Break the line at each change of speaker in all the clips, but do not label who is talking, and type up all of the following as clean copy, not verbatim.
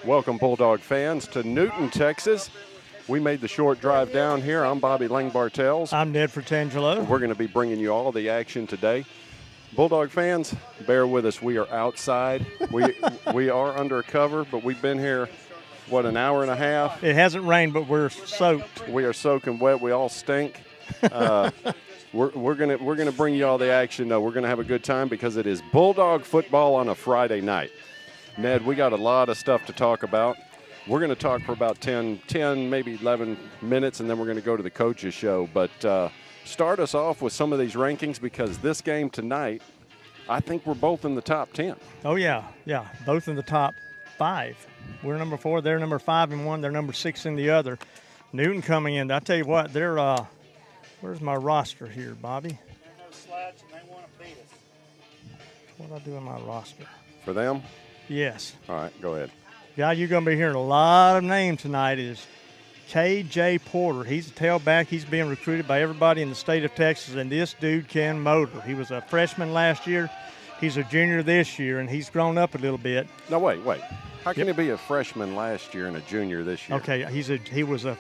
Welcome, Bulldog fans, to Newton, Texas. We made the short drive down here. I'm Bobby Lang-Bartels.
I'm Ned Fratangelo.
We're going to be bringing you all the action today. Bulldog fans, bear with us. We are outside. We are under cover, but we've been here, an hour and a half?
It hasn't rained, but we're soaked.
We are soaking wet. We all stink. We're gonna bring you all the action, though. We're going to have a good time because it is Bulldog football on a Friday night. Ned, we got a lot of stuff to talk about. We're going to talk for about 10, maybe 11 minutes, and then we're going to go to the coaches' show. But start us off with some of these rankings because this game tonight, I think we're both in the top 10.
Oh, yeah, both in the top 5. We're number 4, they're number 5 in one, they're number 6 in the other. Newton coming in. I tell you what, they're where's my roster here, Bobby?
Slides and they want to beat us.
What do I do in my roster?
For them?
Yes.
All right, go ahead.
Guy, you're going to be hearing a lot of names tonight is K.J. Porter. He's a tailback. He's being recruited by everybody in the state of Texas, and this dude can motor. He was a freshman last year. He's a junior this year, and he's grown up a little bit.
No, wait. How can he be a freshman last year and a junior this year?
Okay, he was a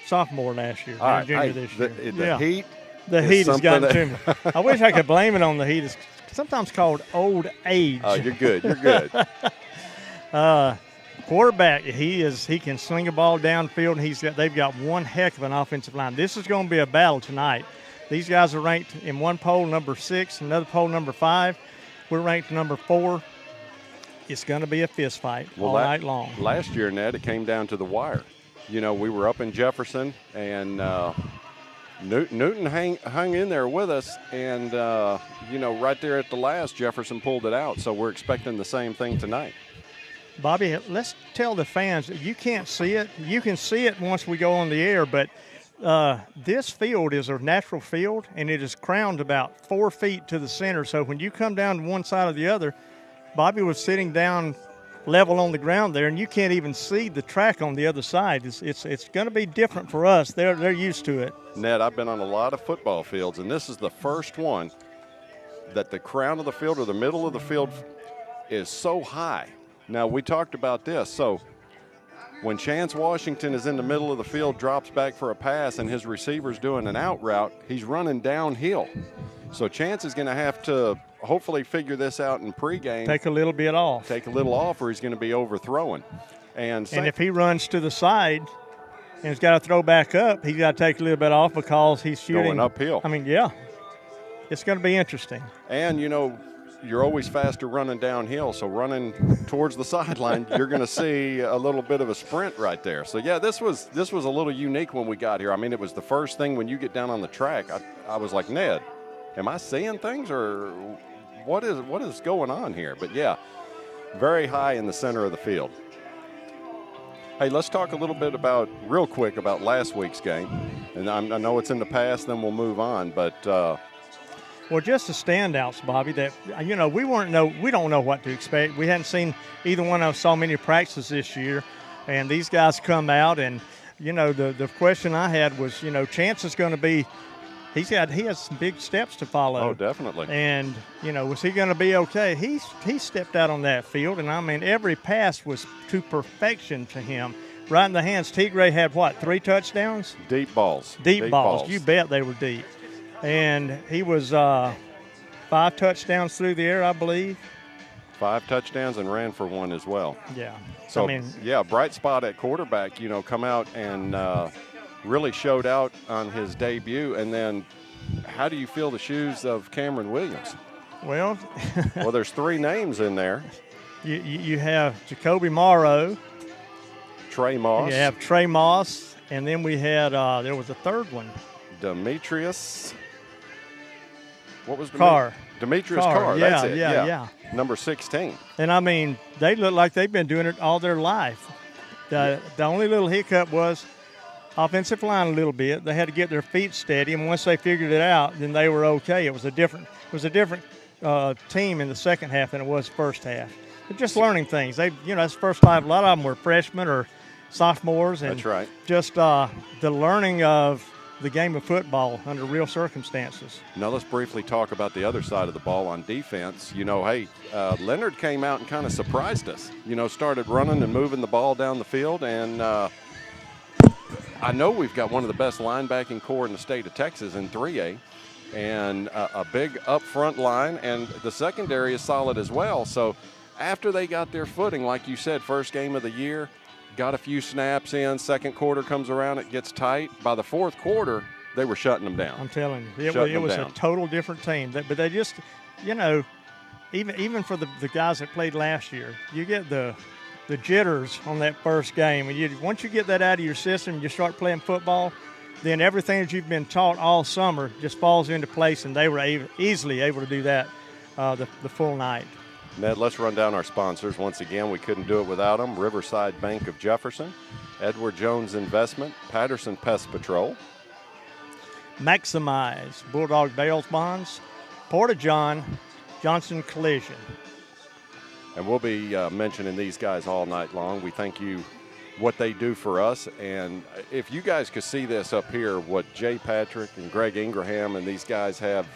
sophomore last year,
all right,
junior this year.
The heat.
The heat has gotten to me. I wish I could blame it on the heat. It's sometimes called old age.
Oh, you're good. You're good.
Quarterback, he can sling a ball downfield. They've got one heck of an offensive line. This is going to be a battle tonight. These guys are ranked in one poll number 6, another poll number 5. We're ranked number 4. It's going to be a fist fight all night long.
Last year, Ned, it came down to the wire. You know, we were up in Jefferson, and Newton hung in there with us, and, right there at the last, Jefferson pulled it out. So we're expecting the same thing tonight.
Bobby, let's tell the fans, you can't see it. You can see it once we go on the air, but this field is a natural field, and it is crowned about 4 feet to the center. So when you come down to one side or the other, Bobby was sitting down level on the ground there, and you can't even see the track on the other side. It's going to be different for us. They're used to it.
Ned, I've been on a lot of football fields, and this is the first one that the crown of the field or the middle of the field is so high. Now, we talked about this. So when Chance Washington is in the middle of the field, drops back for a pass, and his receiver's doing an out route, he's running downhill. So Chance is going to have to hopefully figure this out in pregame.
Take a little bit off.
Or he's going to be overthrowing. And
if he runs to the side and he's got to throw back up, he's got to take a little bit off because he's shooting.
Going uphill.
I mean, yeah. It's going to be interesting.
And, you're always faster running downhill, so running towards the sideline, you're going to see a little bit of a sprint right there. So, yeah, this was a little unique when we got here. I mean, it was the first thing when you get down on the track. I was like, Ned, am I seeing things or what is going on here? But, yeah, very high in the center of the field. Hey, let's talk a little bit real quick about last week's game. And I know it's in the past, then we'll move on, but
well, just the standouts, Bobby, that, we don't know what to expect. We hadn't seen either one of us saw many practices this year, and these guys come out, and, the question I had was, Chance is going to be he has some big steps to follow.
Oh, definitely.
And, was he going to be okay? He stepped out on that field, and, I mean, every pass was to perfection to him. Right in the hands. Tigray had, 3 touchdowns?
Deep balls.
Deep balls. You bet they were deep. And he was 5 touchdowns through the air, I believe.
5 touchdowns and ran for 1 as well.
Yeah.
So, bright spot at quarterback, come out and really showed out on his debut. And then how do you feel the shoes of Cameron Williams?
Well,
there's 3 names in there.
You have Jacoby Morrow.
Trey Moss.
You have Trey Moss. And then we had, there was a third one.
Demetrius. What was
Carr?
Demetrius Carr.
Yeah,
that's it.
Yeah.
Number 16.
And, I mean, they look like they've been doing it all their life. The only little hiccup was offensive line a little bit. They had to get their feet steady, and once they figured it out, then they were okay. It was a different team in the second half than it was first half. They're just learning things. That's the first time. A lot of them were freshmen or sophomores. And
that's right.
Just the learning of the game of football under real circumstances.
Now let's briefly talk about the other side of the ball on defense. Hey, Leonard came out and kind of surprised us. Started running and moving the ball down the field, and I know we've got one of the best linebacking core in the state of Texas in 3A, and a big up front line, and the secondary is solid as well. So after they got their footing, like you said, first game of the year, got a few snaps in, second quarter comes around, it gets tight. By the fourth quarter, they were shutting them down.
I'm telling you, it was a total different team. But they just, even for the guys that played last year, you get the jitters on that first game. And once you get that out of your system, you start playing football, then everything that you've been taught all summer just falls into place, and they were easily able to do that the full night.
Ned, let's run down our sponsors. Once again, we couldn't do it without them. Riverside Bank of Jefferson, Edward Jones Investment, Patterson Pest Patrol,
Maximize, Bulldog Bales Bonds, Porta-John, Johnson Collision.
And we'll be mentioning these guys all night long. We thank you what they do for us. And if you guys could see this up here, what Jay Patrick and Greg Ingraham and these guys have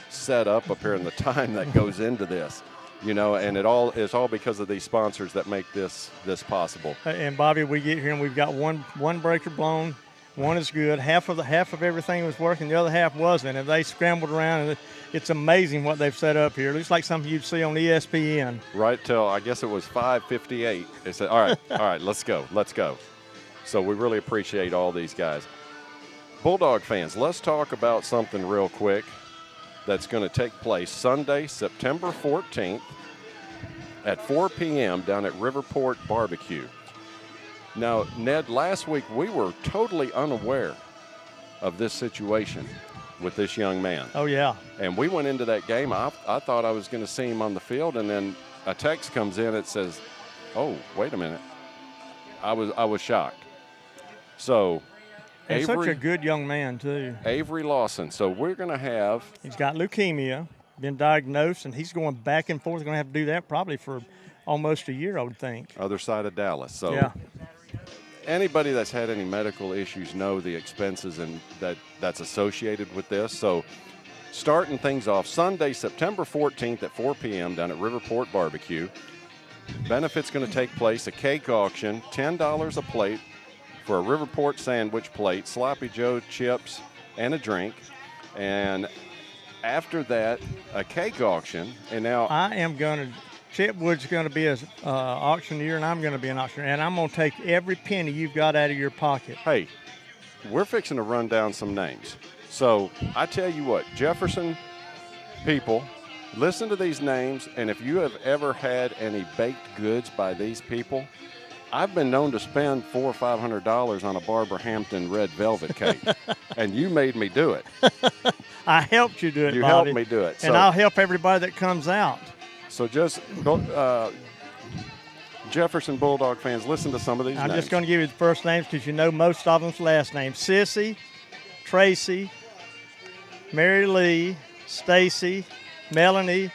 set up here in the time that goes into this. And it's all because of these sponsors that make this possible.
And Bobby, we get here and we've got one breaker blown, one is good. Half of everything was working, the other half wasn't, and they scrambled around. And it's amazing what they've set up here. It looks like something you'd see on ESPN.
Right till I guess it was 5:58. They said, "All right, let's go." So we really appreciate all these guys. Bulldog fans, let's talk about something real quick that's going to take place Sunday, September 14th at 4 p.m. down at Riverport Barbecue. Now, Ned, last week we were totally unaware of this situation with this young man.
Oh, yeah.
And we went into that game. I thought I was going to see him on the field, and then a text comes in that says, "Oh, wait a minute." I was shocked. So
and such a good young man, too.
Avery Lawson. So we're going to have –
he's got leukemia, been diagnosed, and he's going back and forth. Going to have to do that probably for almost a year, I would think.
Other side of Dallas. So
yeah.
Anybody that's had any medical issues know the expenses and that's associated with this. So starting things off Sunday, September 14th at 4 p.m. down at Riverport Barbecue. Benefit's going to take place, a cake auction, $10 a plate for a Riverport sandwich plate, Sloppy Joe chips, and a drink. And after that, a cake auction. And now Chipwood's going to be an auctioneer, and I'm going to be an auctioneer. And I'm going to take every penny you've got out of your pocket. Hey, we're fixing to run down some names. So I tell you what, Jefferson people, listen to these names, and if you have ever had any baked goods by these people, I've been known to spend $400 or $500 on a Barbara Hampton red velvet cake, and you made me do it.
I helped you do it,
You
Bobby.
helped me do it.
And I'll help everybody that comes out.
So just Jefferson Bulldog fans, listen to some of these names.
I'm just going to give you the first names because you know most of them's last names. Sissy, Tracy, Mary Lee, Stacy, Melanie,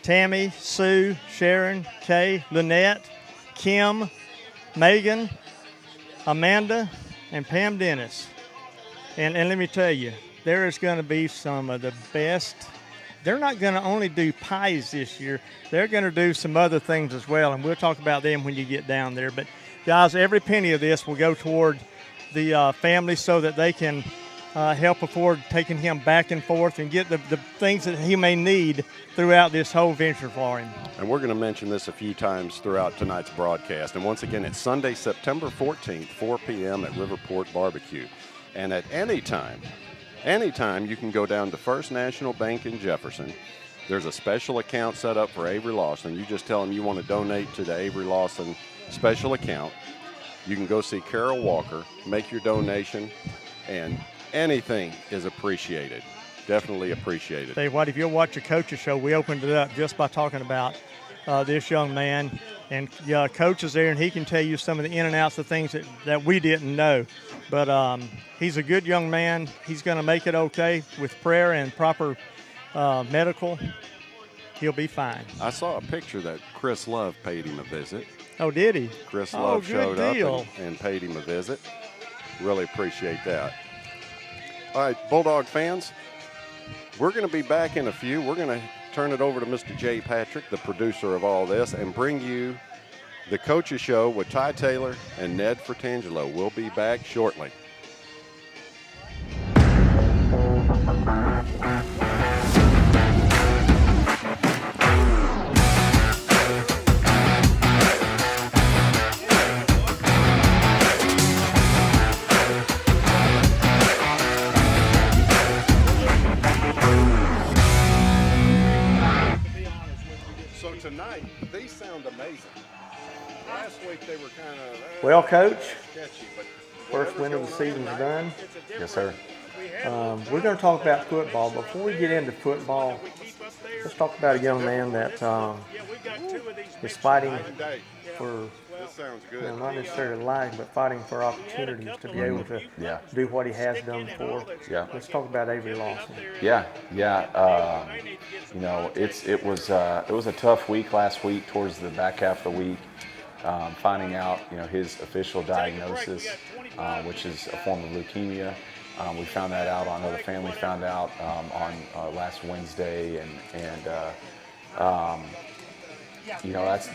Tammy, Sue, Sharon, Kay, Lynette, Kim, Megan, Amanda, and Pam Dennis. And let me tell you, there is going to be some of the best. They're not going to only do pies this year. They're going to do some other things as well, and we'll talk about them when you get down there. But, guys, every penny of this will go toward the family so that they can help afford taking him back and forth and get the things that he may need throughout this whole venture for him.
And we're going to mention this a few times throughout tonight's broadcast. And once again, it's Sunday, September 14th, 4 p.m. at Riverport Barbecue. And at any time you can go down to First National Bank in Jefferson. There's a special account set up for Avery Lawson. You just tell them you want to donate to the Avery Lawson special account. You can go see Carol Walker, make your donation, and anything is appreciated. Definitely appreciated.
Tell you what, if you'll watch a coach's show, we opened it up just by talking about this young man. And Coach is there, and he can tell you some of the in and outs of things that we didn't know. But he's a good young man. He's going to make it okay with prayer and proper medical. He'll be fine.
I saw a picture that Chris Love paid him a visit.
Oh, did he?
Chris Love showed
deal.
up and paid him a visit. Really appreciate that. All right, Bulldog fans, we're going to be back in a few. We're going to turn it over to Mr. Jay Patrick, the producer of all this, and bring you the Coaches Show with Ty Taylor and Ned Fratangelo. We'll be back shortly. So tonight, these sound amazing. Last week they were kind of
Well, Coach,
sketchy, but
first win of the season's done.
Yes, sir.
We're going to talk about football. Before we get into football, let's talk about a young man that is fighting for,
this sounds good.
not necessarily life, but fighting for opportunities to be able to do what he has done before.
Yeah.
Let's talk about Avery Lawson.
Yeah. It was a tough week last week towards the back half of the week, finding out his official diagnosis, which is a form of leukemia. We found that out. I know the family found out on last Wednesday,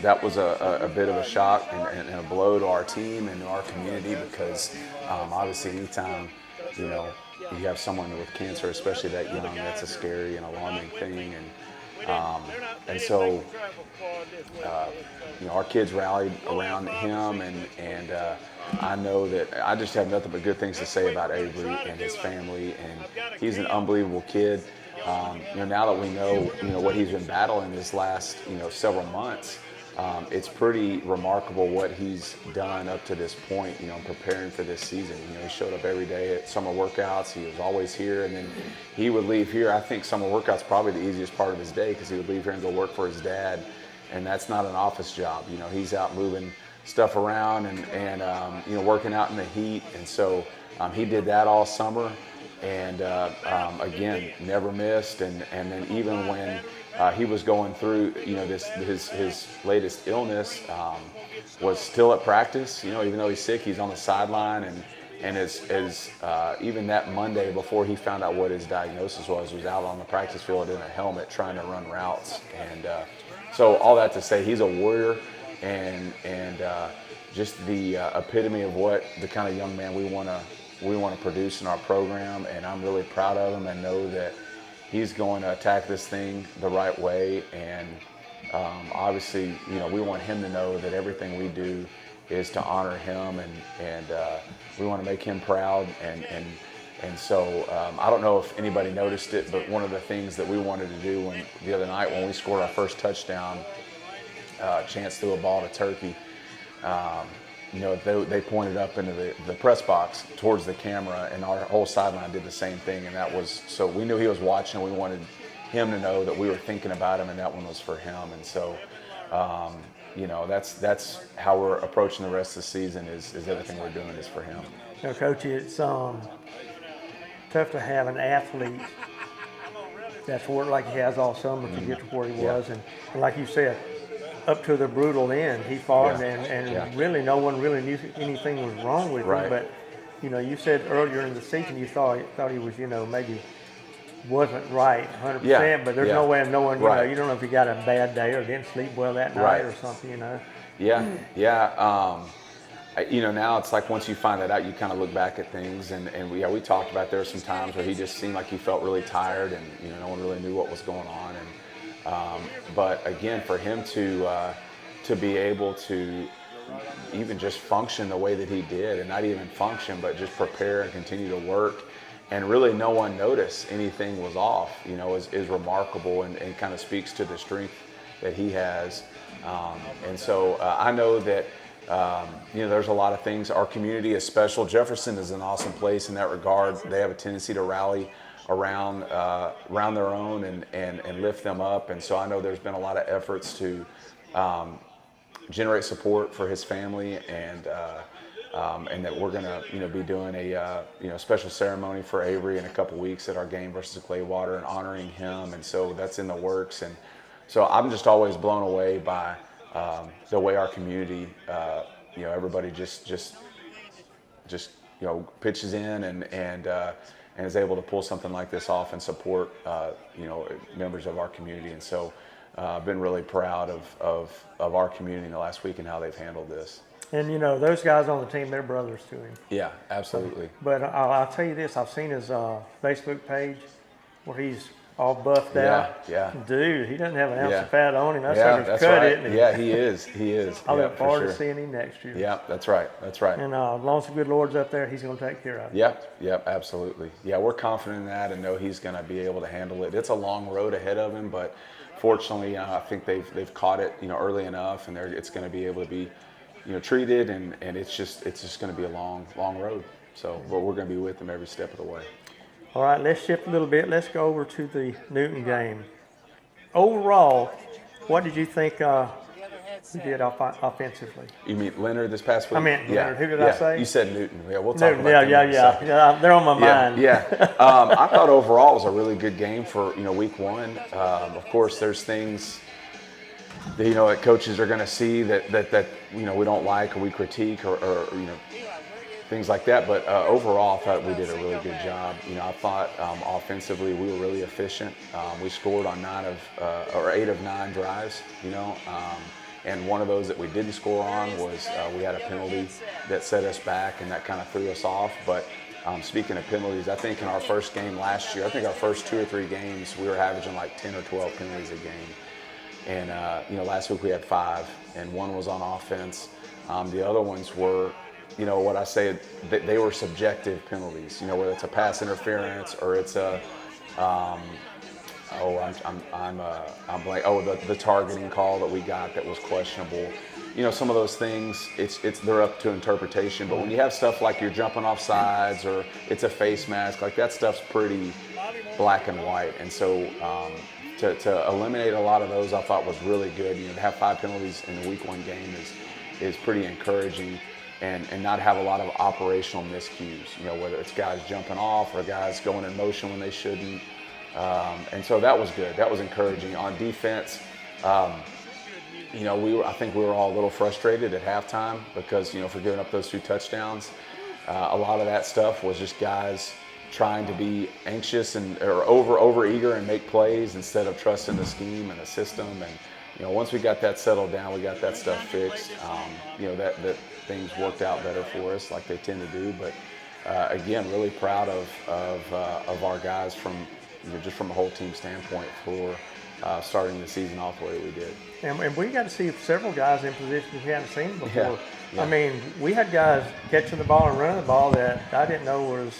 that was a bit of a shock and a blow to our team and to our community, because obviously anytime you have someone with cancer, especially that young, that's a scary and alarming thing. And so our kids rallied around him, and I know that I just have nothing but good things to say about Avery and his family, and he's an unbelievable kid. Now that we know what he's been battling this last several months, it's pretty remarkable what he's done up to this point, preparing for this season. He showed up every day at summer workouts. He was always here, and then he would leave here. I think summer workouts probably the easiest part of his day, because he would leave here and go work for his dad, and that's not an office job. He's out moving stuff around and working out in the heat, and so he did that all summer. And again, never missed. And then even when he was going through, his latest illness, was still at practice. Even though he's sick, he's on the sideline. And as even that Monday before he found out what his diagnosis was out on the practice field in a helmet trying to run routes. And so all that to say, he's a warrior and just the epitome of what the kind of young man we want to produce in our program, and I'm really proud of him and know that he's going to attack this thing the right way. And obviously, we want him to know that everything we do is to honor him, and we want to make him proud. And so I don't know if anybody noticed it, but one of the things that we wanted to do the other night when we scored our first touchdown, Chance threw a ball to Turkey. They pointed up into the press box towards the camera, and our whole sideline did the same thing. And that was, so we knew he was watching. We wanted him to know that we were thinking about him, and that one was for him. And so, that's how we're approaching the rest of the season. Is everything we're doing is for him.
Coach, it's tough to have an athlete that's worked like he has all summer to get to where he was, and like you said, up to the brutal end, he fought, and really no one really knew anything was wrong with him. But you said earlier in the season you thought he was maybe wasn't right 100%, but there's no way of knowing. You don't know if he got a bad day or didn't sleep well that night or something.
Now it's like once you find that out, you kind of look back at things, and we talked about there were some times where he just seemed like he felt really tired, and no one really knew what was going on. But again, for him to be able to even just function the way that he did, and not even function, but just prepare and continue to work, and really no one noticed anything was off, is remarkable, and kind of speaks to the strength that he has. And so I know that there's a lot of things. Our community is special. Jefferson is an awesome place in that regard. They have a tendency to rally around their own and lift them up. And so I know there's been a lot of efforts to generate support for his family, and that we're going to be doing a special ceremony for Avery in a couple weeks at our game versus Claywater, and honoring him. And so that's in the works. And so I'm just always blown away by the way our community, everybody just pitches in and is able to pull something like this off and support, members of our community. And so I've been really proud of our community in the last week and how they've handled this.
And, those guys on the team, they're brothers to him.
Yeah, absolutely.
But I'll tell you this, I've seen his Facebook page where he's all buffed out.
Yeah.
Dude, he doesn't have an ounce of fat on him. That's
That's
cut,
right.
isn't he?
Yeah, he is.
I look forward to seeing him next year.
Yeah, that's right. And
as long as the good Lord's up there, he's going to take care of it.
Yep, absolutely. Yeah, we're confident in that and know he's going to be able to handle it. It's a long road ahead of him, but fortunately, I think they've caught it, early enough, and it's going to be able to be, treated, and it's just going to be a long road. So, but we're going to be with them every step of the way.
All right, let's shift a little bit. Let's go over to the Newton game. Overall, what did you think we did offensively?
You mean Leonard this past week?
I meant Leonard. Who did I say?
You said Newton. Yeah, we'll talk about
that. Yeah. They're on my mind.
Yeah. I thought overall it was a really good game for week one. Of course, there's things that coaches are going to see that we don't like or we critique or things like that. But overall, I thought we did a really good job. I thought offensively we were really efficient. We scored on 8 of 9 drives. And one of those that we didn't score on was we had a penalty that set us back, and that kind of threw us off. But speaking of penalties, I think in our first game last year, I think our first 2 or 3 games, we were averaging like 10 or 12 penalties a game. And, last week we had 5, and 1 was on offense. The other ones were, what I say, they were subjective penalties, whether it's a pass interference or it's a, the targeting call that we got that was questionable. Some of those things, they're up to interpretation. But when you have stuff like you're jumping off sides or it's a face mask, like that stuff's pretty black and white. And so to eliminate a lot of those, I thought was really good. To have 5 penalties in the week 1 game is pretty encouraging. And not have a lot of operational miscues, whether it's guys jumping off or guys going in motion when they shouldn't. And so that was good. That was encouraging. On defense, I think we were all a little frustrated at halftime because, for giving up those 2 touchdowns. A lot of that stuff was just guys trying to be anxious or over eager and make plays instead of trusting the scheme and the system. And once we got that settled down, we got that stuff fixed. That things worked out better for us, like they tend to do. But again, really proud of our guys from just from a whole team standpoint for starting the season off the way we did.
And we got to see several guys in positions we hadn't seen before.
Yeah.
I mean, we had guys catching the ball and running the ball that I didn't know was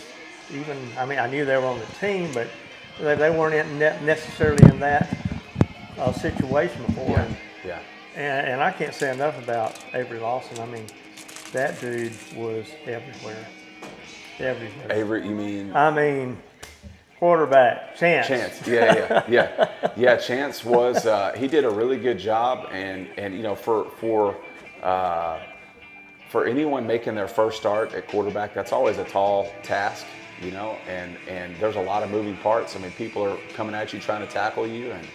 even. I mean, I knew they were on the team, but they weren't necessarily in that situation before.
Yeah.
And I can't say enough about Avery Lawson. I mean, that dude was everywhere.
Avery, you mean?
I mean, quarterback, Chance.
Yeah. Chance was. He did a really good job, and for anyone making their first start at quarterback, that's always a tall task, and there's a lot of moving parts. I mean, people are coming at you trying to tackle you, and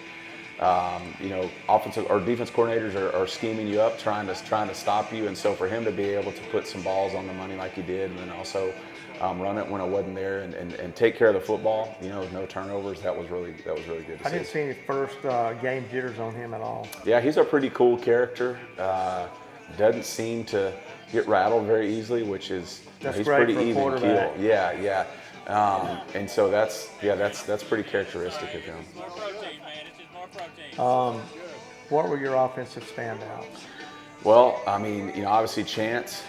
offensive or defense coordinators are scheming you up, trying to stop you. And so for him to be able to put some balls on the money like he did, and then also run it when it wasn't there, and take care of the football, with no turnovers, that was really good to see.
I didn't see any first game jitters on him at all.
Yeah, he's a pretty cool character. Doesn't seem to get rattled very easily, which is he's pretty even keel. Yeah. And so that's pretty characteristic of him.
What were your offensive standouts?
Well, I mean, obviously Chance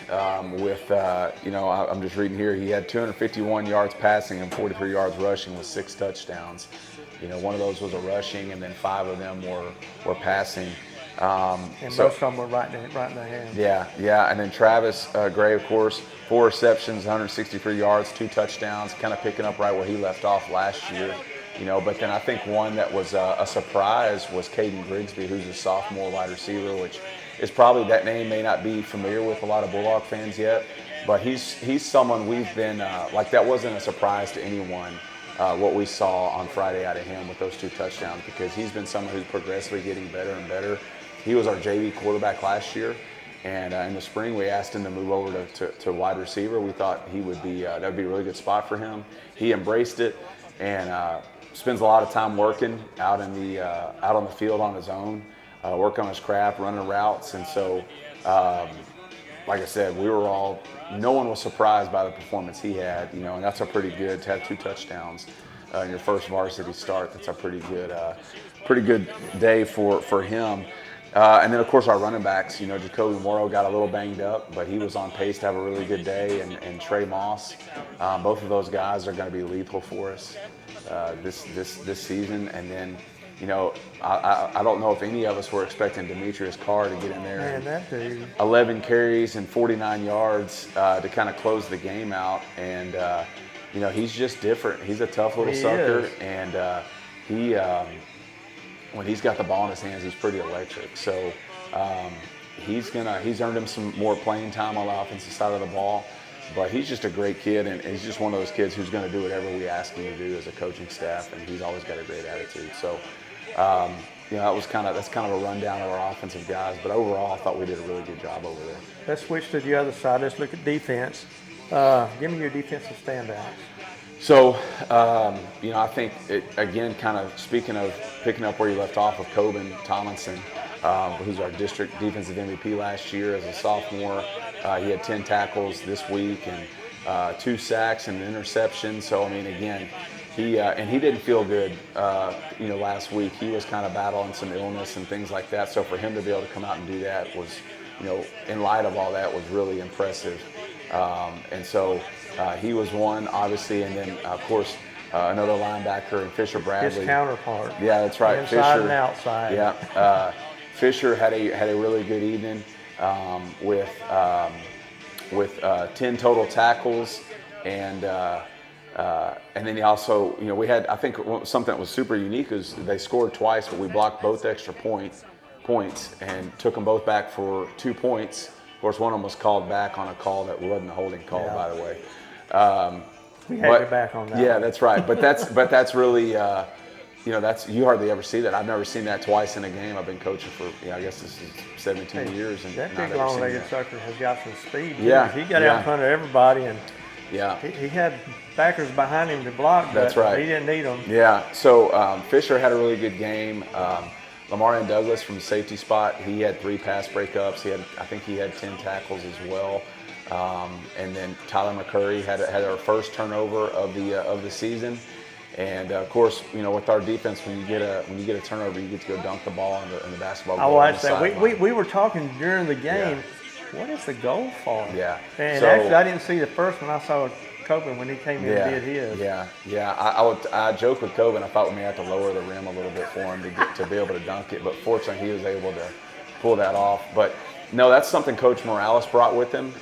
with, I'm just reading here, he had 251 yards passing and 43 yards rushing with 6 touchdowns. One of those was a rushing, and then 5 of them were passing.
And most of them were right in the hands.
Yeah. And then Travis Gray, of course, 4 receptions, 163 yards, 2 touchdowns, kind of picking up right where he left off last year. But then I think one that was a surprise was Caden Grigsby, who's a sophomore wide receiver, which is probably, that name may not be familiar with a lot of Bulldog fans yet, but he's someone we've been, that wasn't a surprise to anyone, what we saw on Friday out of him with those 2 touchdowns, because he's been someone who's progressively getting better and better. He was our JV quarterback last year, And in the spring, we asked him to move over to wide receiver. We thought he would be that would be a really good spot for him. He embraced it and spends a lot of time working out on the field on his own, working on his craft, running routes. And so, like I said, no one was surprised by the performance he had. And that's a pretty good to have 2 touchdowns in your first varsity start. That's a pretty good day for him. And then, of course, our running backs, Jacoby Morrow got a little banged up, but he was on pace to have a really good day. And Trey Moss, both of those guys are going to be lethal for us this season. And then, I don't know if any of us were expecting Demetrius Carr to get in there.
Man, that dude.
11 carries and 49 yards to kind of close the game out. And, he's just different. He's a tough little sucker.
Is.
And he when he's got the ball in his hands, he's pretty electric. So he's earned him some more playing time on the offensive side of the ball. But he's just a great kid, and he's just one of those kids who's going to do whatever we ask him to do as a coaching staff, and he's always got a great attitude. So, that's kind of a rundown of our offensive guys. But overall, I thought we did a really good job over there.
Let's switch to the other side. Let's look at defense. Give me your defensive standouts.
So, I think, again, kind of speaking of picking up where you left off with Coben Tomlinson, who's our district defensive MVP last year as a sophomore. He had 10 tackles this week and 2 sacks and an interception. So, again, he didn't feel good, last week. He was kind of battling some illness and things like that. So for him to be able to come out and do that was, in light of all that, was really impressive. And so he was one, obviously, and then, of course, another linebacker in Fisher Bradley.
His counterpart.
Yeah, that's right.
Inside
Fisher,
and outside.
Yeah. Fisher had a really good evening with 10 total tackles, and then he also, we had, I think something that was super unique is they scored twice, but we blocked both extra points and took them both back for 2 points. Of course, one of them was called back on a call that wasn't a holding call, by the way.
We had your back on that.
Yeah, that's right. But that's really, you hardly ever see that. I've never seen that twice in a game. I've been coaching for, I guess this is 17 years. And
that big long-legged sucker has got some speed.
Yeah.
He got out in front of everybody, and
yeah,
he had backers behind him to block, but
that's right.
He didn't need them.
Yeah, so Fisher had a really good game. Lamar and Douglas from the safety spot, he had 3 pass breakups. I think he had 10 tackles as well. And then Tyler McCurry had our first turnover of the season. And of course, with our defense, when you get a turnover, you get to go dunk the ball in the basketball goal.
I watched that. We were talking during the game. Yeah. What is the goal for?
Yeah.
And actually, I didn't see the first one. I saw Coben when he came in and did his.
Yeah. I joked with Coben. I thought we may have to lower the rim a little bit for him to be able to dunk it, but fortunately, he was able to pull that off. But no, that's something Coach Morales brought with him.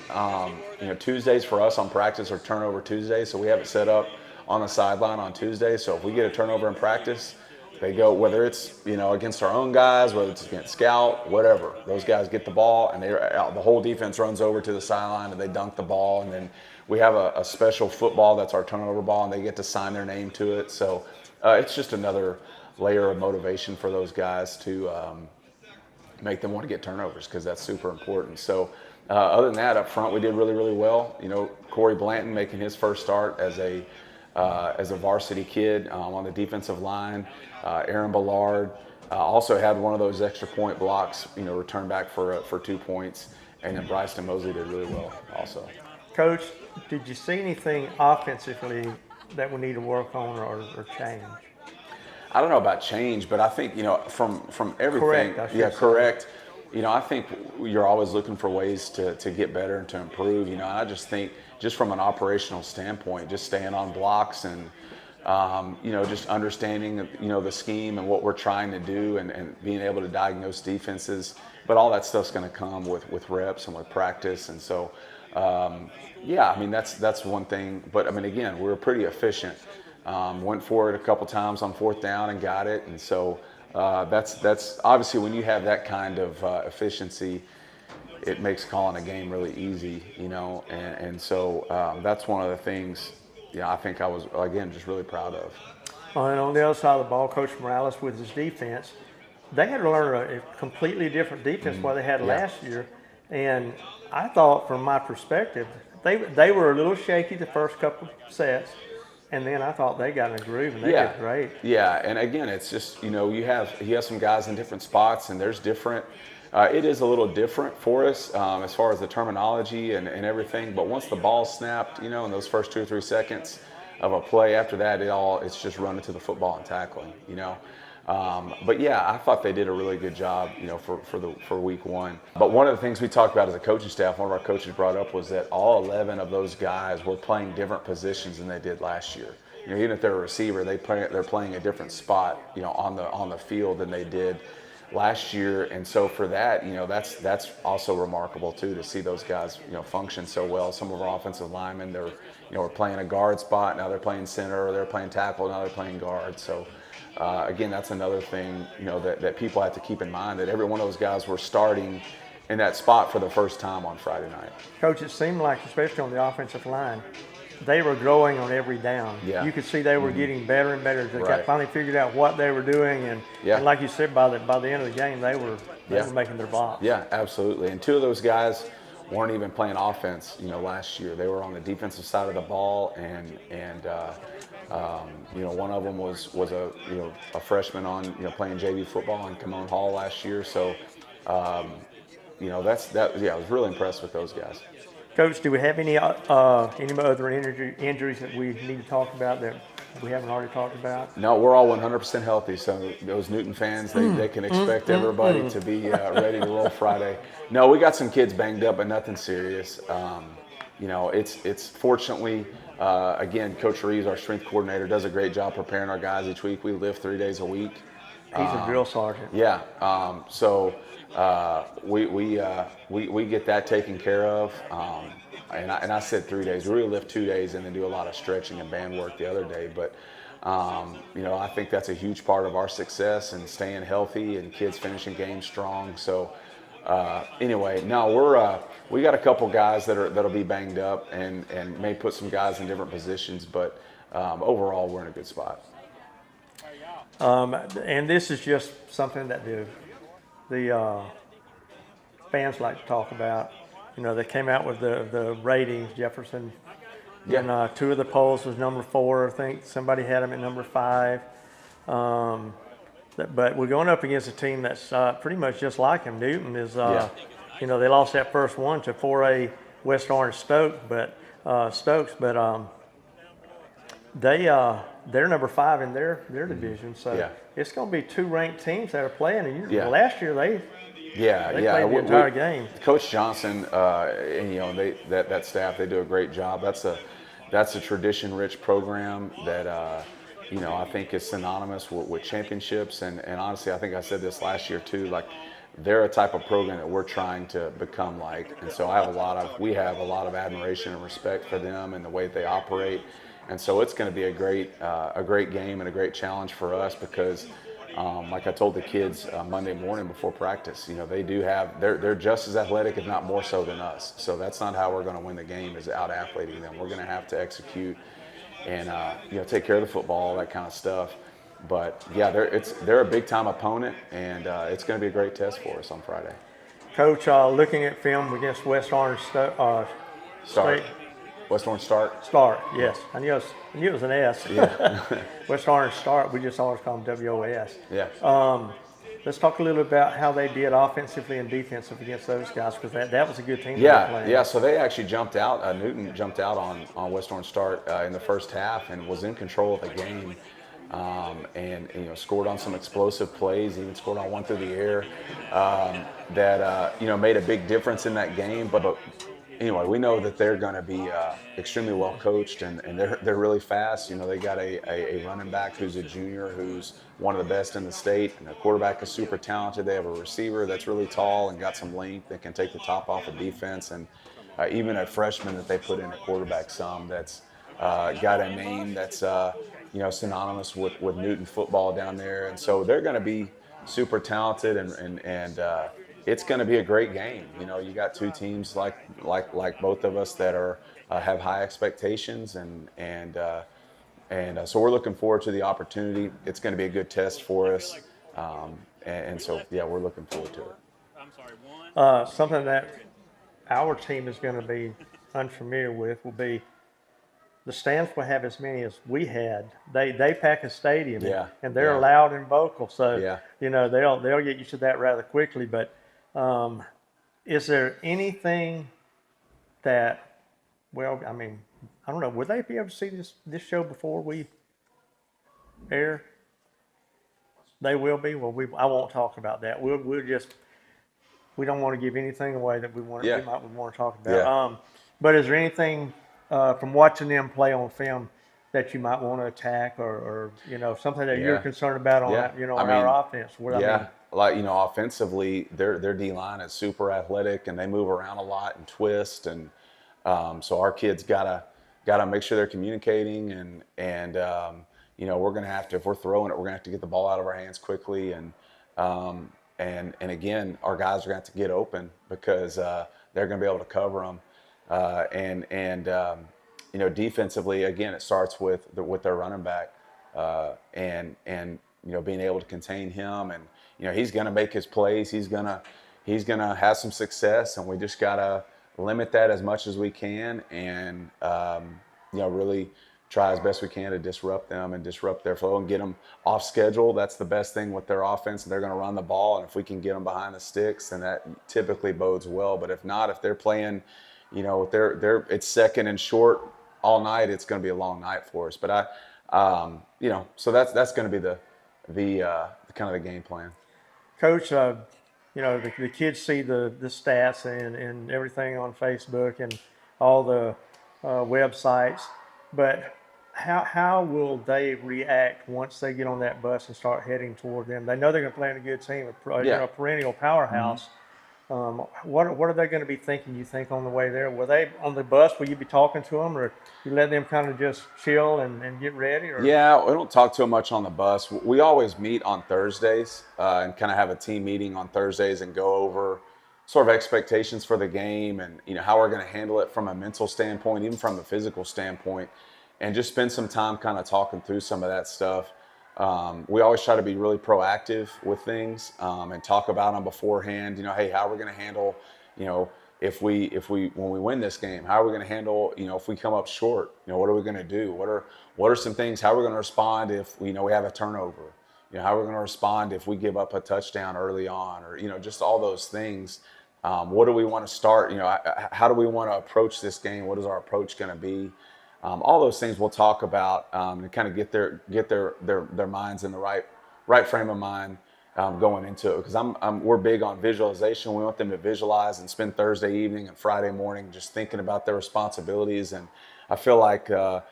Tuesdays for us on practice are turnover Tuesdays, so we have it set up on the sideline on Tuesday. So if we get a turnover in practice, they go, whether it's against our own guys, whether it's against scout, whatever. Those guys get the ball, and the whole defense runs over to the sideline, and they dunk the ball. And then we have a special football that's our turnover ball, and they get to sign their name to it. So it's just another layer of motivation for those guys to make them want to get turnovers, because that's super important. So other than that, up front, we did really, really well. Corey Blanton making his first start as a varsity kid on the defensive line. Aaron Ballard also had one of those extra point blocks, returned back for 2 points. And then Bryson Mosley did really well also.
Coach, did you see anything offensively that we need to work on or change?
I don't know about change, but I think, from everything.
Correct.
I think you're always looking for ways to get better and to improve. I just think just from an operational standpoint, just staying on blocks and, just understanding, the scheme and what we're trying to do and being able to diagnose defenses. But all that stuff's going to come with reps and with practice. And so, that's one thing. But, again, we were pretty efficient. Went for it a couple times on 4th down and got it. And so that's obviously when you have that kind of efficiency, it makes calling a game really easy, and so that's one of the things, I think I was, again, just really proud of.
Well, and on the other side of the ball, Coach Morales with his defense, they had to learn a completely different defense what they had last year. And I thought, from my perspective, they were a little shaky the first couple sets, and then I thought they got in a groove and they did great.
Yeah, and again, it's just, you have some guys in different spots, and there's different. It is a little different for us as far as the terminology and everything. But once the ball snapped, in those first 2 or 3 seconds of a play, after that, it's just running to the football and tackling. But yeah, I thought they did a really good job, for week 1. But one of the things we talked about as a coaching staff, one of our coaches brought up, was that all 11 of those guys were playing different positions than they did last year. Even if they're a receiver, they're playing a different spot, on the field than they did last year. And so for that, that's also remarkable too, to see those guys, function so well. Some of our offensive linemen, were playing a guard spot, now they're playing center, or they're playing tackle, now they're playing guard. So again, that's another thing, that people have to keep in mind, that every one of those guys were starting in that spot for the first time on Friday night.
Coach, it seemed like, especially on the offensive line, they were growing on every down.
Yeah.
You could see they were getting better and better. They
Right.
finally figured out what they were doing, and like you said, by the end of the game, they were making their blocks.
Yeah, absolutely. And 2 of those guys weren't even playing offense, last year. They were on the defensive side of the ball, and one of them was a freshman on playing JV football in Kimon Hall last year. So I was really impressed with those guys.
Coach, do we have any other injuries that we need to talk about that we haven't already talked about?
No, we're all 100% healthy. So those Newton fans, they can expect everybody to be ready to roll Friday. No, we got some kids banged up, but nothing serious. It's fortunately, again, Coach Reeves, our strength coordinator, does a great job preparing our guys each week. We lift 3 days a week.
He's a drill sergeant.
Yeah. So we get that taken care of. And I said 3 days. We really lift 2 days and then do a lot of stretching and band work the other day. But I think that's a huge part of our success and staying healthy and kids finishing games strong. So anyway, no, we got a couple guys that'll be banged up and may put some guys in different positions. But overall, we're in a good spot.
And this is just something that the fans like to talk about. They came out with the ratings. Jefferson, and 2 of the polls was number 4. I think somebody had them at number 5. But we're going up against a team that's pretty much just like him. Newton is, they lost that first one to 4A West Orange Stokes, but they're number 5 in their division. So it's going to be 2 ranked teams that are playing. And last year they played the entire game.
Coach Johnson, and that staff, they do a great job. That's a tradition-rich program that I think is synonymous with championships. And honestly, I think I said this last year too. Like, they're a type of program that we're trying to become like. And so we have a lot of admiration and respect for them and the way that they operate. And so it's going to be a great game and a great challenge for us because. Like I told the kids Monday morning before practice, they're just as athletic, if not more so than us. So that's not how we're going to win the game, is out-athleting them. We're going to have to execute and take care of the football, that kind of stuff. But yeah, they're a big-time opponent, and it's going to be a great test for us on Friday.
Coach, looking at film against West Orange State.
West Orange Start?
Start, yes. I knew it was an S.
Yeah.
West Orange Start, we just always call them WOS.
Yeah.
Let's talk a little about how they did offensively and defensively against those guys, because that was a good team. Yeah.
So they actually jumped out. Newton jumped out on West Orange Start in the first half and was in control of the game, and scored on some explosive plays. Even scored on one through the air that made a big difference in that game. But anyway, we know that they're going to be extremely well coached, and they're really fast. They got a running back who's a junior who's one of the best in the state, and the quarterback is super talented. They have a receiver that's really tall and got some length that can take the top off of defense, and even a freshman that they put in at quarterback that's got a name that's synonymous with Newton football down there. And so they're going to be super talented, and it's going to be a great game. You got 2 teams like both of us that have high expectations, and so we're looking forward to the opportunity. It's going to be a good test for us, and so we're looking forward to it.
Something that our team is going to be unfamiliar with will be the stands will have as many as we had. They pack a stadium, and they're loud and vocal. So they'll get used to that rather quickly. But is there anything that, well, I mean, I don't know, would they be able to see this show before we air? They will be. Well, I won't talk about that. We don't want to give anything away that we want to talk about.
Yeah.
But is there anything from watching them play on film that you might want to attack, or something that you're concerned about on our offense?
Offensively, their D line is super athletic and they move around a lot and twist, and so our kids gotta make sure they're communicating, and we're gonna have to, if we're throwing it, we're gonna have to get the ball out of our hands quickly, and again, our guys are gonna have to get open because they're gonna be able to cover them. Defensively, again, it starts with their running back, and being able to contain him, and he's going to make his plays. He's going to have some success, and we just got to limit that as much as we can, and really try as best we can to disrupt them and disrupt their flow and get them off schedule. That's the best thing with their offense. They're going to run the ball, and if we can get them behind the sticks, then that typically bodes well. But if not, if they're playing, it's second and short all night, it's going to be a long night for us. But so that's going to be the kind of the game plan.
Coach, the kids see the stats and everything on Facebook and all the websites, but how will they react once they get on that bus and start heading toward them? They know they're going to play in a good team, a perennial powerhouse. Mm-hmm. What are they going to be thinking, you think, on the way there? Were they on the bus? Will you be talking to them, or you let them kind of just chill and get ready? Or?
Yeah, we don't talk to them much on the bus. We always meet on Thursdays and kind of have a team meeting on Thursdays and go over sort of expectations for the game and how we're going to handle it from a mental standpoint, even from a physical standpoint, and just spend some time kind of talking through some of that stuff. We always try to be really proactive with things and talk about them beforehand. Hey, how are we going to handle, if we when we win this game? How are we going to handle, if we come up short? What are we going to do? What are some things? How are we going to respond if we have a turnover? How are we going to respond if we give up a touchdown early on, or just all those things. What do we want to start? How do we want to approach this game? What is our approach going to be? All those things we'll talk about and kind of get their minds in the right frame of mind going into it, because we're big on visualization. We want them to visualize and spend Thursday evening and Friday morning just thinking about their responsibilities, and I feel like the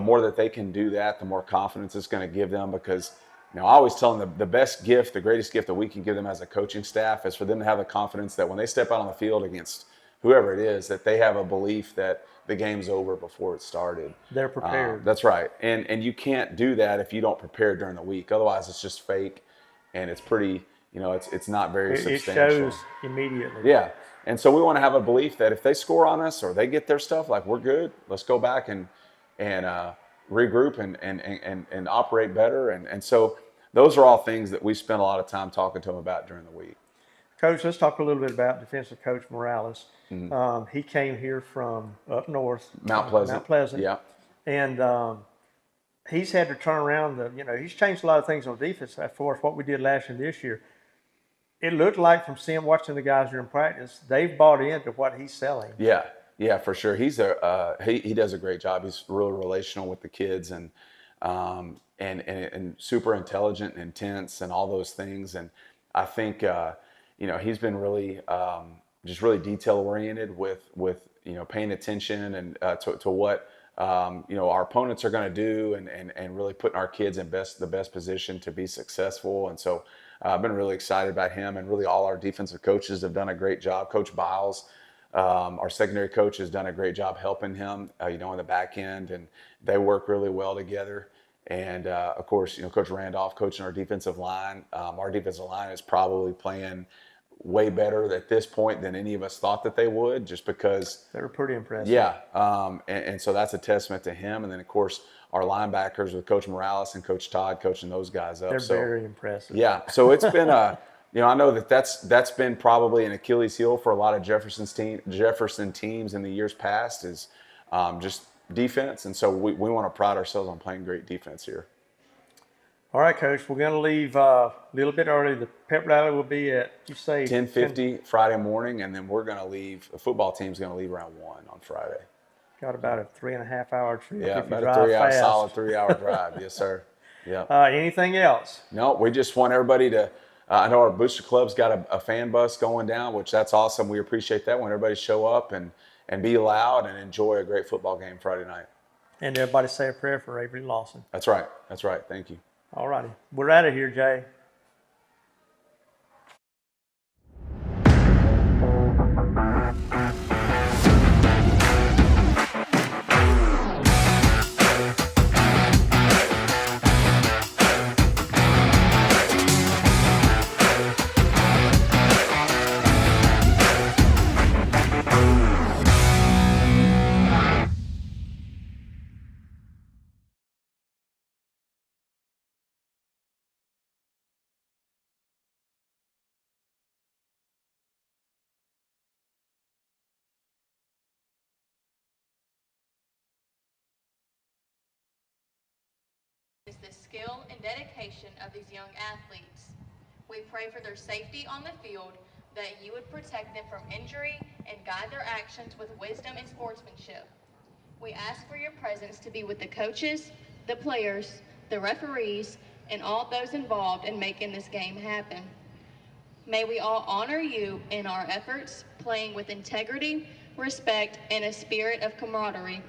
more that they can do that, the more confidence it's going to give them, because I always tell them the best gift, the greatest gift that we can give them as a coaching staff is for them to have the confidence that when they step out on the field against whoever it is, that they have a belief that the game's over before it started.
They're prepared.
That's right. And you can't do that if you don't prepare during the week. Otherwise, it's just fake, and it's pretty, it's not very substantial.
It shows immediately.
Yeah. And so we want to have a belief that if they score on us or they get their stuff, like, we're good. Let's go back and regroup and operate better. And so those are all things that we spend a lot of time talking to them about during the week.
Coach, let's talk a little bit about defensive coach Morales. Mm-hmm. He came here from up north,
Mount Pleasant.
Yeah, and he's had to turn around. He's changed a lot of things on defense as far as what we did last year and this year. It looked like from watching the guys during practice, they've bought into what he's selling.
Yeah, for sure. He's he does a great job. He's really relational with the kids and super intelligent and intense and all those things. And I think he's been really just really detail oriented with paying attention and to what our opponents are going to do and really putting our kids in the best position to be successful. And so I've been really excited about him, and really all our defensive coaches have done a great job. Coach Biles, our secondary coach, has done a great job helping him, in the back end, and they work really well together. And of course, Coach Randolph coaching our defensive line. Our defensive line is probably playing way better at this point than any of us thought that they would, just because
they were pretty impressive.
Yeah, and so that's a testament to him. And then of course our linebackers with Coach Morales and Coach Todd coaching those guys up.
They're very impressive.
Yeah, so it's been I know that's been probably an Achilles heel for a lot of Jefferson teams in the years past is just defense, and so we want to pride ourselves on playing great defense here.
All right, Coach, we're going to leave a little bit early. The pep rally will be at, you say?
10:50 Friday morning, and then we're going to leave. The football team's going to leave around 1 on Friday.
Got about a 3.5-hour trip.
Yeah,
if you
about
drive
a solid 3-hour drive. Yes, sir. Yeah.
Anything else?
No, we just want everybody to I know our Booster Club's got a fan bus going down, which that's awesome. We appreciate that when everybody show up and be loud and enjoy a great football game Friday night.
And everybody say a prayer for Avery Lawson.
That's right. That's right. Thank you.
All righty. We're out of here, Jay.
Is the skill and dedication of these young athletes. We pray for their safety on the field, that you would protect them from injury and guide their actions with wisdom and sportsmanship. We ask for your presence to be with the coaches, the players, the referees, and all those involved in making this game happen. May we all honor you in our efforts, playing with integrity, respect, and a spirit of camaraderie.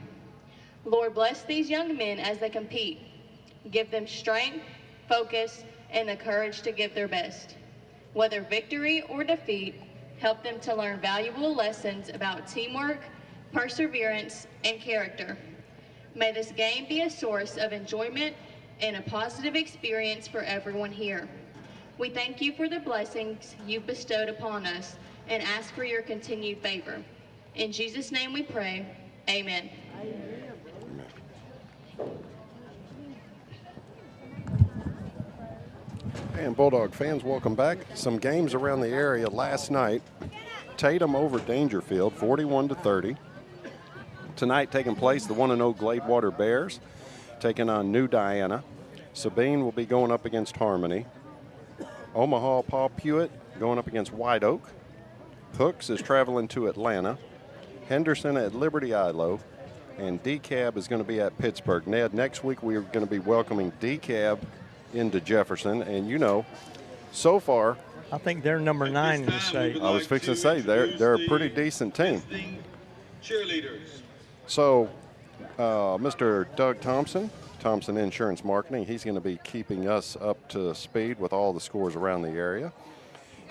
Lord, bless these young men as they compete. Give them strength, focus, and the courage to give their best. Whether victory or defeat, help them to learn valuable lessons about teamwork, perseverance, and character. May this game be a source of enjoyment and a positive experience for everyone here. We thank you for the blessings you've bestowed upon us and ask for your continued favor. In Jesus' name we pray, amen.
And Bulldog fans, welcome back. Some games around the area last night. Tatum over Dangerfield, 41-30. Tonight taking place, the 1-0 Gladewater Bears taking on New Diana. Sabine will be going up against Harmony. Omaha Paul Pewitt going up against White Oak. Hooks is traveling to Atlanta. Henderson at Liberty Ilo. And DeKalb is going to be at Pittsburgh. Ned, next week we are going to be welcoming DeKalb into Jefferson, and so far
I think they're number 9 in the state.
I was fixing to say they're a pretty decent team. So Mr. Doug Thompson Insurance Marketing, he's going to be keeping us up to speed with all the scores around the area.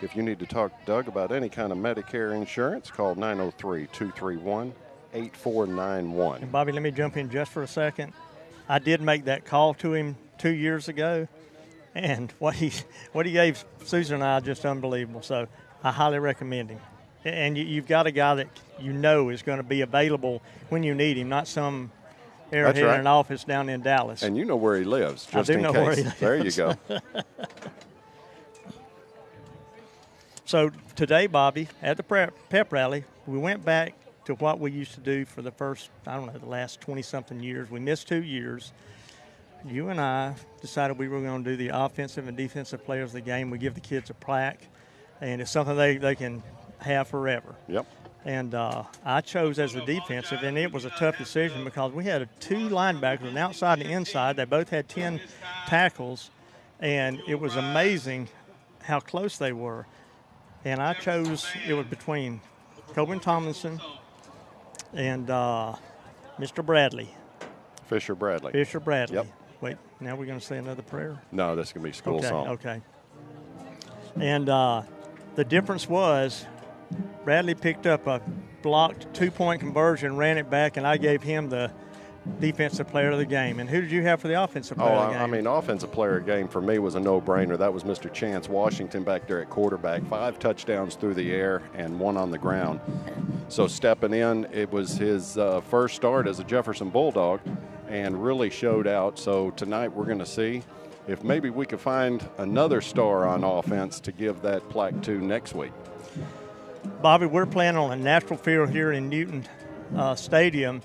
If you need to talk to Doug about any kind of Medicare insurance, call 903-231-8491.
And Bobby, let me jump in just for a second. I did make that call to him 2 years ago, and what he gave Susan and I just unbelievable. So I highly recommend him. And you've got a guy that you know is going to be available when you need him, not some airhead in an office down in Dallas.
And you know where he lives, just in case.
Where he lives.
There you go.
So today, Bobby, at the pep rally, we went back to what we used to do for the first, the last 20-something years. We missed 2 years. You and I decided we were going to do the offensive and defensive players of the game. We give the kids a plaque, and it's something they can have forever.
Yep.
And I chose as the defensive, and it was a tough decision because we had 2 linebackers, an outside and inside. They both had 10 tackles, and it was amazing how close they were. And I chose, it was between Coben Tomlinson and Mr. Bradley.
Fisher Bradley.
Yep. Wait, now we're going to say another prayer?
No, that's going to be school song.
Okay. And the difference was Bradley picked up a blocked 2-point conversion, ran it back, and I gave him the defensive player of the game. And who did you have for the offensive player of the game?
Offensive player of the game for me was a no-brainer. That was Mr. Chance Washington back there at quarterback. 5 touchdowns through the air and 1 on the ground. So stepping in, it was his first start as a Jefferson Bulldog and really showed out. So tonight we're going to see if maybe we could find another star on offense to give that plaque to next week.
Bobby, we're playing on a natural field here in Newton Stadium,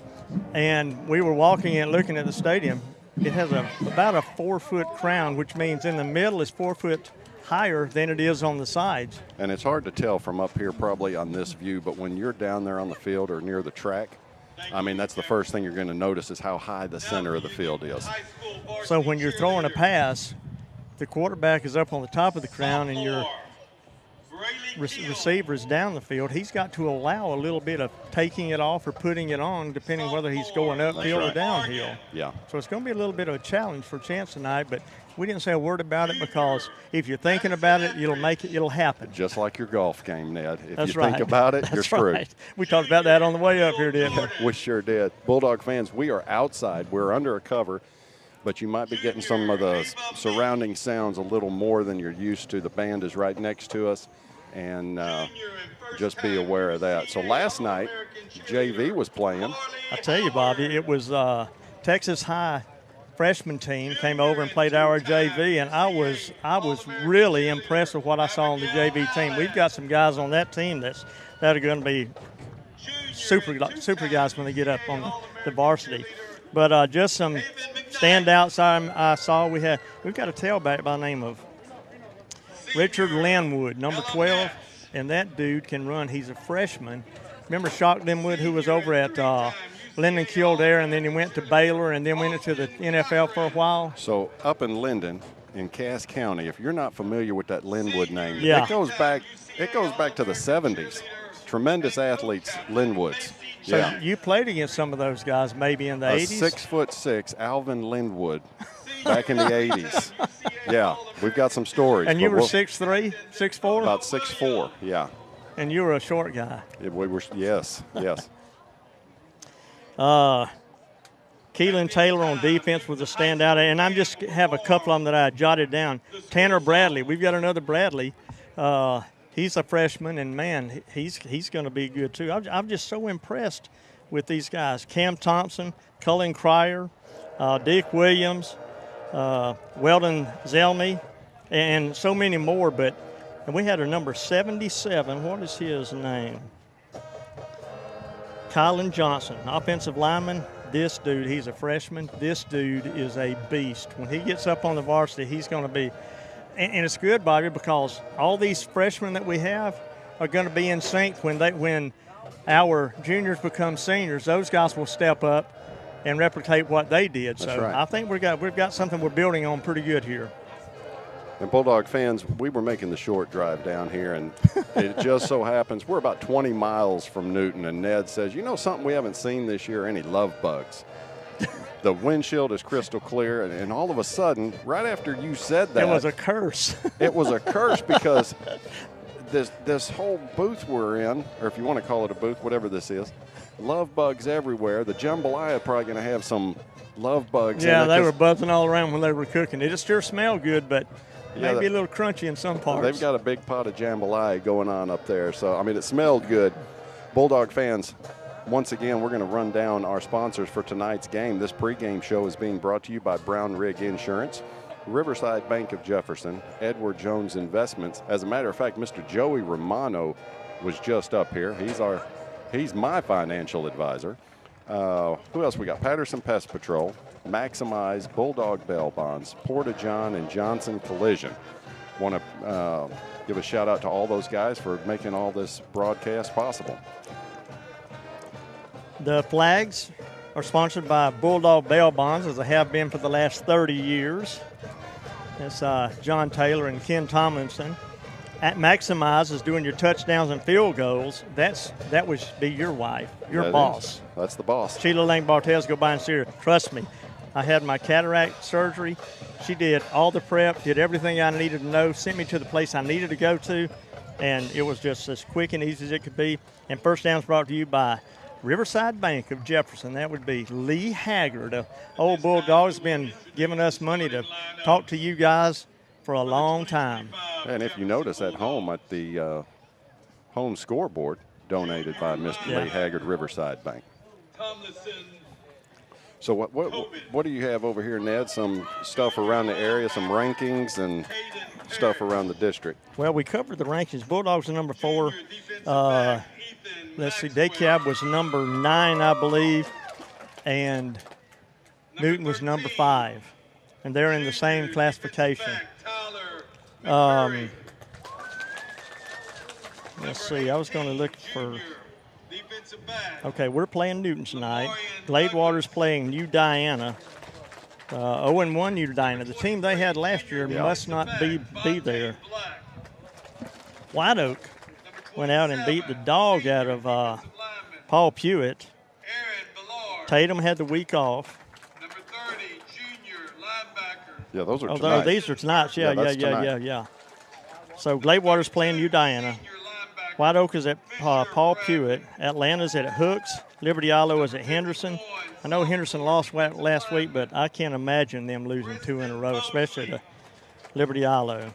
and we were walking and looking at the stadium. It has about a 4-foot crown, which means in the middle is 4 foot higher than it is on the sides.
And it's hard to tell from up here probably on this view, but when you're down there on the field or near the track, I mean, that's the first thing you're going to notice is how high the center of the field is.
So when you're throwing a pass, the quarterback is up on the top of the crown and your receiver is down the field. He's got to allow a little bit of taking it off or putting it on, depending whether he's going uphill or downhill.
Yeah.
So it's going to be a little bit of a challenge for Chance tonight, but we didn't say a word about it because if you're thinking about it, it'll happen.
Just like your golf game, Ned. If
That's
you
right.
think about it,
That's
you're screwed.
Right. We talked about that on the way up here, didn't we?
We sure did. Bulldog fans, we are outside. We're under a cover, but you might be getting some of the surrounding sounds a little more than you're used to. The band is right next to us, and just be aware of that. So last night, JV was playing.
I tell you, Bobby, it was Texas High freshman team came over and played our JV, and I was really impressed with what I saw on the JV team. We've got some guys on that team that are going to be super guys when they get up on the varsity. But just some standouts I saw. We've got a tailback by the name of Richard Linwood, number 12, and that dude can run. He's a freshman. Remember Shock Linwood, who was over at Linden Kildare, and then he went to Baylor, and then went into the NFL for a while?
So up in Linden, in Cass County, if you're not familiar with that Linwood name,
yeah.
it goes back to the 70s. Tremendous athletes, Linwoods.
So
yeah.
you played against some of those guys maybe in the 80s?
6'6", Alvin Linwood, back in the 80s. Yeah, we've got some stories.
And you were 6'3", 6'4"?
About 6'4", yeah.
And you were a short guy.
We were, yes.
Keelan Taylor on defense was a standout, and I just have a couple of them that I jotted down. Tanner Bradley, we've got another Bradley. He's a freshman, and man, he's going to be good too. I'm just so impressed with these guys. Cam Thompson, Cullen Cryer, Dick Williams, Weldon Zelmy, and so many more. And we had a number 77. What is his name? Kylan Johnson, offensive lineman. This dude, he's a freshman. This dude is a beast. When he gets up on the varsity, he's going to be – and it's good, Bobby, because all these freshmen that we have are going to be in sync when our juniors become seniors. Those guys will step up and replicate what they did.
That's
so
right.
I think we've got something we're building on pretty good here.
And Bulldog fans, we were making the short drive down here, and it just so happens we're about 20 miles from Newton, and Ned says, you know something we haven't seen this year, any love bugs. The windshield is crystal clear, and all of a sudden, right after you said that.
It was a curse.
It was a curse because this whole booth we're in, or if you want to call it a booth, whatever this is, love bugs everywhere. The jambalaya probably going to have some love bugs in it.
Yeah, they were buzzing all around when they were cooking. It just sure smelled good, but maybe a little crunchy in some parts.
They've got a big pot of jambalaya going on up there. So, I mean, it smelled good. Bulldog fans, once again, we're going to run down our sponsors for tonight's game. This pregame show is being brought to you by Brown Rig Insurance, Riverside Bank of Jefferson, Edward Jones Investments. As a matter of fact, Mr. Joey Romano was just up here. He's my financial advisor. Who else we got? Patterson Pest Patrol, Maximize, Bulldog Bail Bonds, Porta-John, and Johnson Collision. Want to give a shout out to all those guys for making all this broadcast possible.
The flags are sponsored by Bulldog Bail Bonds, as they have been for the last 30 years. That's John Taylor and Ken Tomlinson. At Maximize is doing your touchdowns and field goals. That would be your wife, your boss.
That's the boss.
Sheila Lang Bartez, go by and see her. Trust me, I had my cataract surgery. She did all the prep, did everything I needed to know, sent me to the place I needed to go to, and it was just as quick and easy as it could be. And First Down's brought to you by Riverside Bank of Jefferson. That would be Lee Haggard. Old Bulldog's been giving us money to talk to you guys for a long time.
And if you notice at home, at the home scoreboard, donated by Mr. Lee Haggard, Riverside Bank. So what do you have over here, Ned? Some stuff around the area, some rankings and stuff around the district.
Well, we covered the rankings. Bulldogs are number 4. Let's see, DeKalb was number 9, I believe, and Newton was number 5. And they're in the same classification. Let's see, I was going to look for – okay, we're playing Newton tonight. Gladewater's playing New Diana. 0-1 New Diana. The team they had last year must not be there. White Oak went out and beat the dog out of Paul Pewitt. Tatum had the week off.
Yeah, those are tonight.
Oh, these are tonight. Yeah. So Gladewater's playing New Diana. White Oak is at Paul Pewitt. Atlanta's at Hooks. Liberty Islo is at Henderson. I know Henderson lost last week, but I can't imagine them losing 2 in a row, especially to Liberty Islo.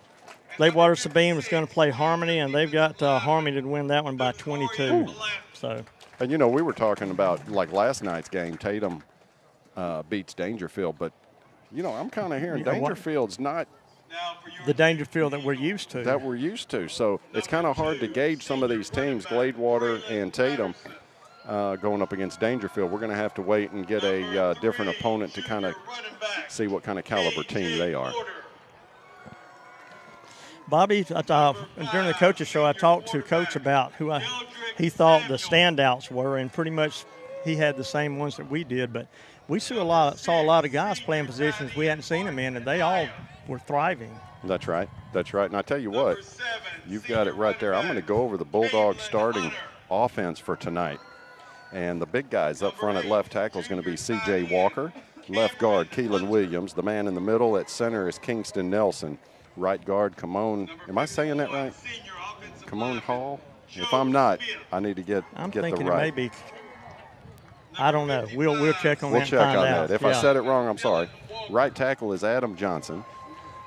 Gladewater Sabine is going to play Harmony, and they've got Harmony to win that one by 22. So.
And, we were talking about, like, last night's game, Tatum beats Dangerfield, but, I'm kind of hearing Dangerfield's not
the Dangerfield that we're used to.
So it's kind of hard to gauge some of these teams, Gladewater and Tatum, going up against Dangerfield. We're going to have to wait and get a different opponent to kind of see what kind of caliber team they are.
Bobby, during the coaches show, I talked to Coach about who he thought the standouts were, and pretty much he had the same ones that we did. But we saw a lot of guys playing positions we hadn't seen them in, and they all were thriving.
That's right. And I tell you what, you've got it right there. I'm going to go over the Bulldogs starting offense for tonight. And the big guys up front at left tackle is going to be C.J. Walker. Left guard, Keelan Williams. The man in the middle at center is Kingston Nelson. Right guard, Camone. Am I saying that right? Camone Hall? If I'm not, I need to get the right.
I'm thinking it may be. I don't know. We'll check on that.
We'll check on that. If I said it wrong, I'm sorry. Right tackle is Adam Johnson.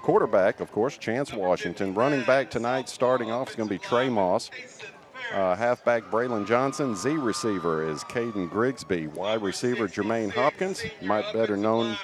Quarterback, of course, Chance Washington. Running back tonight, starting off, is going to be Trey Moss. Halfback, Braylon Johnson. Z receiver is Caden Grigsby. Wide receiver, Jermaine Hopkins. Might better knowing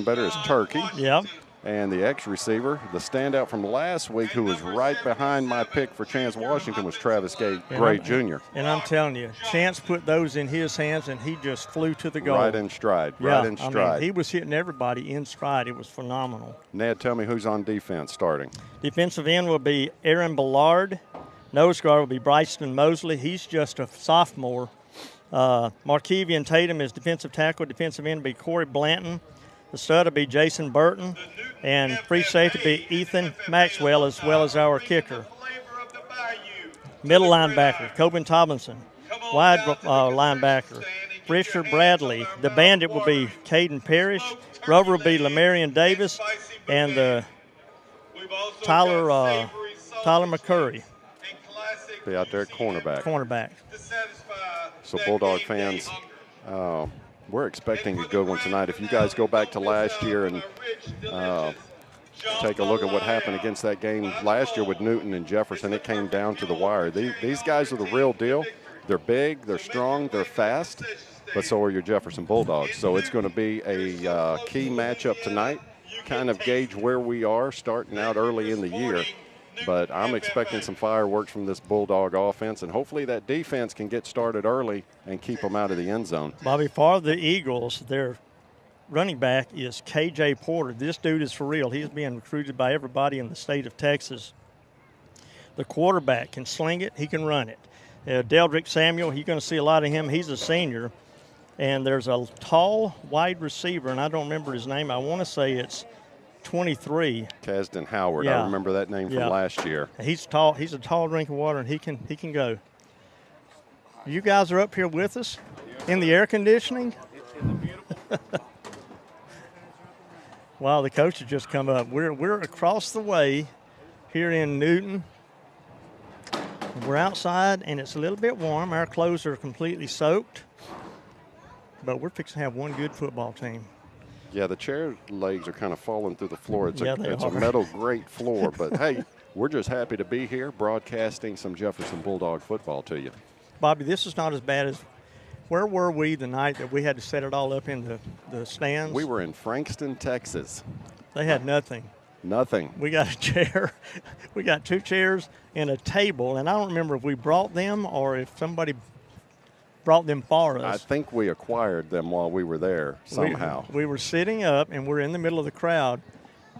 better as Turkey.
Yep.
And the X receiver, the standout from last week, who was right behind my pick for Chance Washington, was Travis Gray Jr.
And I'm telling you, Chance put those in his hands, and he just flew to the goal.
Right in stride.
I mean, he was hitting everybody in stride. It was phenomenal.
Ned, tell me who's on defense starting.
Defensive end will be Aaron Ballard. Nose guard will be Bryson Mosley. He's just a sophomore. Markevian Tatum is defensive tackle. Defensive end will be Corey Blanton. The stud will be Jason Burton, and free safety will be Ethan Maxwell, as well as our kicker. Middle linebacker, Coben Tomlinson. Wide linebacker, Richard Bradley. The bandit will be Caden Parrish. Rover will be Lamarion Davis, and Tyler McCurry.
Be out there at
cornerback.
So Bulldog fans, we're expecting a good one tonight. If you guys go back to last year and take a look at what happened against that game last year with Newton and Jefferson, it came down to the wire. These guys are the real deal. They're big, they're strong, they're fast, but so are your Jefferson Bulldogs. So it's going to be a key matchup tonight, kind of gauge where we are starting out early in the year. But I'm expecting some fireworks from this Bulldog offense, and hopefully that defense can get started early and keep them out of the end zone.
Bobby, for the Eagles, their running back is K.J. Porter. This dude is for real. He's being recruited by everybody in the state of Texas. The quarterback can sling it. He can run it. Deldrick Samuel, you're going to see a lot of him. He's a senior. And there's a tall wide receiver, and I don't remember his name. I want to say it's 23.
Kasdan Howard. I remember that name from last year.
He's tall. He's a tall drink of water, and he can go. You guys are up here with us in the air conditioning? Wow, the coach has just come up. We're across the way here in Newton. We're outside, and it's a little bit warm. Our clothes are completely soaked, but we're fixing to have one good football team.
Yeah, the chair legs are kind of falling through the floor. It's a metal grate floor, but hey, we're just happy to be here broadcasting some Jefferson Bulldog football to you.
Bobby, this is not as bad as Where were we the night that we had to set it all up in the stands?
We were in Frankston, Texas.
They had nothing.
Nothing.
We got a chair. We got 2 chairs and a table, and I don't remember if we brought them or if somebody brought them for us.
I think we acquired them while we were there somehow.
We were sitting up, and we're in the middle of the crowd,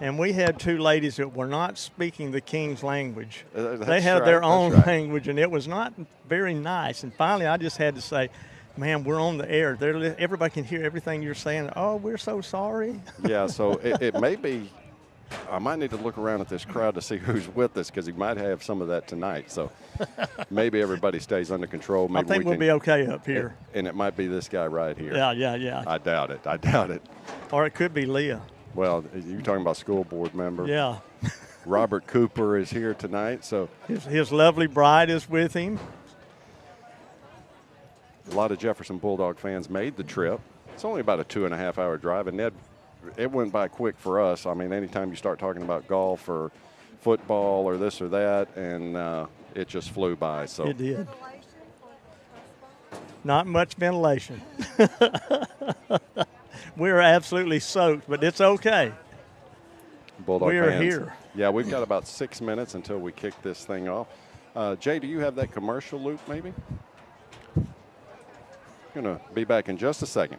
and we had 2 ladies that were not speaking the King's language. They had their own language, and it was not very nice. And finally, I just had to say, man, we're on the air. Everybody can hear everything you're saying. Oh, we're so sorry.
Yeah, so it may be – I might need to look around at this crowd to see who's with us because he might have some of that tonight. So maybe everybody stays under control. Maybe
I think we'll be okay up here.
And it might be this guy right here.
Yeah.
I doubt it.
Or it could be Leah.
Well, you're talking about school board member.
Yeah.
Robert Cooper is here tonight. So
his lovely bride is with him.
A lot of Jefferson Bulldog fans made the trip. It's only about a 2.5-hour drive, and Ned, it went by quick for us. I mean, anytime you start talking about golf or football or this or that, and it just flew by. So
it did. Not much ventilation. We are absolutely soaked, but it's okay.
Bulldog
we are
fans.
Here.
Yeah, we've got about 6 minutes until we kick this thing off. Jay, do you have that commercial loop maybe? Going to be back in just a second.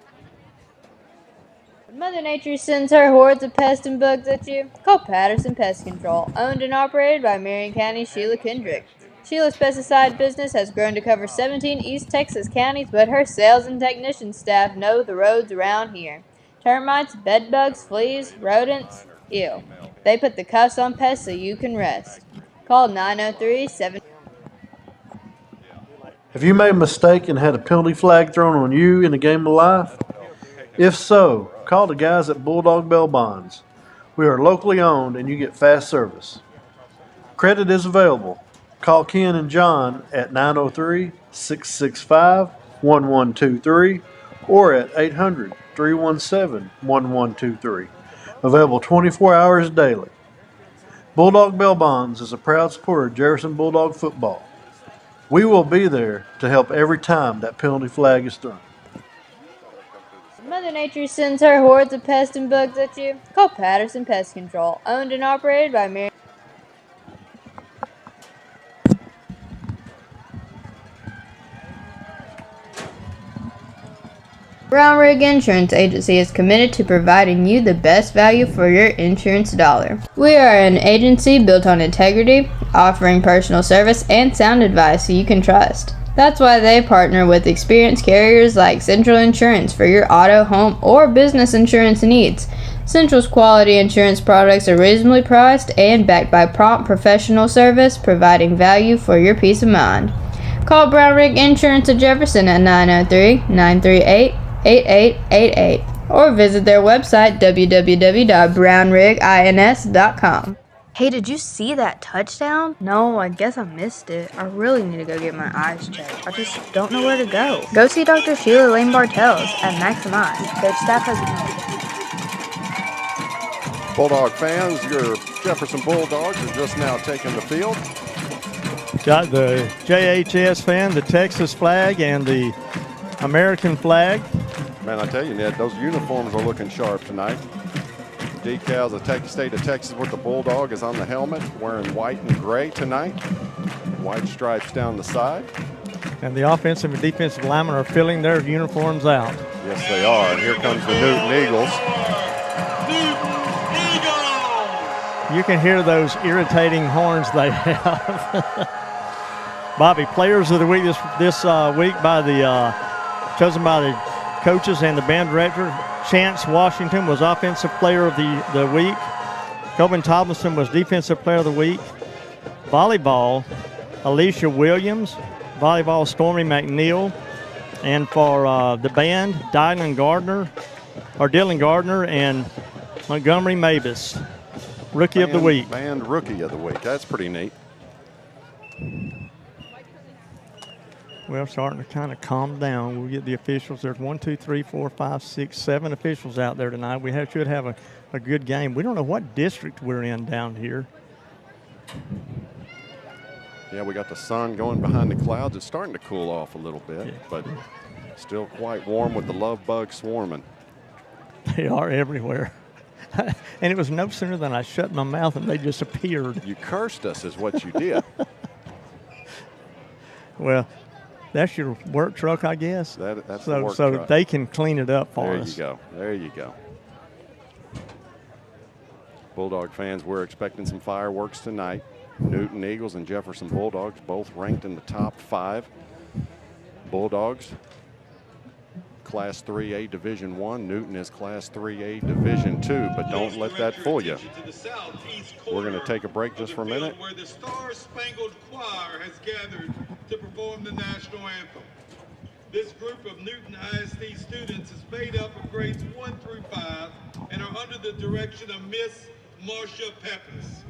When Mother Nature sends her hordes of pests and bugs at you, call Patterson Pest Control, owned and operated by Marion County's Sheila Kendrick. Sheila's pesticide business has grown to cover 17 East Texas counties, but her sales and technician staff know the roads around here. Termites, bedbugs, fleas, rodents, ew. They put the cuffs on pests so you can rest. Call 903-7...
Have you made a mistake and had a penalty flag thrown on you in a game of life? If so, call the guys at Bulldog Bail Bonds. We are locally owned and you get fast service. Credit is available. Call Ken and John at 903-665-1123 or at 800-317-1123. Available 24 hours daily. Bulldog Bail Bonds is a proud supporter of Jefferson Bulldog football. We will be there to help every time that penalty flag is thrown.
Mother Nature sends her hordes of pests and bugs at you, call Patterson Pest Control, owned and operated by Marion. Brown Rig Insurance Agency is committed to providing you the best value for your insurance dollar. We are an agency built on integrity, offering personal service and sound advice so you can trust. That's why they partner with experienced carriers like Central Insurance for your auto, home, or business insurance needs. Central's quality insurance products are reasonably priced and backed by prompt professional service, providing value for your peace of mind. Call Brown Rig Insurance of Jefferson at 903-938-8888 or visit their website www.brownrigins.com.
Hey, did you see that touchdown? No, I guess I missed it. I really need to go get my eyes checked. I just don't know where to go. Go see Dr. Sheila Lane Bartels at Maximize. Their staff has
Bulldog fans, your Jefferson Bulldogs are just now taking the field.
Got the JHS fan, the Texas flag, and the American flag.
Man, I tell you, Ned, those uniforms are looking sharp tonight. Decals, the state of Texas with the Bulldog is on the helmet, wearing white and gray tonight. White stripes down the side.
And the offensive and defensive linemen are filling their uniforms out.
Yes, they are. And here comes the Newton Eagles.
You can hear those irritating horns they have. Bobby, players of the week this week by the chosen by the coaches and the band director. Chance Washington was Offensive Player of the Week. Coben Tomlinson was Defensive Player of the Week. Volleyball, Alicia Williams. Volleyball, Stormy McNeil. And for the band, Dylan Gardner and Montgomery Mavis. Rookie of the Week.
Band Rookie of the Week. That's pretty neat.
Well, starting to kind of calm down. We'll get the officials. There's 1, 2, 3, 4, 5, 6, 7 officials out there tonight. We should have a good game. We don't know what district we're in down here.
Yeah, we got the sun going behind the clouds. It's starting to cool off a little bit, but Still quite warm with the love bug swarming.
They are everywhere. And it was no sooner than I shut my mouth and they just appeared.
You cursed us is what you did.
Well, that's your work truck, I guess.
That's
so,
the work
so
truck.
they can clean it up for
There
us.
you go. There you go. Bulldog fans, we're expecting some fireworks tonight. Newton Eagles and Jefferson Bulldogs both ranked in the top 5. Bulldogs, Class 3A Division I. Newton is Class 3A Division II, but don't let that fool you. We're going to take a break just for a minute.
Where the Star-Spangled Choir has gathered to perform the national anthem. This group of Newton ISD students is made up of grades 1 through 5 and are under the direction of Miss Marcia Peppers.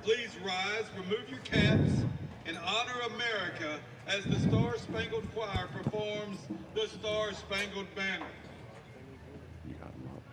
Please rise, remove your caps, and honor America as the Star-Spangled Choir performs the Star-Spangled Banner.
You got 'em up.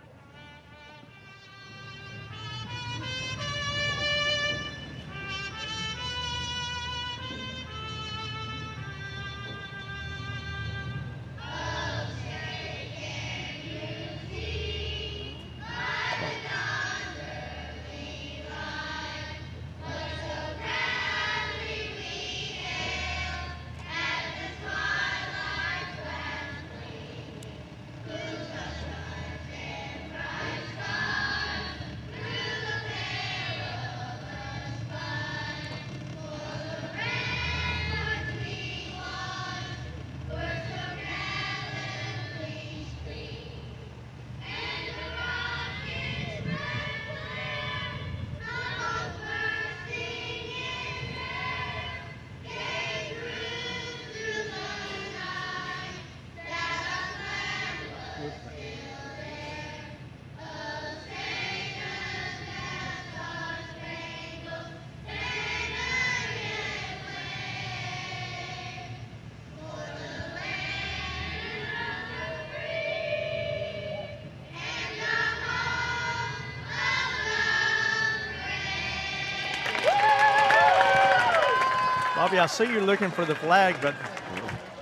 Bobby, I see you're looking for the flag, but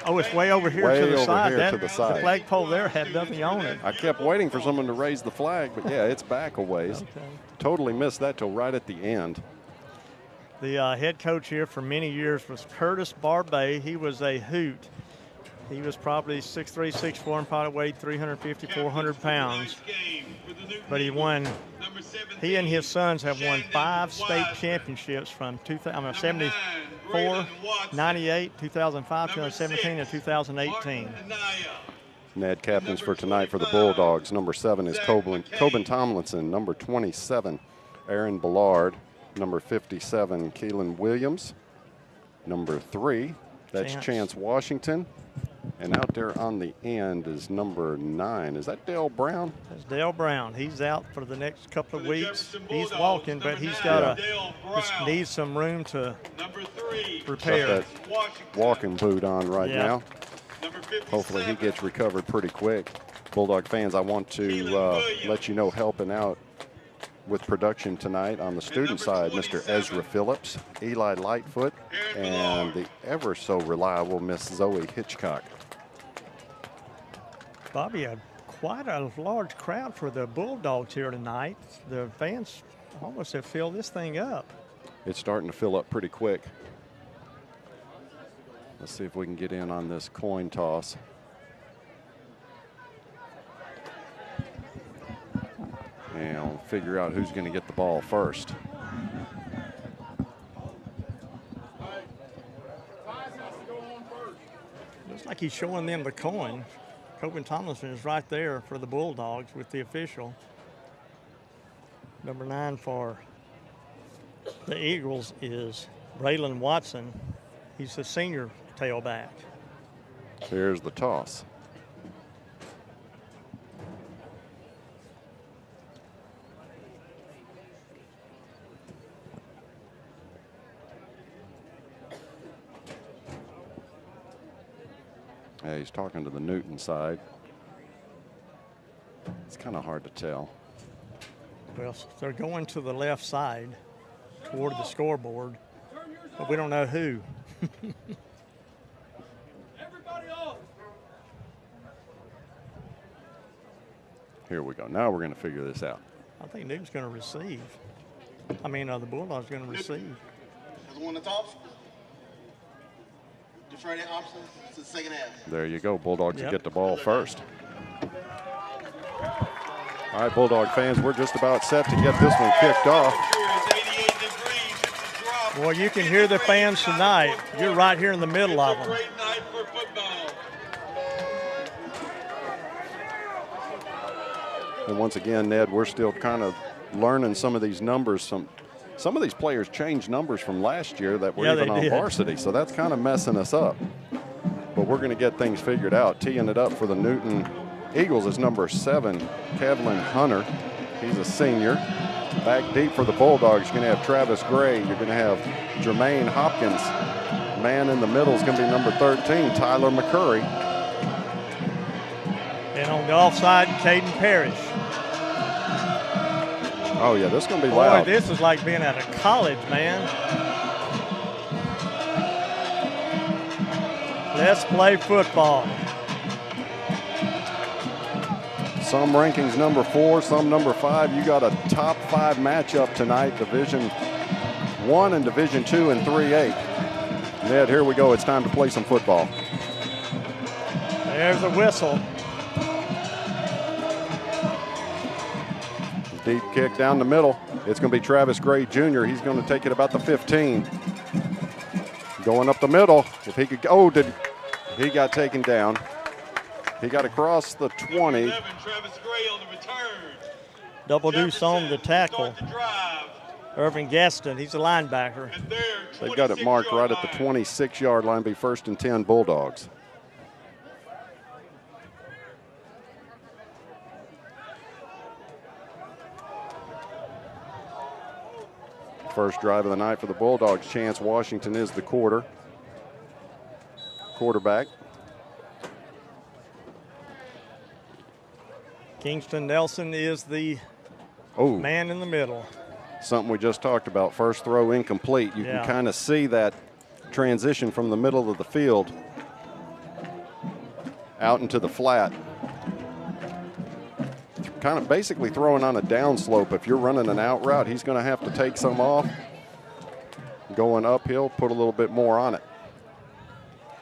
it's way over here
Way
to the
over
side.
here to the side.
The flagpole there had nothing on it.
I kept waiting for someone to raise the flag, but yeah, it's back a ways.
Okay.
Totally missed that till right at the end.
The head coach here for many years was Curtis Barbay. He was a hoot. He was probably 6'3", 6'4", and probably weighed 350, 400 pounds. But he and his sons have won 5 state championships from 74, 98, 2005, 2017, and 2018.
Ned captains for tonight for the Bulldogs. Number 7 is Coben Tomlinson. Number 27, Aaron Ballard. Number 57, Keelan Williams. Number 3, that's Chance Washington. And out there on the end is number 9. Is that Dale Brown?
That's Dale Brown. He's out for the next couple of weeks. He's walking, but he's got just needs some room to repair.
Got that walking boot on right now. Hopefully he gets recovered pretty quick. Bulldog fans, I want to let you know, helping out with production tonight on the student side, Mr. Ezra Phillips, Eli Lightfoot, and the ever so reliable Miss Zoe Hitchcock.
Bobby, quite a large crowd for the Bulldogs here tonight. The fans almost have filled this thing up.
It's starting to fill up pretty quick. Let's see if we can get in on this coin toss. And we'll figure out who's going to get the ball first.
Looks like he's showing them the coin. Coben Tomlinson is right there for the Bulldogs with the official. Number 9 for the Eagles is Braylon Watson. He's the senior tailback.
Here's the toss. Yeah, he's talking to the Newton side. It's kind of hard to tell.
Well, they're going to the left side toward the scoreboard, but we don't know who.
Here we go. Now we're going to figure this out.
I think Newton's going to receive. I mean, the Bulldogs going to receive.
Has one to toss. Defer the option to the second half.
There you go. Bulldogs get the ball first. All right, Bulldog fans, we're just about set to get this one kicked off.
Well, you can hear the fans tonight. You're right here in the middle of them.
And once again, Ned, we're still kind of learning some of these numbers. Some of these players changed numbers from last year that were even on varsity, so that's kind of messing us up. But we're going to get things figured out. Teeing it up for the Newton Eagles is number 7, Kevlin Hunter. He's a senior. Back deep for the Bulldogs, you're going to have Travis Gray. You're going to have Jermaine Hopkins. Man in the middle is going to be number 13, Tyler McCurry.
And on the offside, Caden Parrish.
Oh, yeah, this is going to be loud.
Boy, this is like being at a college, man. Let's play football.
Some rankings number 4, some number 5. You got a top 5 matchup tonight, Division 1 and Division 2 and 3A. Ned, here we go. It's time to play some football.
There's a whistle.
Deep kick down the middle. It's going to be Travis Gray Jr. He's going to take it about the 15. Going up the middle. If he could, he got taken down. He got across the 20.
Double deuce on the tackle. Irvin Gaston, he's a linebacker.
They've got it marked right at the 26-yard line, be 1st and 10 Bulldogs. First drive of the night for the Bulldogs. Chance Washington is the quarterback.
Kingston Nelson is the man in the middle.
Something we just talked about. First throw incomplete. You can kind of see that transition from the middle of the field out into the flat. Kind of basically throwing on a downslope. If you're running an out route, he's going to have to take some off. Going uphill, put a little bit more on it.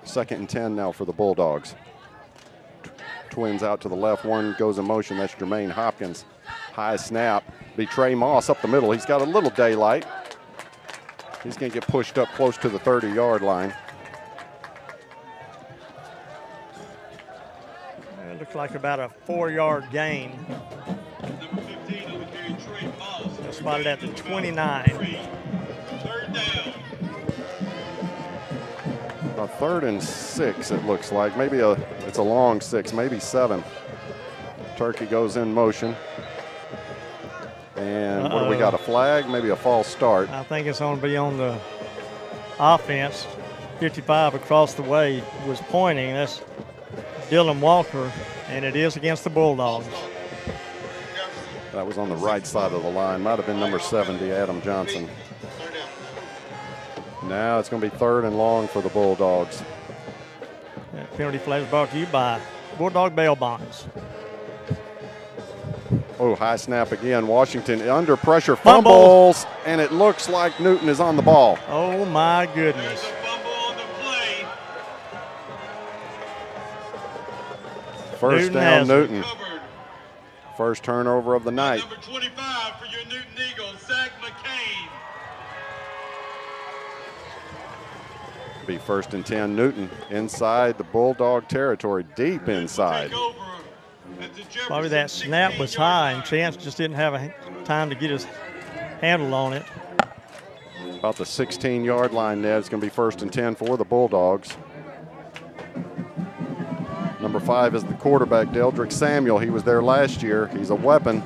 2nd and 10 now for the Bulldogs. Twins out to the left, one goes in motion. That's Jermaine Hopkins. High snap. Be Trey Moss up the middle. He's got a little daylight. He's going to get pushed up close to the 30-yard line.
It looks like about a 4-yard gain. Spotted at the 29.
A 3rd and 6, it looks like. Maybe it's a long 6, maybe 7. Turkey goes in motion. And what do we got, a flag? Maybe a false start.
I think it's going to be on the offense. 55 across the way was pointing. That's Dylan Walker, and it is against the Bulldogs.
That was on the right side of the line. Might have been number 70, Adam Johnson. Now it's going to be 3rd and long for the Bulldogs.
That penalty flag is brought to you by Bulldog Bail Bonds.
Oh, high snap again. Washington under pressure, fumbles, and it looks like Newton is on the ball.
Oh, my goodness.
First down, Newton. First turnover of the night.
Number 25 for your Newton Eagles, Zach McCain.
Be 1st and 10, Newton inside the Bulldog territory, deep inside.
Probably that snap was high, and Chance just didn't have time to get his handle on it.
About the 16-yard line, Ned. It's going to be 1st and 10 for the Bulldogs. Number 5 is the quarterback, Deldrick Samuel. He was there last year. He's a weapon.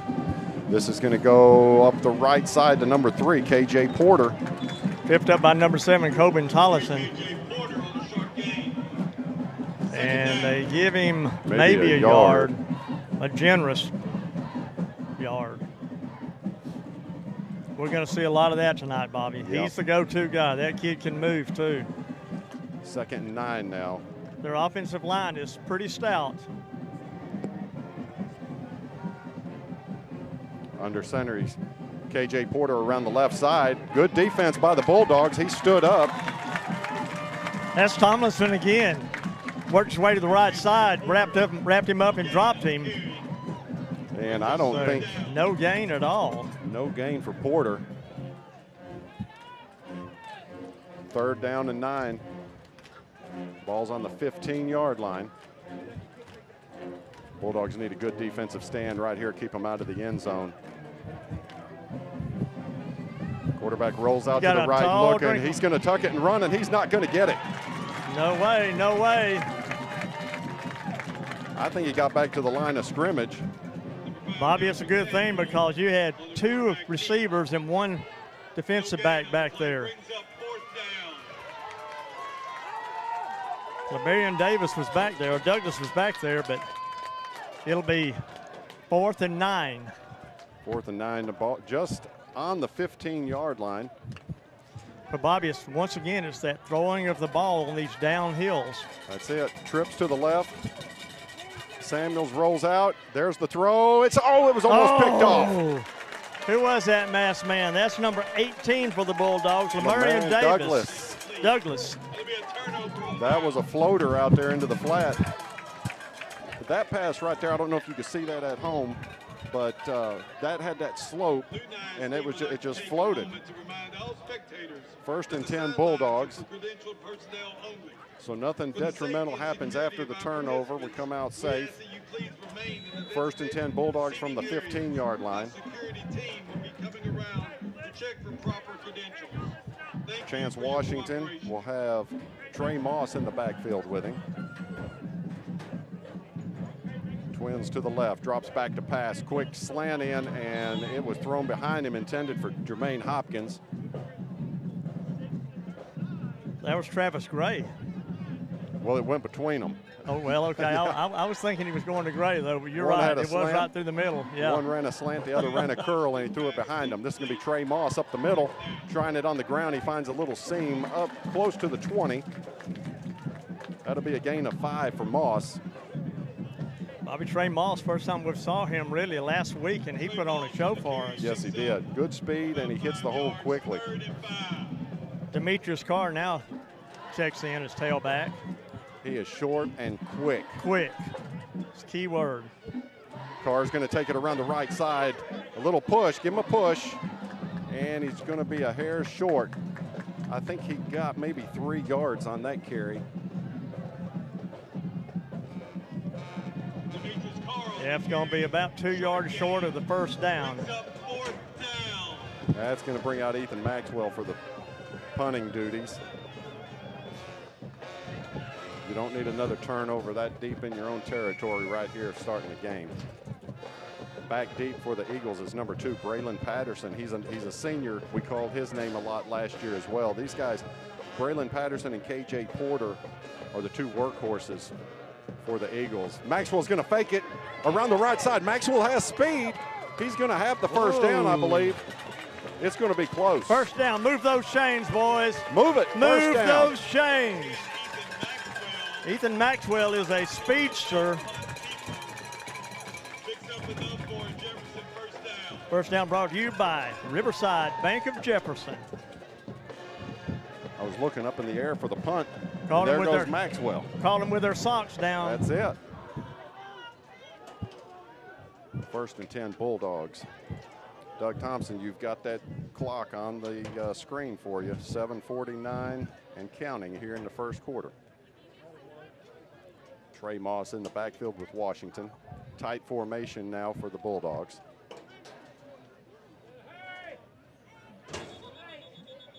This is going to go up the right side to number 3, KJ Porter.
Picked up by number 7, Coben Tollison. And they give him maybe a yard, a generous yard. We're going to see a lot of that tonight, Bobby.
Yep.
He's the go-to guy. That kid can move, too.
2nd and 9 now.
Their offensive line is pretty stout.
Under center, he's K.J. Porter around the left side. Good defense by the Bulldogs. He stood up.
That's Tomlinson again. Worked his way to the right side, wrapped him up and dropped him.
And I don't think.
No gain at all.
No gain for Porter. 3rd down and 9. Ball's on the 15-yard line. Bulldogs need a good defensive stand right here, keep them out of the end zone. Quarterback rolls out to the right looking. He's going to tuck it and run, and he's not going to get it.
No way, no way.
I think he got back to the line of scrimmage.
Bobby, it's a good thing because you had 2 receivers and 1 defensive back there. LeBarian Davis was back there, or Douglas was back there, but it'll be 4th and 9.
4th and 9, the ball just on the 15-yard line.
But Bobby, once again, it's that throwing of the ball on these downhills.
That's it. Trips to the left. Samuels rolls out. There's the throw. It was almost picked off.
Who was that masked man? That's number 18 for the Bulldogs, Lamarian Davis. Douglas.
That was a floater out there into the flat. But that pass right there, I don't know if you could see that at home, but that had that slope, and it just floated. 1st and 10 Bulldogs. So nothing detrimental happens after the turnover. We come out safe. 1st and 10 Bulldogs from the 15-yard line. Chance Washington will have Trey Moss in the backfield with him. Twins to the left, drops back to pass, quick slant in, and it was thrown behind him, intended for Jermaine Hopkins.
That was Travis Gray.
Well, it went between them.
Oh, well, okay. I was thinking he was going to Gray, though, but you're right. It was right through the middle. Yeah.
One ran a slant, the other ran a curl, and he threw it behind him. This is going to be Trey Moss up the middle, trying it on the ground. He finds a little seam up close to the 20. That'll be a gain of 5 for Moss.
Bobby Trey Moss, first time we saw him really last week, and he put on a show for us.
Yes, he did. Good speed, and he hits the hole quickly.
Demetrius Carr now checks in as tailback.
He is short and quick.
Quick. It's a key word.
Carr's going to take it around the right side. A little push. Give him a push. And he's going to be a hair short. I think he got maybe 3 yards on that carry.
Yeah, it's going to be about 2 yards short of the first down.
That's going to bring out Ethan Maxwell for the punting duties. You don't need another turnover that deep in your own territory right here starting the game. Back deep for the Eagles is number 2, Braylon Patterson. He's a senior. We called his name a lot last year as well. These guys, Braylon Patterson and K.J. Porter, are the 2 workhorses for the Eagles. Maxwell's going to fake it around the right side. Maxwell has speed. He's going to have the first down, I believe. It's going to be close.
First down. Move those chains, boys.
Move it.
Move those chains. Ethan Maxwell is a speedster. First down brought to you by Riverside Bank of Jefferson.
I was looking up in the air for the punt.
There
goes Maxwell.
Called him with their socks down.
That's it. 1st and 10 Bulldogs. Doug Thompson, you've got that clock on the screen for you. 7:49 and counting here in the first quarter. Trey Moss in the backfield with Washington. Tight formation now for the Bulldogs.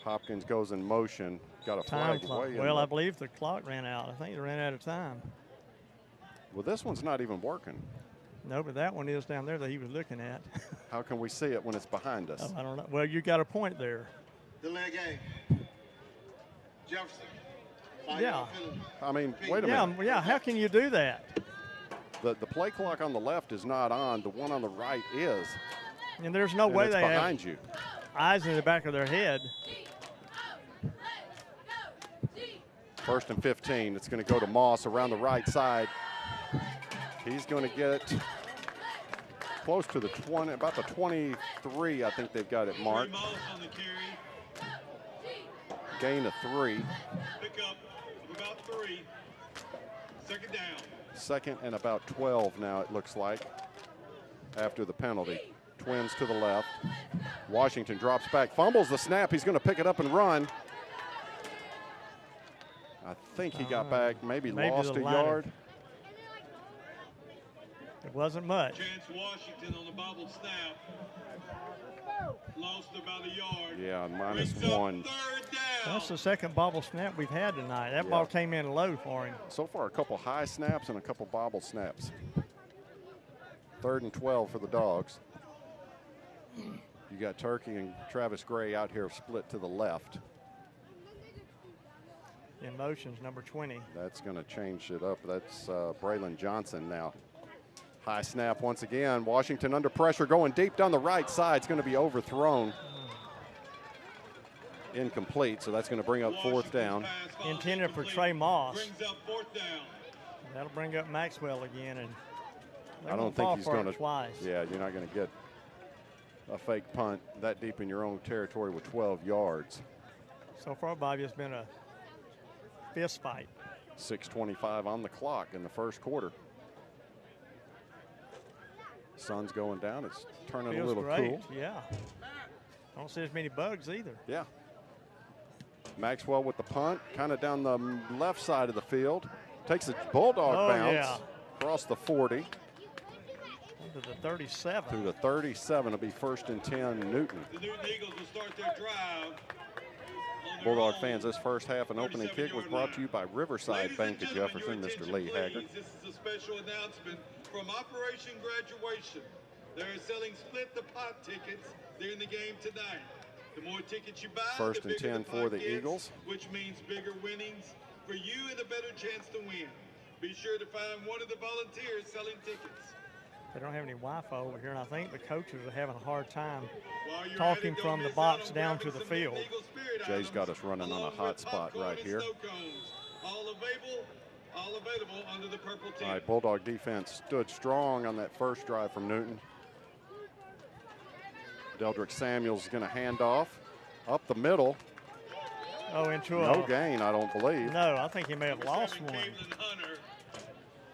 Hopkins goes in motion. Got a flag way.
Well, I believe the clock ran out. I think it ran out of time.
Well, this one's not even working.
No, but that one is down there that he was looking at.
How can we see it when it's behind us?
Oh, I don't know. Well, you got a point there.
Delay game. Jefferson.
Yeah.
I mean, wait a minute.
Yeah, how can you do that?
The play clock on the left is not on. The one on the right is.
And there's no way they
behind
have
you.
Eyes in the back of their head.
1st and 15. It's going to go to Moss around the right side. He's going to get close to the 20, about the 23, I think they've got it marked.
On the carry.
Gain of 3.
Pick up of about 3. Second down.
Second and about 12 now, it looks like, after the penalty. Twins to the left. Washington drops back, fumbles the snap. He's going to pick it up and run. I think he got back, maybe lost a yard.
It wasn't much.
Chance Washington on the bobbled snap. Lost about a yard.
Yeah, -1.
That's the second bobble snap we've had tonight. That ball came in low for him.
So far, a couple high snaps and a couple bobble snaps. 3rd and 12 for the Dogs. You got Turkey and Travis Gray out here split to the left.
In motion's number 20.
That's going to change it up. That's Braylon Johnson now. High snap once again. Washington under pressure, going deep down the right side. It's going to be overthrown. Incomplete, so that's going to bring up 4th down.
Intended for Trey Moss.
Brings up 4th down.
That'll bring up Maxwell again, and
I don't think he's going to.
Twice.
Yeah, you're not going to get a fake punt that deep in your own territory with 12 yards.
So far, Bobby, it's been a fist fight.
6:25 on the clock in the first quarter. Sun's going down. It's turning
Feels
a little
great.
cool.
Yeah. I don't see as many bugs either.
Yeah. Maxwell with the punt, kind of down the left side of the field. Takes a Bulldog bounce across the 40.
To the 37.
To the 37. It'll be 1st and 10, Newton.
The Newton Eagles will start their drive.
Bulldog fans, this first half and opening kick was brought to you by Riverside Bank of Jefferson, Mr. Lee Haggard.
This is a special announcement from Operation Graduation. They're selling split the pot tickets during the game tonight. The more tickets you buy,
1st
the
and
bigger
10
the
for
pot
the
gets,
Eagles.
which means bigger winnings for you and a better chance to win. Be sure to find one of the volunteers selling tickets.
They don't have any Wi-Fi over here, and I think the coaches are having a hard time talking from the box down to the field.
Jay's got us running on a hot spot right here.
All available under the purple team.
All right, Bulldog defense stood strong on that first drive from Newton. Deldrick Samuels is going to hand off up the middle.
Oh, into
no gain, I don't believe.
No, I think he may have lost one.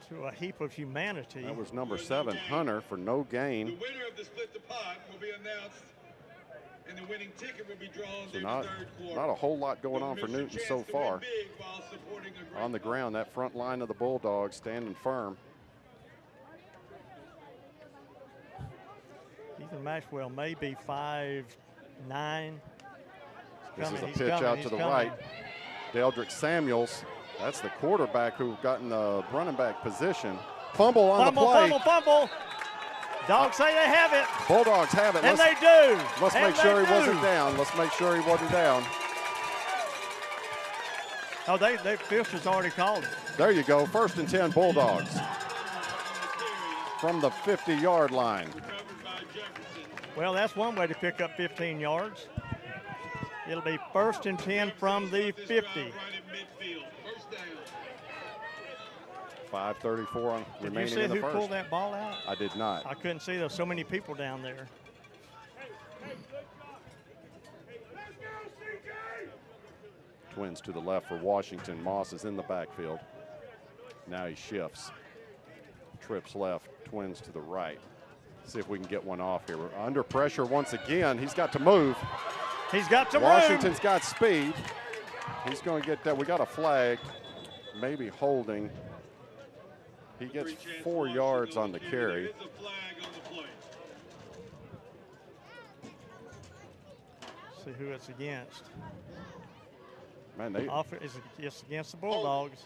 To a heap of humanity.
That was number 7, Hunter, for no gain.
The winner of the split the pot will be announced, and the winning ticket will be drawn
So
in
not,
the 3rd quarter.
not a whole lot going on for Newton so far. On the ground, that front line of the Bulldogs standing firm.
Ethan Maxwell may be 5'9".
This is a pitch out to the right. Deldrick Samuels, that's the quarterback who got in the running back position. Fumble on the play.
Fumble. Dogs say they have it.
Bulldogs have it.
And they do.
Let's make sure he wasn't down. Let's make sure he wasn't down.
Oh, they officials already called it.
There you go. 1st and 10 Bulldogs from the 50-yard line.
Well, that's one way to pick up 15 yards. It'll be 1st and 10 from the 50.
5:34 on remaining in the first.
Did you see who pulled that ball out?
I did not.
I couldn't see. There's so many people down there.
Twins to the left for Washington. Moss is in the backfield. Now he shifts. Trips left. Twins to the right. See if we can get one off here. We're under pressure once again. He's got to move.
He's got to
Washington's got speed. He's going to get that. We got a flag. Maybe holding. He gets 4 yards on the carry.
See who it's against.
Man,
it's against the Bulldogs.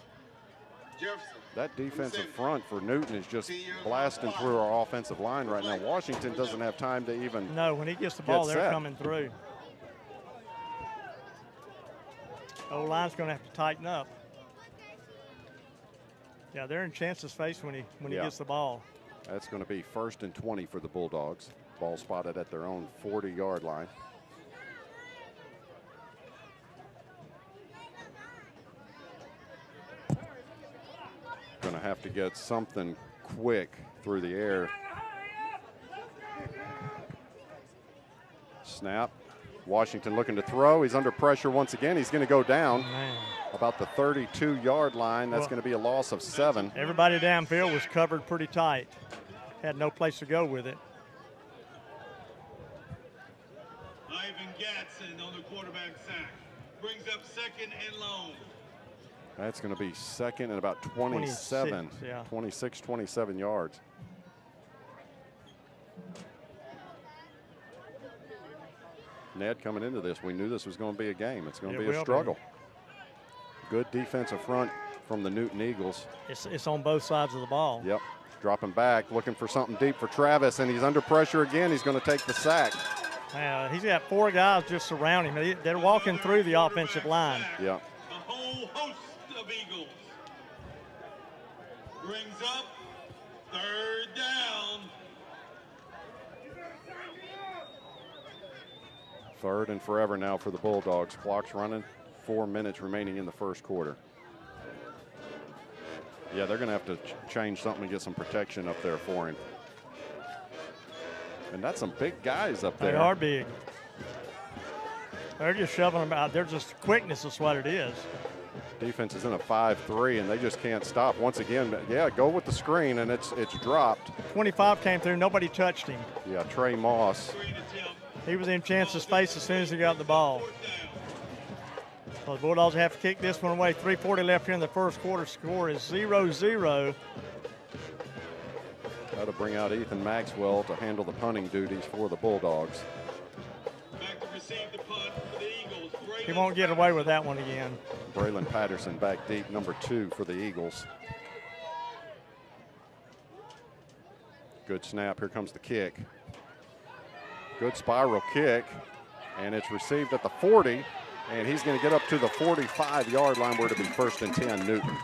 Jefferson.
That defensive front for Newton is just blasting through our offensive line right now. Washington doesn't have time to even.
No, when he gets the ball, they're coming through. O-line's going to have to tighten up. Yeah, they're in Chance's face when he gets the ball.
That's going to be 1st and 20 for the Bulldogs. Ball spotted at their own 40-yard line. Going to have to get something quick through the air Snap. Washington looking to throw. He's under pressure once again. He's going to go down about the 32-yard line. That's going to be a loss of 7.
Everybody downfield was covered pretty tight. Had no place to go with it.
Ivan Gatson on the quarterback sack. Brings up 2nd and long.
That's going to be 2nd and about 27. 26, 27 yards. Ned, coming into this, we knew this was going to be a game. It's going to be a struggle. Good defensive front from the Newton Eagles.
It's on both sides of the ball.
Yep. Dropping back, looking for something deep for Travis, and he's under pressure again. He's going to take the sack.
He's got 4 guys just surrounding him. They're walking through the offensive line.
Yeah.
A whole host of Eagles. Brings up 3rd down.
3rd and forever now for the Bulldogs. Clock's running. 4 minutes remaining in the first quarter. Yeah, they're going to have to change something and get some protection up there for him. And that's some big guys up there.
They are big. They're just shoving them out. They're just quickness is what it is.
Defense is in a 5-3, and they just can't stop. Once again, yeah, go with the screen, and it's dropped.
25 came through. Nobody touched him.
Yeah, Trey Moss.
He was in Chance's face as soon as he got the ball. So the Bulldogs have to kick this one away. 3:40 left here in the first quarter. Score is 0-0.
Got to bring out Ethan Maxwell to handle the punting duties for the Bulldogs.
Back to receive the punt for the Eagles.
He won't get away with that one again.
Braylon Patterson back deep, number 2 for the Eagles. Good snap. Here comes the kick. Good spiral kick, and it's received at the 40, and he's going to get up to the 45-yard line where it'll be 1st and 10, Newton.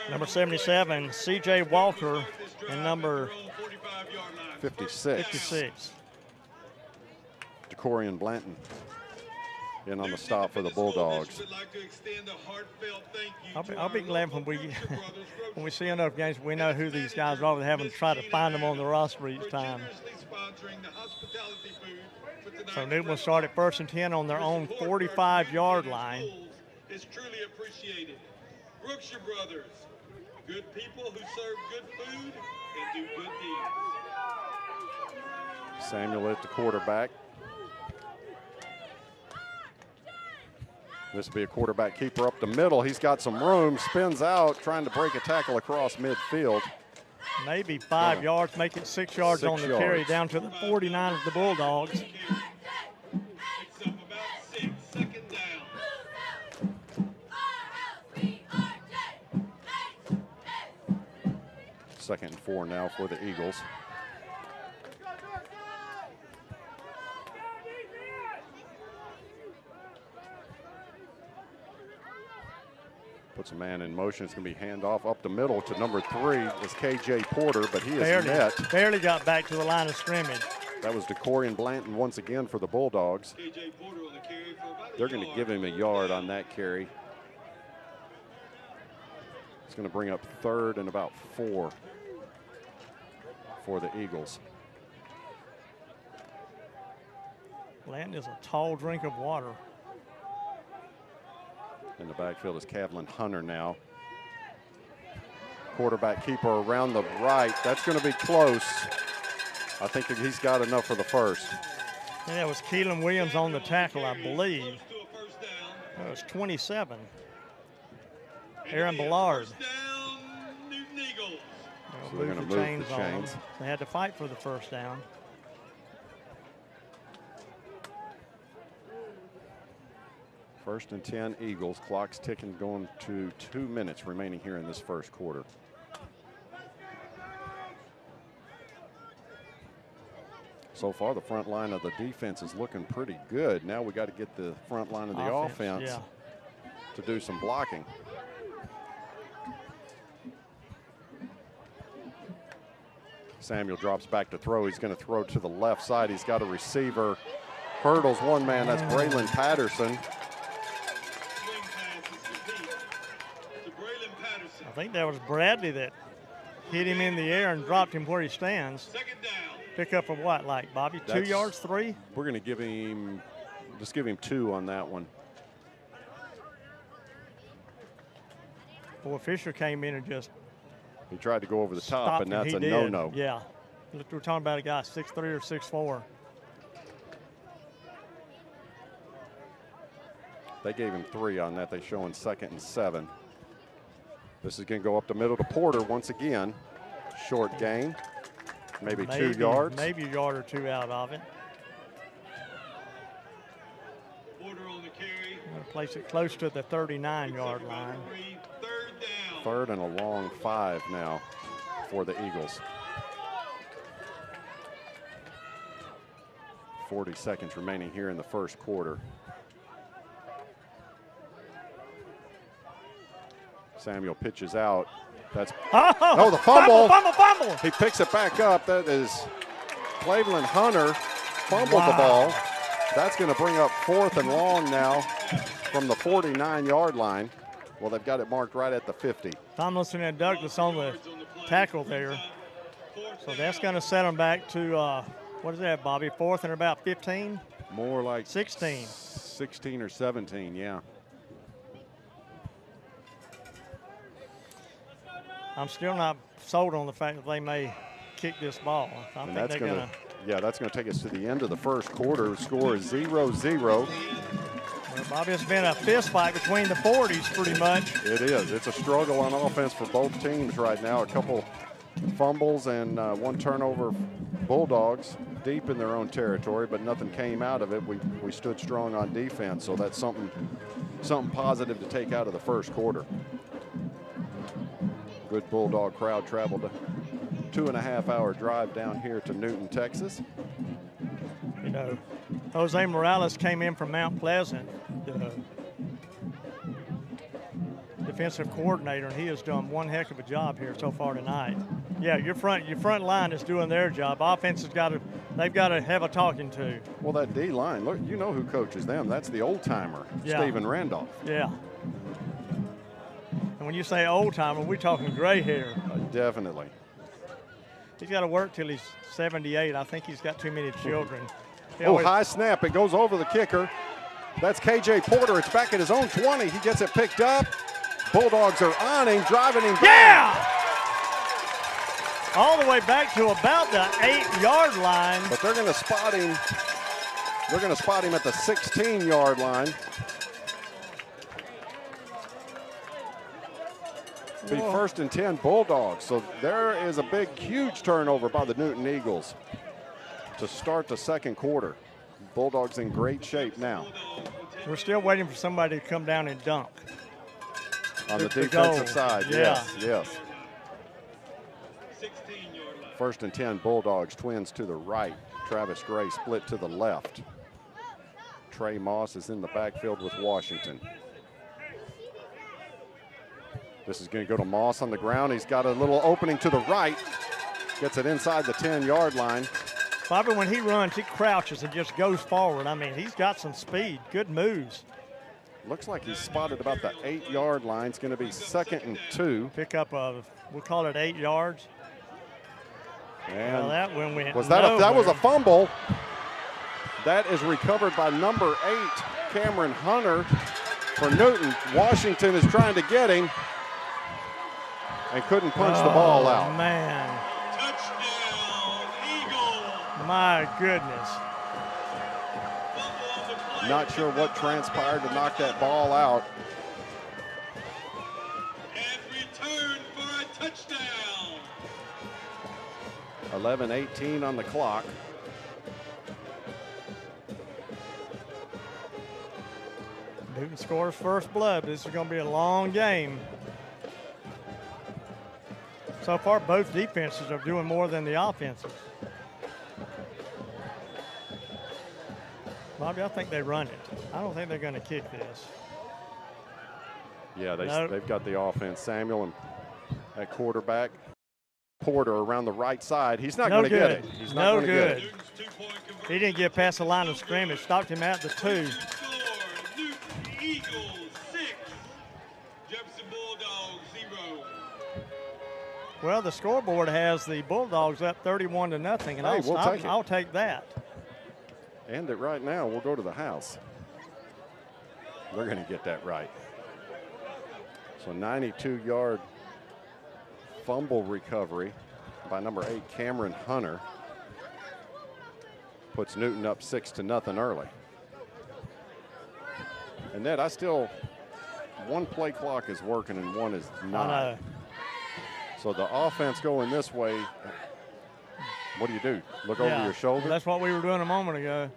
Number 77, C.J. Walker, and number
56. DeCorian Blanton in on the stop for the Bulldogs.
I'll be glad when we see enough games, we know who these guys are, rather than having to try to find them on the roster each time. So Newton will start at 1st and 10 on their own 45-yard line.
It's truly appreciated. Brookshire Brothers, good people who serve good food and do good deeds.
Samuel at the quarterback. This will be a quarterback keeper up the middle. He's got some room, spins out, trying to break a tackle across midfield.
Maybe 5 yards, make it 6 yards on the carry down to the 49 of the Bulldogs.
Picks up about 6, 2nd down.
2nd and 4 now for the Eagles. Puts a man in motion. It's going to be handoff up the middle to number 3 is K.J. Porter, but he is net.
Barely got back to the line of scrimmage.
That was DeCorian Blanton once again for the Bulldogs.
K.J. Porter on the carry for about
They're going to give him a yard on that carry. It's going to bring up 3rd and about 4 for the Eagles.
Blanton is a tall drink of water.
In the backfield is Kavlin Hunter now. Quarterback keeper around the right. That's going to be close. I think that he's got enough for the 1st.
And that was Keelan Williams on the tackle, I believe. That was 27. Aaron Ballard.
So they're going to move the chains.
They had to fight for the 1st down.
First and 10 Eagles. Clock's ticking, going to 2 minutes remaining here in this first quarter. So far, the front line of the defense is looking pretty good. Now we got to get the front line of the offense to do some blocking. Samuel drops back to throw. He's going to throw to the left side. He's got a receiver. Hurdles one man. That's Braylon Patterson.
I think that was Bradley that hit him in the air and dropped him where he stands. Pick up of what, like, Bobby? 2 yards, 3?
We're going to give him 2 on that one.
Well, Fisher came in and just
He tried to go over the top,
stopped
and that's
he
a
did.
no-no.
Yeah. We're talking about a guy 6'3" or 6'4".
They gave him 3 on that. They show in 2nd and 7. This is going to go up the middle to Porter once again. Short gain, maybe 2 yards.
Maybe a yard or 2 out of it.
Porter on the carry.
I'm going to place it close to the 39-yard line.
3rd and a long 5 now for the Eagles. 40 seconds remaining here in the first quarter. Samuel pitches out. That's the fumble.
Fumble.
He picks it back up. That is Cleveland Hunter fumbled the ball. That's going to bring up 4th and long now from the 49-yard line. Well, they've got it marked right at the 50.
Tomlinson and Douglas on the tackle there. So that's going to set them back to, what is that, Bobby? 4th and about 15?
More like
16.
16 or 17, yeah.
I'm still not sold on the fact that they may kick this ball. I think they're going to.
Yeah, that's going to take us to the end of the first quarter. Score is 0-0.
Well, Bobby, it's been a fist fight between the 40s pretty much.
It is. It's a struggle on offense for both teams right now. A couple fumbles and 1 turnover. Bulldogs deep in their own territory, but nothing came out of it. We stood strong on defense, so that's something positive to take out of the first quarter. Good Bulldog crowd traveled a 2.5-hour drive down here to Newton, Texas.
You know, Jose Morales came in from Mount Pleasant, the defensive coordinator, and he has done one heck of a job here so far tonight. Yeah, your front line is doing their job. Offense has they've got to have a talking to.
Well, that D line, look, you know who coaches them. That's the old timer, Stephen Randolph.
Yeah. And when you say old timer, we're talking gray hair.
Definitely.
He's got to work till he's 78. I think he's got too many children.
High snap. It goes over the kicker. That's KJ Porter. It's back at his own 20. He gets it picked up. Bulldogs are on him, driving him down.
Yeah! All the way back to about the 8-yard line.
But they're going to spot him. They're going to spot him at the 16-yard line. Be 1st and 10 Bulldogs. So there is a big, huge turnover by the Newton Eagles to start the second quarter. Bulldogs in great shape now.
We're still waiting for somebody to come down and dunk.
On the defensive side,
yeah.
yes. 1st and 10 Bulldogs, twins to the right. Travis Gray split to the left. Trey Moss is in the backfield with Washington. This is going to go to Moss on the ground. He's got a little opening to the right. Gets it inside the 10-yard line.
Bobby, when he runs, he crouches and just goes forward. I mean, he's got some speed, good moves.
Looks like he's spotted about the 8-yard line. It's going to be 2nd and 2.
Pick up we'll call it 8 yards.
And
that one went
that was a fumble. That is recovered by number 8, Cameron Hunter for Newton. Washington is trying to get him and couldn't punch the ball out.
Man.
Touchdown, Eagles.
My goodness.
Not sure what transpired to knock that ball out.
And return for a touchdown.
11:18 on the clock.
Newton scores first blood. This is going to be a long game. So far, both defenses are doing more than the offenses. Bobby, I think they run it. I don't think they're going to kick this.
Yeah, they've got the offense. Samuel and at quarterback. Porter around the right side. He's not going to get it. He's not going to get it.
He didn't get past the line of scrimmage. Stopped him at the 2.
Newton Eagles 6, Jefferson Bulldogs 0.
Well, the scoreboard has the Bulldogs up 31-0, and
Hey,
I'll take that.
End it right now. We'll go to the house. They're going to get that right. So 92-yard fumble recovery by number 8, Cameron Hunter. Puts Newton up 6-0 early. And Ned, one play clock is working and one is not.
I know.
So the offense going this way, what do you do? Look over your shoulder?
That's what we were doing a moment ago.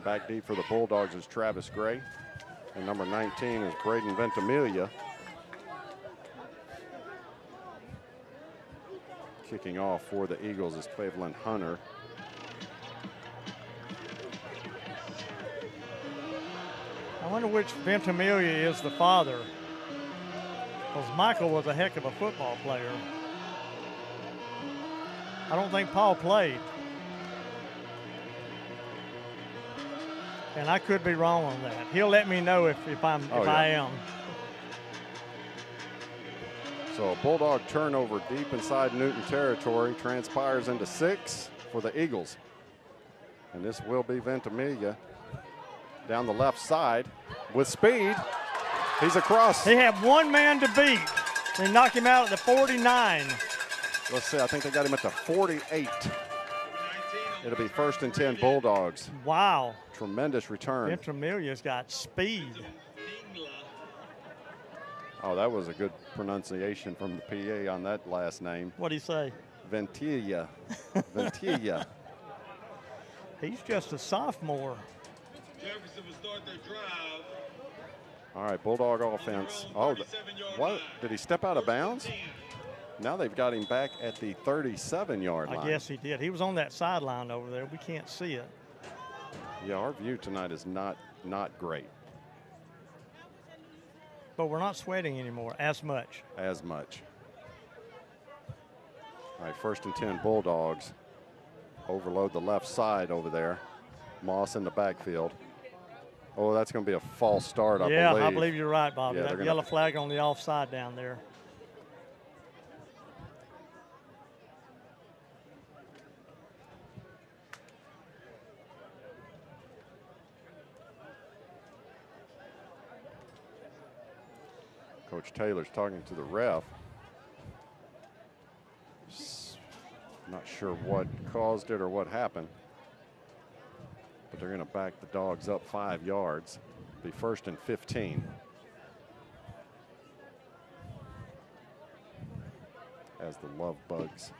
Back deep for the Bulldogs is Travis Gray. And number 19 is Braden Ventimiglia. Kicking off for the Eagles is Cleveland Hunter.
I wonder which Ventimiglia is the father. Because Michael was a heck of a football player. I don't think Paul played. And I could be wrong on that. He'll let me know if I am.
So a Bulldog turnover deep inside Newton territory transpires into 6 for the Eagles. And this will be Ventimiglia down the left side with speed. He's across.
He had one man to beat. They knocked him out at the 49.
Let's see, I think they got him at the 48. It'll be 1st and 10 Bulldogs.
Wow.
Tremendous return.
Ventramiglia's got speed.
Oh, that was a good pronunciation from the PA on that last name.
What'd he say?
Ventiglia. Ventiglia.
He's just a sophomore.
Jefferson will start their drive.
All right, Bulldog offense. Oh, what? Did he step out of bounds? Now they've got him back at the 37-yard line.
I guess he did. He was on that sideline over there. We can't see it.
Yeah, our view tonight is not great.
But we're not sweating anymore as much.
As much. All right, 1st and 10 Bulldogs. Overload the left side over there. Moss in the backfield. Oh, that's going to be a false start, I believe.
Yeah, I believe you're right, Bobby.
Yeah,
that yellow flag on the offside down there.
Coach Taylor's talking to the ref. Not sure what caused it or what happened. But they're going to back the Dogs up 5 yards. Be 1st and 15. As the love bugs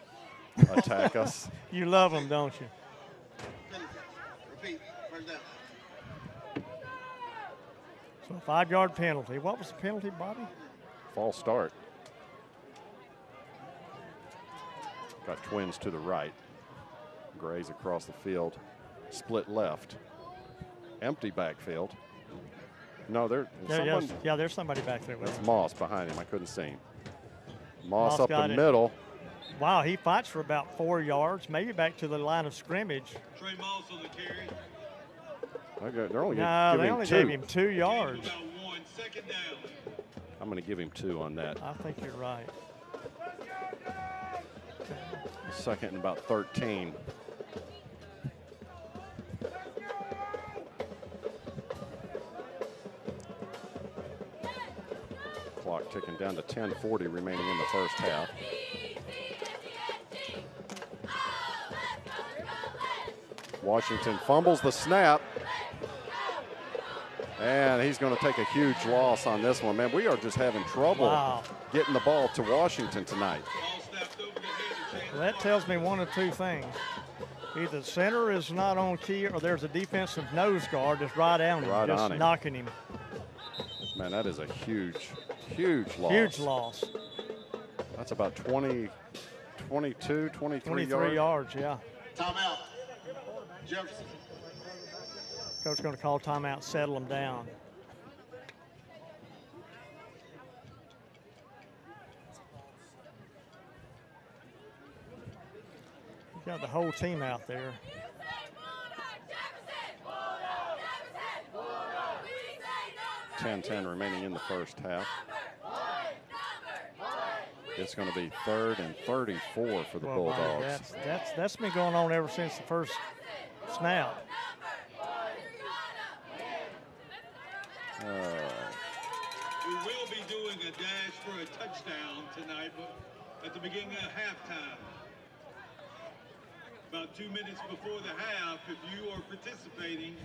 attack us.
You love them, don't you?
Repeat. First down.
So a 5-yard penalty. What was the penalty, Bobby?
False start. Got twins to the right. Gray's across the field. Split left. Empty backfield. No, there's
somebody back there with
That's
him.
Moss behind him. I couldn't see him. Moss up the
got it.
middle.
Wow, he fights for about 4 yards, maybe back to the line of scrimmage.
Trey Moss on the carry.
Okay, they're only
They only gave him 2
Gain
yards.
about 1, 2nd down.
I'm going to give him 2 on that.
I think you're right.
2nd and about 13. Clock ticking down to 10:40 remaining in the first half. Washington fumbles the snap. And he's going to take a huge loss on this one. Man, we are just having trouble getting the ball to Washington tonight.
Well, that tells me one of two things. Either the center is not on key or there's a defensive nose guard that's right on him, just knocking him.
Man, that is a huge loss.
Huge loss.
That's about 23
yards, yeah.
Timeout. Jefferson.
Coach going to call timeout, settle them down. You've got the whole team out there.
Ten remaining in the first half. It's going to be 3rd and 34 for the
Well,
Bulldogs.
That's been going on ever since the first snap.
We will be doing a dash for a touchdown tonight, but at the beginning of halftime. About 2 minutes before the half, if you are participating.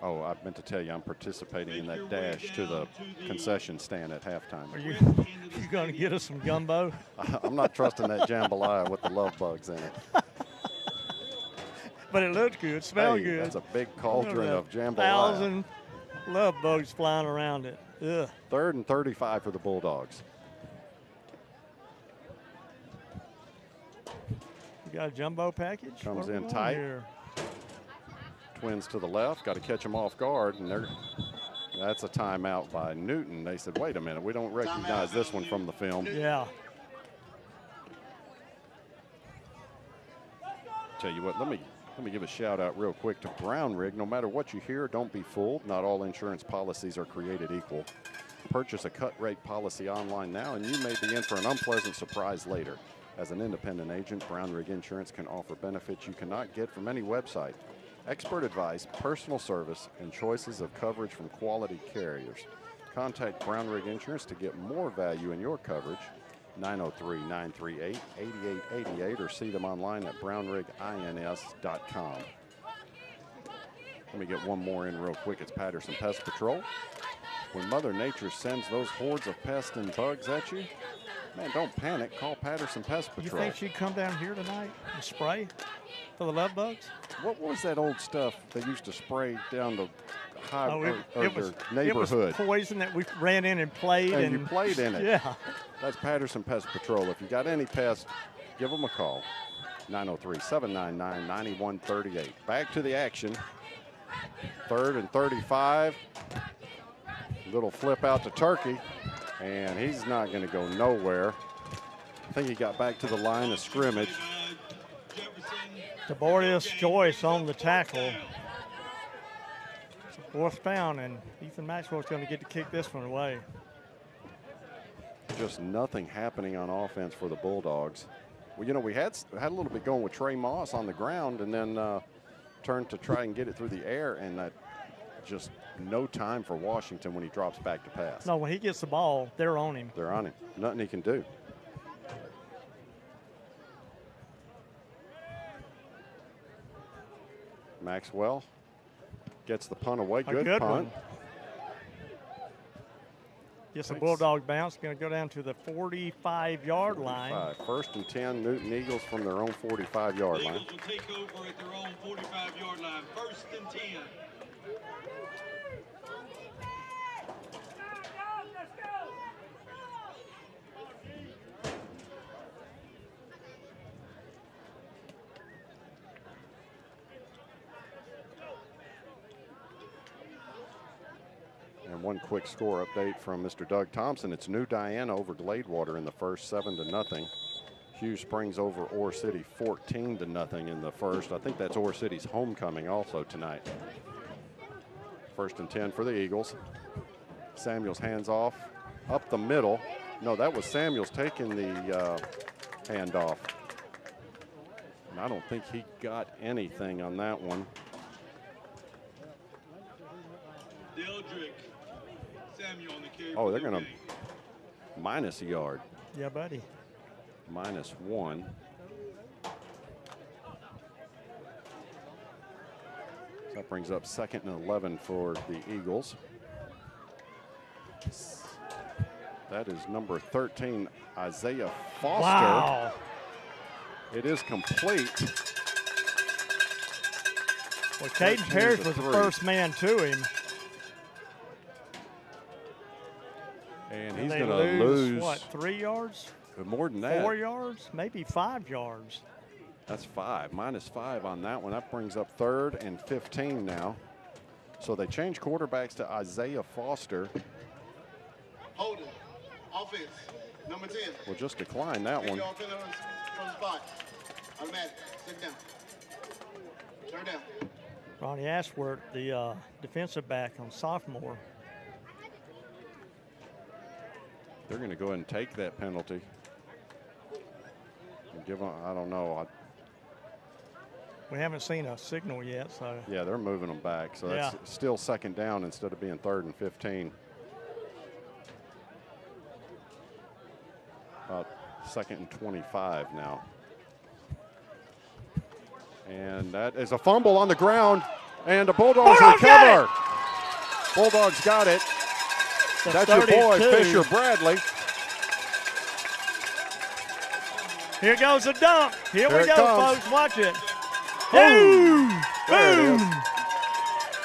Oh, I meant to tell you, I'm participating in that dash to the concession stand at halftime.
Are you going to get us some gumbo?
I'm not trusting that jambalaya with the love bugs in it.
But it looked good, smelled good.
That's a big cauldron of jambalaya.
1,000 love bugs flying around it. Ugh.
3rd and 35 for the Bulldogs.
You got a jumbo package?
Comes
What are we
in
on
tight.
here?
Twins to the left, got to catch them off guard, and that's a timeout by Newton. They said, wait a minute, we don't recognize this one from the film.
Yeah.
Tell you what, let me give a shout out real quick to Brown Rig. No matter what you hear, don't be fooled. Not all insurance policies are created equal. Purchase a cut rate policy online now, and you may be in for an unpleasant surprise later. As an independent agent, Brown Rig Insurance can offer benefits you cannot get from any website. Expert advice, personal service, and choices of coverage from quality carriers. Contact Brown Rig Insurance to get more value in your coverage. 903-938-8888 or see them online at brownrigins.com. Let me get one more in real quick. It's Patterson Pest Patrol. When Mother Nature sends those hordes of pests and bugs at you, man, don't panic. Call Patterson Pest Patrol.
You think she'd come down here tonight and spray for the love bugs?
What was that old stuff they used to spray down the
It
neighborhood?
was poison that we ran in and played.
And you played in it.
Yeah.
That's Patterson Pest Patrol. If you got any pests, give them a call. 903-799-9138. Back to the action. 3rd and 35. Little flip out to Turkey, and he's not going to go nowhere. I think he got back to the line of scrimmage.
Taborius Joyce on the tackle. It's a 4th down, and Ethan Maxwell's going to get to kick this one away.
Just nothing happening on offense for the Bulldogs. Well, you know, we had a little bit going with Trey Moss on the ground, and then turned to try and get it through the air, and that just no time for Washington when he drops back to pass.
No, when he gets the ball, they're on him.
They're on him. Nothing he can do. Maxwell gets the punt away. Good punt.
One. Gets a Bulldog bounce. Going to go down to the 45-yard line.
1st and 10, Newton Eagles from their own 45-yard line.
Eagles will take over at their own 45-yard line. 1st and 10.
And one quick score update from Mr. Doug Thompson. It's New Diana over Gladewater in the first, 7-0. Hugh Springs over Ore City 14-0 in the first. I think that's Ore City's homecoming also tonight. 1st and 10 for the Eagles. Samuels hands off up the middle. No, that was Samuels taking the handoff. And I don't think he got anything on that one. Oh, they're going to minus a yard.
Yeah, buddy.
-1. So that brings up 2nd and 11 for the Eagles. That is number 13, Isaiah Foster.
Wow.
It is complete.
Well, Caden Parrish was the first man to him.
And he's
going
to lose,
what, 3 yards?
More than that.
4 yards? Maybe 5 yards.
That's 5. -5 on that one. That brings up 3rd and 15 now. So they changed quarterbacks to Isaiah Foster.
Hold it. Offense. Number 10.
We'll just decline that one.
From the spot. Automatic. Sit down. Turn down.
Ronnie Ashworth, the defensive back on sophomore.
They're going to go ahead and take that penalty. And give them, I don't know.
We haven't seen a signal yet, so.
Yeah, they're moving them back. So that's still second down instead of being 3rd and 15. About 2nd and 25 now. And that is a fumble on the ground, and the Bulldogs recover. Bulldogs got it. That's your boy, Fisher Bradley.
Here goes the dump. Here we go, folks. Watch it.
Boom! There it is.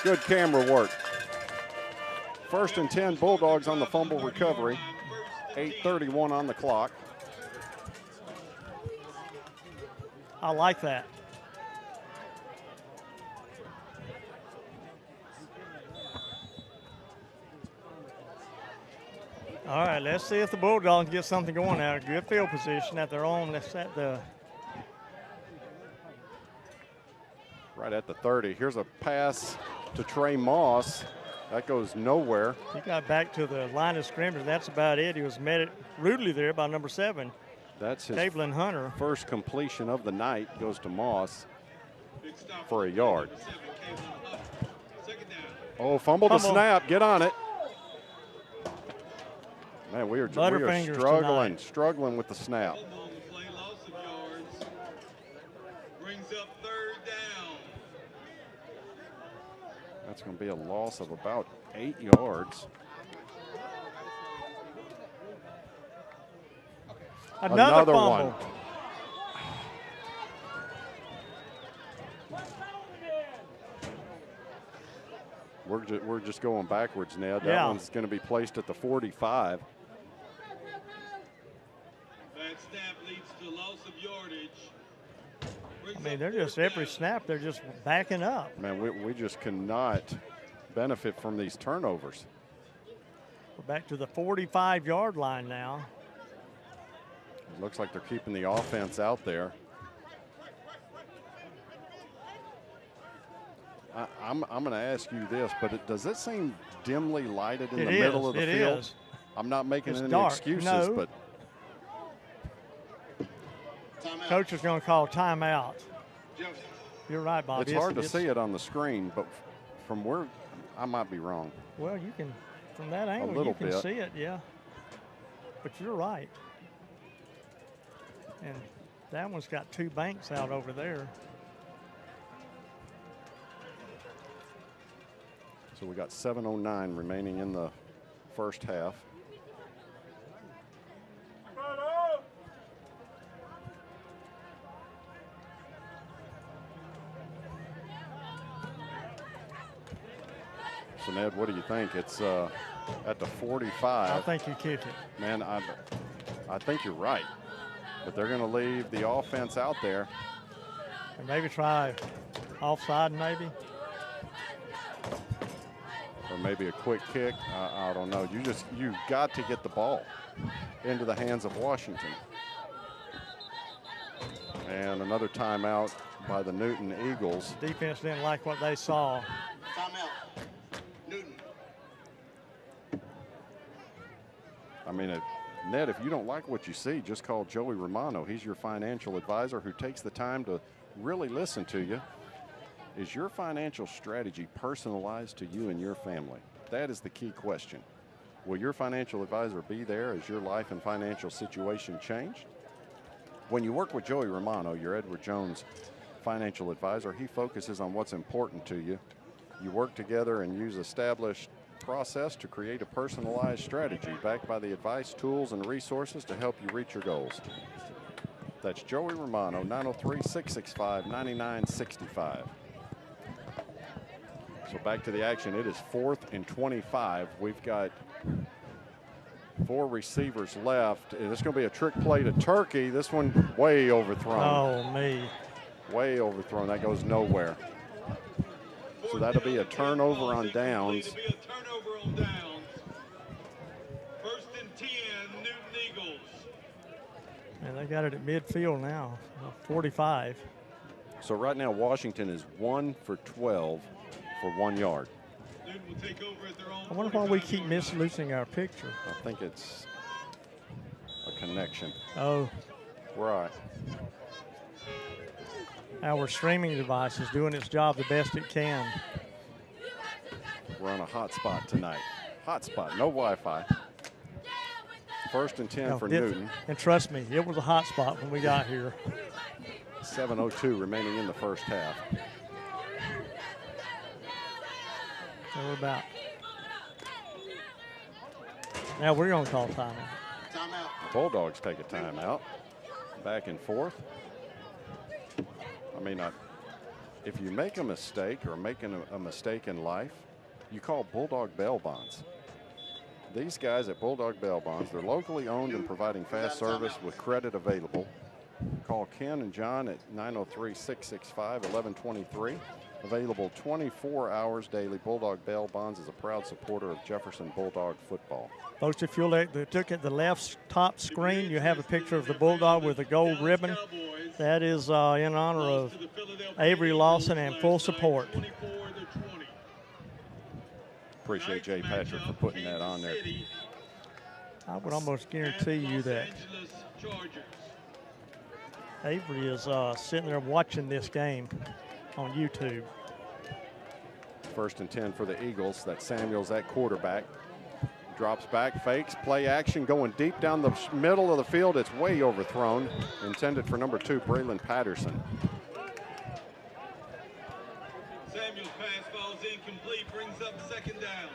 Good camera work. 1st and 10, Bulldogs on the fumble recovery. 8:31 on the clock.
I like that. All right, let's see if the Bulldogs get something going now. Good field position at their own. Let's set the
right at the 30. Here's a pass to Trey Moss. That goes nowhere.
He got back to the line of scrimmage. That's about it. He was met rudely there by number 7.
That's his
Caitlin Hunter.
First completion of the night goes to Moss for a yard. Oh, fumble the snap. Get on it. Man, we are struggling with the snap.
Brings up 3rd down.
That's going to be a loss of about 8 yards.
Another one.
We're just going backwards, Ned. That one's going to be placed at the 45.
That snap leads to loss of yardage.
I mean, they're just every snap, they're just backing up.
Man, we just cannot benefit from these turnovers.
We're back to the 45-yard line now.
It looks like they're keeping the offense out there. I'm going to ask you this, but does it seem dimly lighted in the middle of the field?
It is.
I'm not making any
dark.
excuses, but
Coach is going to call timeout. You're right, Bob.
It's hard to see it on the screen, but from where I might be wrong.
Well, you can, from that angle,
little
you can
bit.
see it, yeah. But you're right. And that one's got 2 banks out over there.
So we got 7:09 remaining in the first half. So, Ned, what do you think? It's at the 45.
I think you kick it.
Man, I think you're right. But they're going to leave the offense out there.
And maybe try offside, maybe.
Or maybe a quick kick. I don't know. You've got to get the ball into the hands of Washington. And another timeout by the Newton Eagles.
Defense didn't like what they saw.
Timeout. Newton.
I mean, Ned, if you don't like what you see, just call Joey Romano. He's your financial advisor who takes the time to really listen to you. Is your financial strategy personalized to you and your family? That is the key question. Will your financial advisor be there as your life and financial situation change? When you work with Joey Romano, your Edward Jones financial advisor, he focuses on what's important to you. You work together and use established process to create a personalized strategy backed by the advice, tools, and resources to help you reach your goals. That's Joey Romano, 903-665-9965. So back to the action. It is 4th and 25. We've got 4 receivers left. And it's going to be a trick play to Turkey. This one way overthrown.
Oh, me.
Way overthrown. That goes nowhere. So that'll be a turnover on downs.
It'll be a turnover on downs. 1st and 10, Newton Eagles.
And they got it at midfield now, 45.
So right now Washington is 1 for 12 for 1 yard.
Newton will take over at their own.
I wonder why we keep losing our picture.
I think it's connection.
Oh,
Right.
our streaming device is doing its job the best it can.
We're on a hot spot tonight. Hot spot, no Wi-Fi. 1st and 10 for Newton.
And trust me, it was a hot spot when we got here.
7:02 remaining in the first half.
So we're about. Now we're going to call timeout.
The Bulldogs take a timeout. Back and forth. I mean, if you make a mistake or making a mistake in life, you call Bulldog bail bonds. These guys at Bulldog Bail Bonds, they're locally owned and providing fast service with credit available. Call Ken and John at 903-665-1123. Available 24 hours daily. Bulldog Bail Bonds is a proud supporter of Jefferson Bulldog football.
Folks, if you look at the left top screen, you have a picture of the Bulldog with a gold ribbon. That is in honor of Avery Lawson and full support.
Appreciate Jay Patrick for putting that on there.
I would almost guarantee you that Avery is sitting there watching this game on YouTube.
1st and 10 for the Eagles. That's Samuels at quarterback. Drops back, fakes, play action, going deep down the middle of the field. It's way overthrown. Intended for number 2, Braylon Patterson.
Samuel's pass falls incomplete, brings up 2nd down.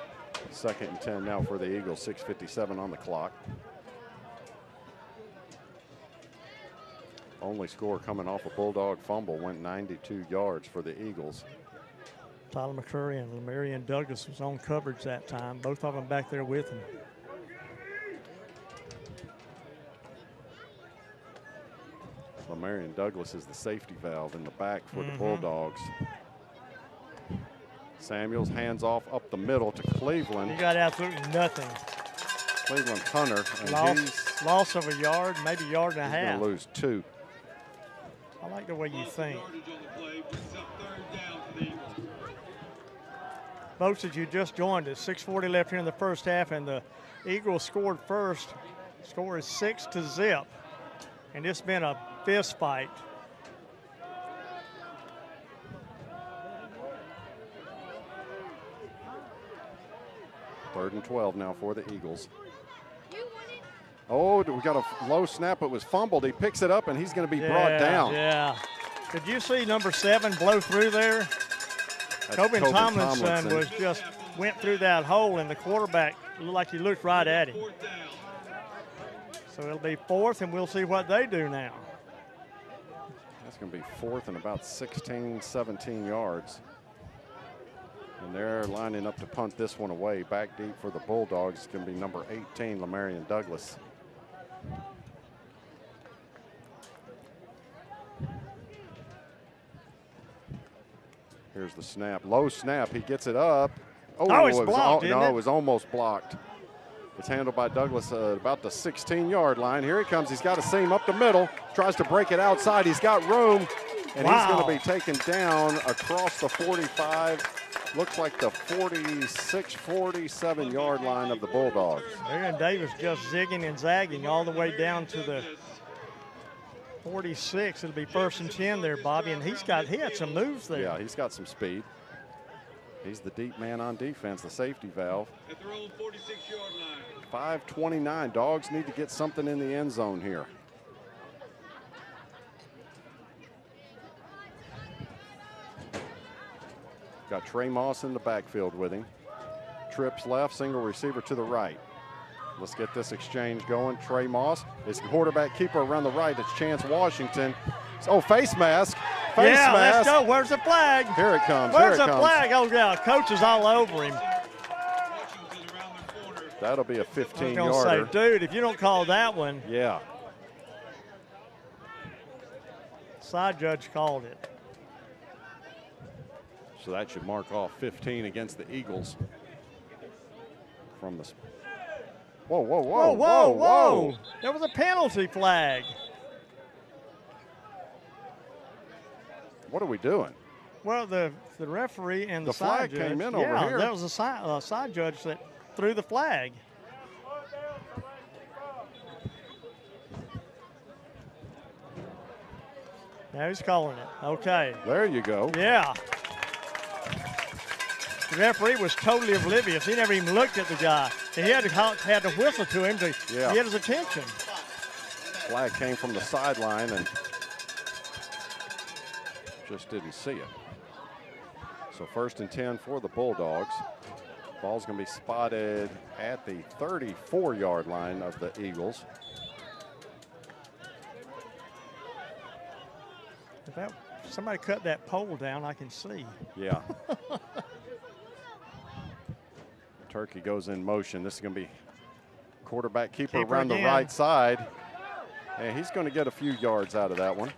2nd and 10 now for the Eagles, 6:57 on the clock. Only score coming off a Bulldog fumble, went 92 yards for the Eagles.
Tyler McCurry and Lamarian Douglas was on coverage that time. Both of them back there with him.
Lamarian Douglas is the safety valve in the back for the Bulldogs. Samuels hands off up the middle to Cleveland.
He got absolutely nothing.
Cleveland Hunter. And
loss of a yard, maybe yard and a half.
He's going to lose 2.
I like the way you think. Folks, as you just joined us, 6:40 left here in the first half, and the Eagles scored first. Score is 6-0, and it's been a fist fight.
Third and 12 now for the Eagles. Oh, we got a low snap. It was fumbled. He picks it up, and he's going to be brought down.
Yeah. Did you see number 7 blow through there? Tobin Tomlinson went through that hole, and the quarterback looked like he looked right at him. So it'll be 4th, and we'll see what they do now.
That's going to be 4th and about 16, 17 yards. And they're lining up to punt this one away. Back deep for the Bulldogs. It's going to be number 18, Lamarian Douglas. Here's the snap. Low snap. He gets it up.
Oh, it's blocked,
it was almost blocked. It's handled by Douglas about the 16-yard line. Here he comes. He's got a seam up the middle. Tries to break it outside. He's got room. And he's going to be taken down across the 45. Looks like the 46, 47-yard line of the Bulldogs.
Aaron Davis just zigging and zagging all the way down to the 46. It'll be 1st and 10 there, Bobby, and he had some moves there.
Yeah, he's got some speed. He's the deep man on defense, the safety valve.
At their own 46-yard line.
5:29. Dogs need to get something in the end zone here. Got Trey Moss in the backfield with him. Trips left, single receiver to the right. Let's get this exchange going. Trey Moss is quarterback keeper around the right. It's Chance Washington. Oh, face mask. Face mask.
Let's go. Where's the flag?
Here it comes.
Where's the flag? Oh, yeah. Coach is all over him.
That'll be a 15-yarder.
I was going to say, dude, if you don't call that one.
Yeah.
Side judge called it.
So that should mark off 15 against the Eagles. From the. Whoa, whoa, whoa,
whoa, whoa. There was a penalty flag.
What are we doing?
Well, the referee and the
flag
side judge.
came in over here.
That was a side judge that threw the flag. Now he's calling it. Okay.
There you go.
Yeah. The referee was totally oblivious. He never even looked at the guy. He had to whistle to him to get his attention.
Flag came from the sideline and just didn't see it. So 1st and 10 for the Bulldogs. Ball's going to be spotted at the 34-yard line of the Eagles.
If somebody cut that pole down, I can see.
Yeah. Turkey goes in motion. This is going to be quarterback keeper around the right side. And he's going to get a few yards out of that one.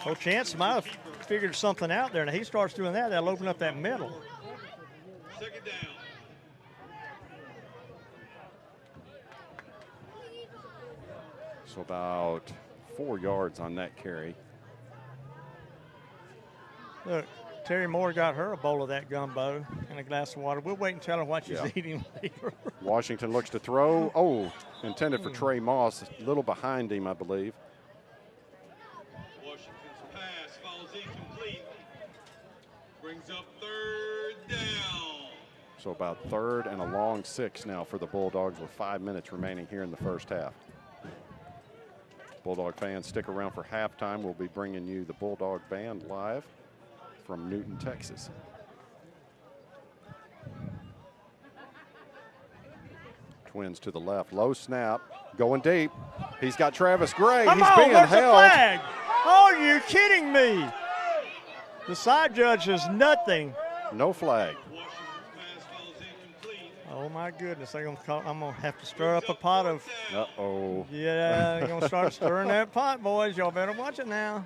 Well, Chance might have figured something out there. Now he starts doing that, that'll open up that middle.
Second down.
So about 4 yards on that carry.
Look, Terry Moore got her a bowl of that gumbo and a glass of water. We'll wait and tell her what she's eating later.
Washington looks to throw. Oh, intended for Trey Moss, a little behind him, I believe.
Washington's pass falls incomplete. Brings up 3rd down.
So about 3rd and a long 6 now for the Bulldogs with 5 minutes remaining here in the first half. Bulldog fans, stick around for halftime. We'll be bringing you the Bulldog Band live from Newton, Texas. Twins to the left, low snap, going deep. He's got Travis Gray.
Come
He's
on,
being
where's
held.
the flag? Oh, you're kidding me. The side judge is nothing.
No flag.
Oh my goodness, I'm gonna have to stir up a pot of.
Uh-oh.
Yeah, you're gonna start stirring that pot, boys. Y'all better watch it now.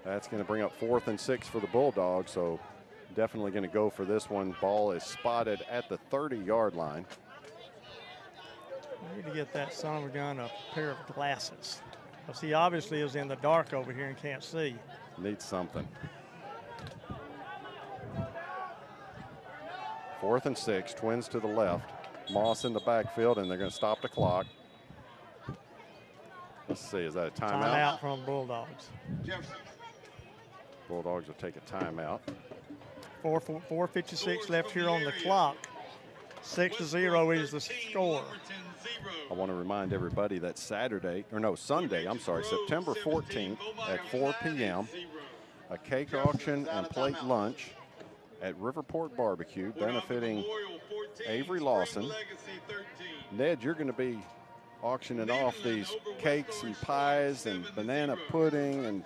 That's going to bring up 4th and 6 for the Bulldogs, so definitely going to go for this one. Ball is spotted at the 30-yard line.
I need to get that son of a gun a pair of glasses, because he obviously is in the dark over here and can't see.
Needs something. 4th and 6, Twins to the left. Moss in the backfield, and they're going to stop the clock. Let's see, is that a timeout?
Timeout from Bulldogs.
Jefferson.
Bulldogs will take a timeout.
4:56 left here on the clock. 6-0 is the score.
I want to remind everybody that Sunday, September 14th at 4 p.m., a cake auction and plate lunch at Riverport Barbecue benefiting Avery Lawson. Ned, you're going to be auctioning off these cakes and pies and banana pudding. And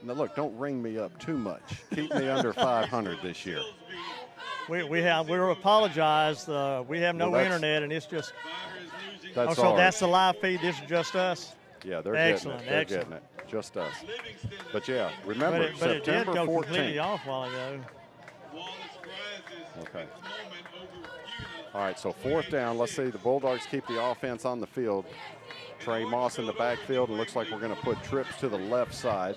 now look, don't ring me up too much. Keep me under 500 this year.
We're apologized. We have no internet, and it's just.
That's
so that's the live feed. This is just us.
Yeah, they're
excellent,
getting it. They're getting it. Just us. But yeah, remember
but
September
it did go
14th.
completely off a while ago.
Okay. All right, so 4th down. Let's see the Bulldogs keep the offense on the field. Trey Moss in the backfield. It looks like we're going to put trips to the left side.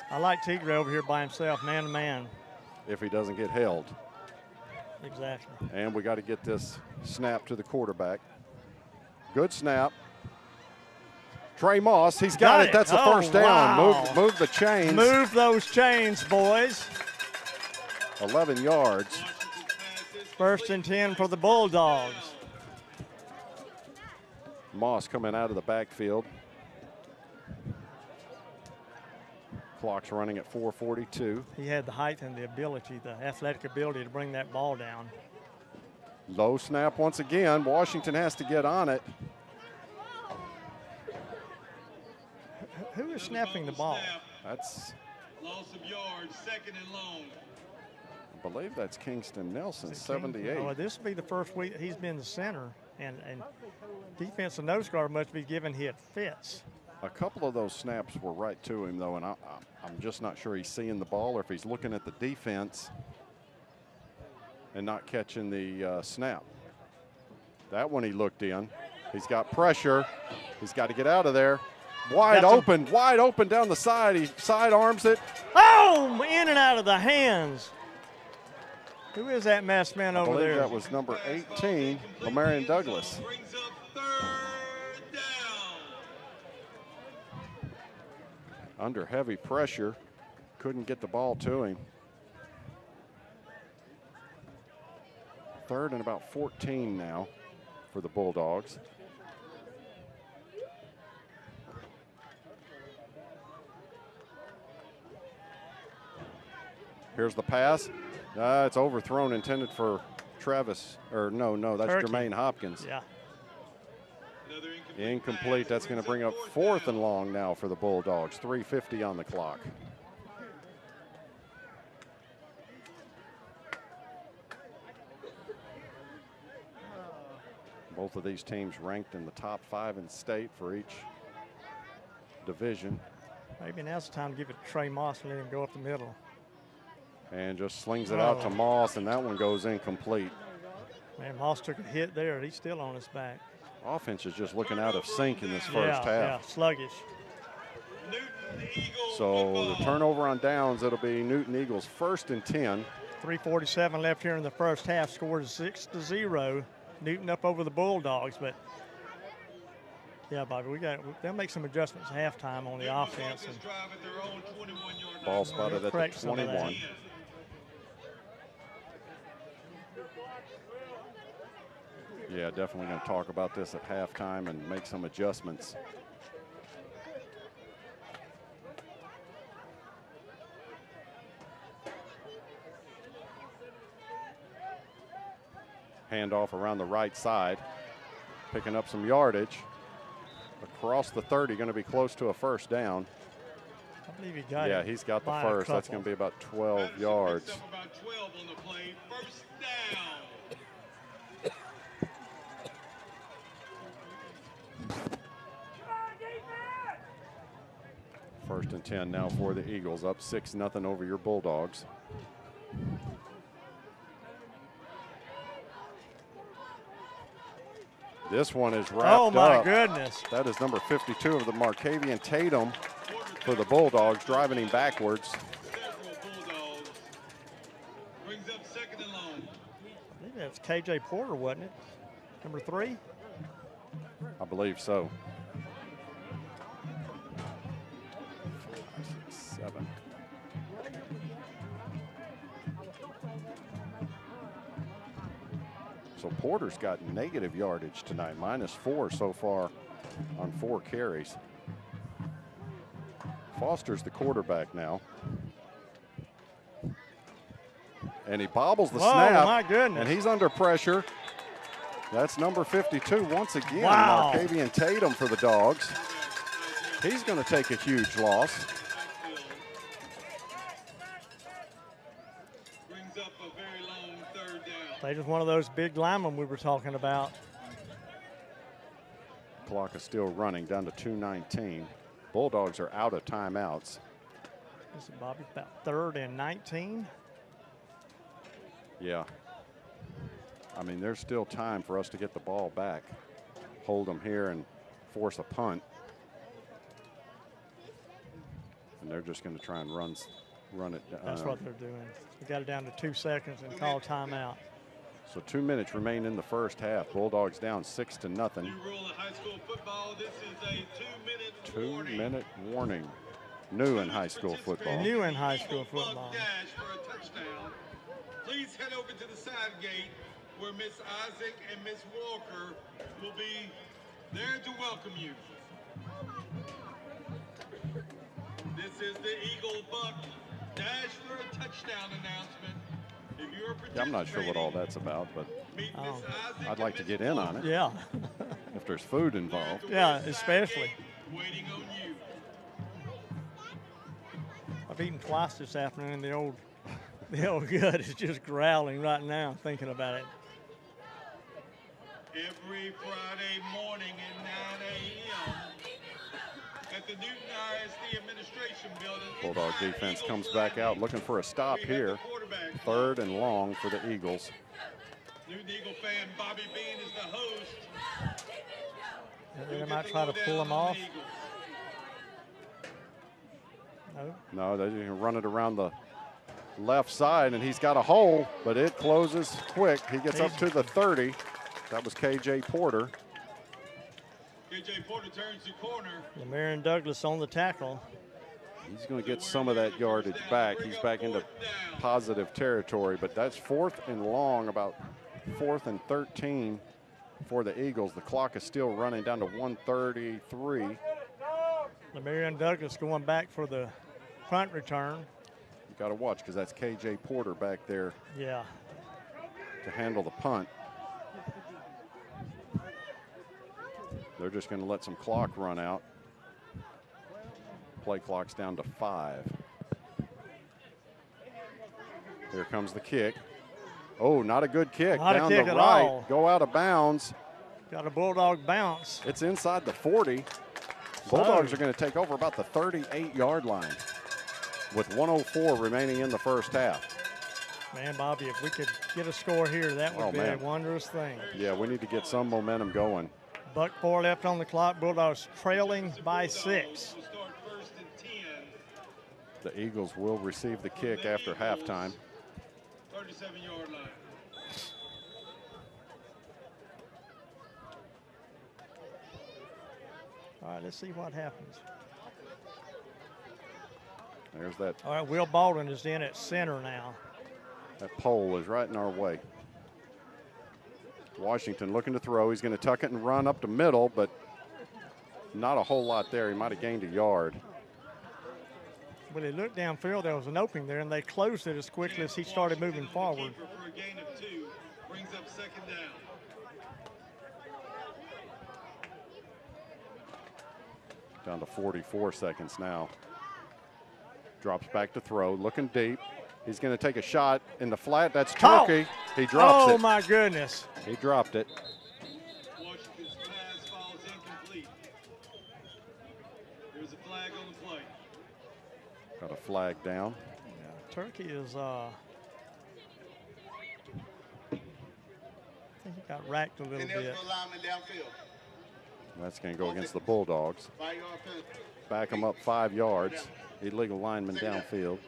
I like Tigre over here by himself, man to man.
If he doesn't get held.
Exactly.
And we got to get this snap to the quarterback. Good snap. Trey Moss, he's got it. That's the first down.
Wow.
Move the chains.
Move those chains, boys.
11 yards.
1st and 10 for the Bulldogs.
Moss coming out of the backfield. Clock's running at 4:42.
He had the height and the ability, the athletic ability to bring that ball down.
Low snap once again. Washington has to get on it.
Who is snapping the ball?
That's.
Loss of yards, 2nd and long.
I believe that's Kingston Nelson, 78.
Well, this will be the first week he's been the center, and defensive nose guard must be giving hit fits.
A couple of those snaps were right to him, though, and I'm just not sure he's seeing the ball or if he's looking at the defense and not catching the snap. That one he looked in. He's got pressure. He's got to get out of there. Wide open down the side. He sidearms it.
Oh, in and out of the hands. Who is that masked man over there?
That was number 18, Lamarion Douglas. under heavy pressure. Couldn't get the ball to him. 3rd and about 14 now for the Bulldogs. Here's the pass. It's overthrown, intended for Travis. Or no, that's
Turkey.
Jermaine Hopkins.
Yeah.
Incomplete. That's going to bring up 4th and long now for the Bulldogs. 3:50 on the clock. Both of these teams ranked in the top 5 in state for each division.
Maybe now's the time to give it to Trey Moss and let him go up the middle.
And just slings it out to Moss, and that one goes incomplete.
Man, Moss took a hit there. He's still on his back.
Offense is just looking out of sync in this first half.
Yeah, sluggish.
So the turnover on downs, it'll be Newton Eagles 1st and 10.
3:47 left here in the first half. Scored 6-0. Newton up over the Bulldogs, but yeah, Bobby, they'll make some adjustments at halftime on the offense. And
ball spotted at the 21. Yeah, definitely going to talk about this at halftime and make some adjustments. Handoff around the right side, picking up some yardage. Across the 30, going to be close to a first down.
I believe he got it.
Yeah, he's got the first. That's going to be about 12 yards.
About 12 on the play. First down.
1st and 10 now for the Eagles, up 6-0 over your Bulldogs. This one is wrapped up.
Oh, my goodness.
That is number 52 of the Markavian Tatum for the Bulldogs, driving him backwards.
Brings up 2nd and long.
I think that's KJ Porter, wasn't it? Number 3?
I believe so. 7. So Porter's got negative yardage tonight, -4 so far on 4 carries. Foster's the quarterback now. And he bobbles the snap.
Oh, my goodness.
And he's under pressure. That's number 52 once again.
Wow.
Markavian Tatum for the Dogs. He's going to take a huge loss.
Brings up a very long 3rd down.
They just one of those big linemen we were talking about.
Clock is still running down to 2:19. Bulldogs are out of timeouts.
This is Bobby about 3rd and 19.
Yeah. I mean, there's still time for us to get the ball back, hold them here and force a punt. And they're just going to try and run it.
That's what they're doing. We got it down to 2 seconds and call timeout.
So 2 minutes remain in the first half. Bulldogs down 6-0.
New rule in high school football, this is a 2-minute warning.
2-minute warning. New in high school football.
New in high school football.
Dash for a touchdown. Please head over to the side gate where Miss Isaac and Miss Walker will be there to welcome you. This is the Eagle Buck Dash for a touchdown announcement. If you're
Yeah, I'm not sure what all that's about, but I'd like to get in on it.
Yeah.
If there's food involved.
Yeah, especially.
Waiting on you.
I've eaten twice this afternoon. The old gut is just growling right now thinking about it.
Every Friday morning at 9 a.m. at the Newton ISD Administration Building.
Bulldog defense comes back out looking for a stop here. 3rd and long for the Eagles.
Newton Eagle fan Bobby Bean is the host.
They might try to pull him off.
No, they're going to run it around the left side, and he's got a hole, but it closes quick. He gets up to the 30. That was KJ Porter.
KJ Porter turns the corner.
Lamarion Douglas on the tackle.
He's going to get some of that yardage back. He's back into positive territory, but that's 4th and long, about 4th and 13 for the Eagles. The clock is still running down to 1:33.
Lemarion Douglas going back for the punt return.
You got to watch because that's KJ Porter back there.
Yeah.
To handle the punt. They're just going to let some clock run out. Play clock's down to 5. Here comes the kick. Oh, not a good kick.
Not
down
a kick
the
at
right.
all.
Go out of bounds.
Got a Bulldog bounce.
It's inside the 40. Bulldogs are going to take over about the 38-yard line with 1:04 remaining in the first half.
Man, Bobby, if we could get a score here, that would be a wondrous thing.
Yeah, we need to get some momentum going.
Buck 4 left on the clock. Bulldogs trailing by 6.
The Eagles will receive the kick after halftime.
37-yard line.
All right, let's see what happens.
There's that.
All right, Will Baldwin is in at center now.
That pole is right in our way. Washington looking to throw. He's going to tuck it and run up the middle, but not a whole lot there. He might have gained a yard.
When they looked downfield, there was an opening there, and they closed it as quickly as he started moving forward.
For a gain of 2, brings up 2nd down.
Down to 44 seconds now. Drops back to throw, looking deep. He's going to take a shot in the flat. That's Turkey. He drops it.
Oh, my goodness.
He dropped it.
Washington's pass falls incomplete. There's a flag on the play.
Got a flag down.
Yeah, Turkey is, I think he got racked a little bit.
That's going to go against the Bulldogs. Back him up 5 yards. Illegal lineman downfield.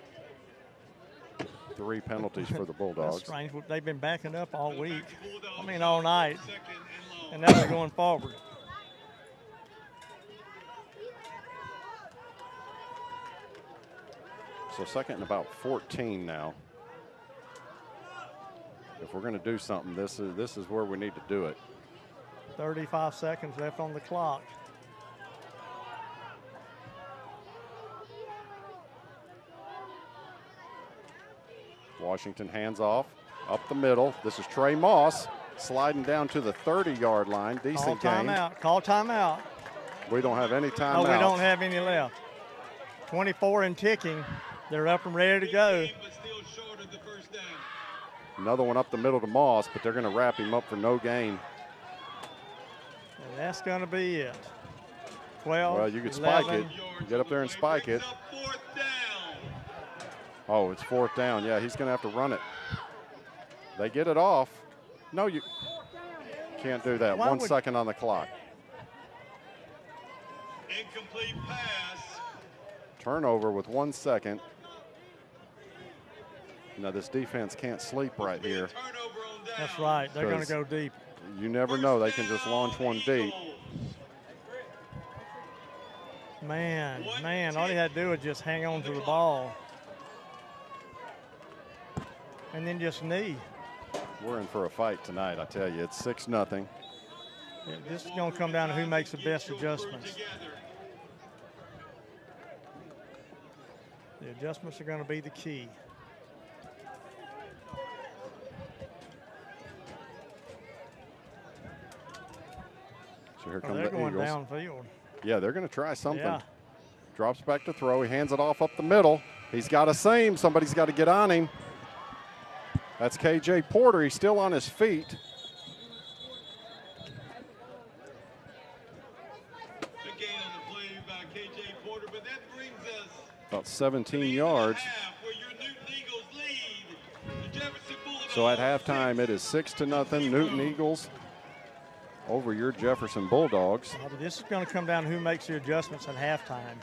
3 penalties for the Bulldogs.
That's strange. They've been backing up all week. I mean, all night. And now they're going forward.
So 2nd and about 14 now. If we're going to do something, this is where we need to do it.
35 seconds left on the clock.
Washington hands off, up the middle. This is Trey Moss sliding down to the 30-yard line. Decent
Call
game.
timeout. Call timeout.
We don't have any timeout.
Oh, we don't have any left. 24 and ticking. They're up and ready to go.
Another one up the middle to Moss, but they're going to wrap him up for no gain.
And that's going to be it. 12.
Well, you could
11.
spike it. Get up there and spike it. Oh, it's 4th down. Yeah, he's going to have to run it. They get it off. No, you can't do that. 1 second on the clock.
Incomplete pass.
Turnover with 1 second. Now, this defense can't sleep right here.
That's right. They're going to go deep.
You never know. They can just launch one deep.
Man, all he had to do was just hang on to the ball. And then just knee.
We're in for a fight tonight, I tell you. It's 6-0.
Yeah, this is going to come down to who makes the best adjustments. The adjustments are going to be the key.
So here come
they're
the
going
Eagles.
downfield.
Yeah, they're going to try something.
Yeah.
Drops back to throw. He hands it off up the middle. He's got a seam. Somebody's got to get on him. That's KJ Porter. He's still on his feet.
The gain on the play by KJ Porter, but that brings us
About 17 yards.
where your Newton Eagles lead. The Jefferson Bulldogs.
So at halftime, it is 6-0. Newton Eagles over your Jefferson Bulldogs.
But this is going to come down to who makes the adjustments at halftime.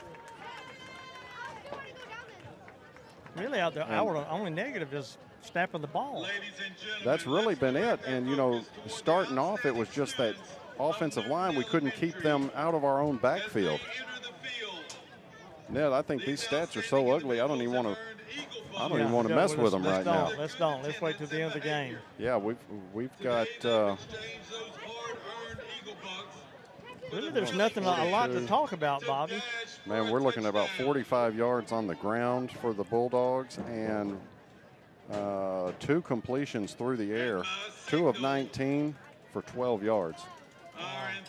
Really, our only negative is snapping the ball.
That's really been it. And, you know, starting off, it was just that offensive line. We couldn't keep them out of our own backfield. Ned, I think these stats are so ugly. I don't even want to mess with them right now.
Let's wait till the end of the game.
Yeah, we've got.
Really, there's nothing a lot to talk about, Bobby.
Man, we're looking at about 45 yards on the ground for the Bulldogs and 2 completions through the air, 2 of 19 for 12 yards.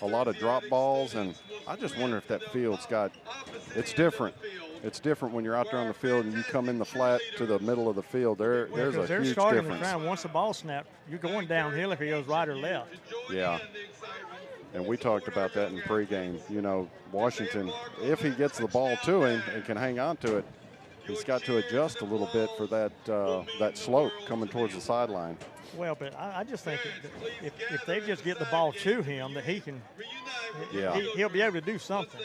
A lot of drop balls, and I just wonder if that field's got – it's different. It's different when you're out there on the field and you come in the flat to the middle of the field. There's a huge difference.
They're starting the ground. Once the ball snapped, you're going downhill if he goes right or left.
Yeah. And we talked about that in pregame. You know, Washington, if he gets the ball to him and can hang on to it, he's got to adjust a little bit for that slope coming towards the sideline.
Well, but I just think that if they just get the ball to him, that he can, he'll be able to do something.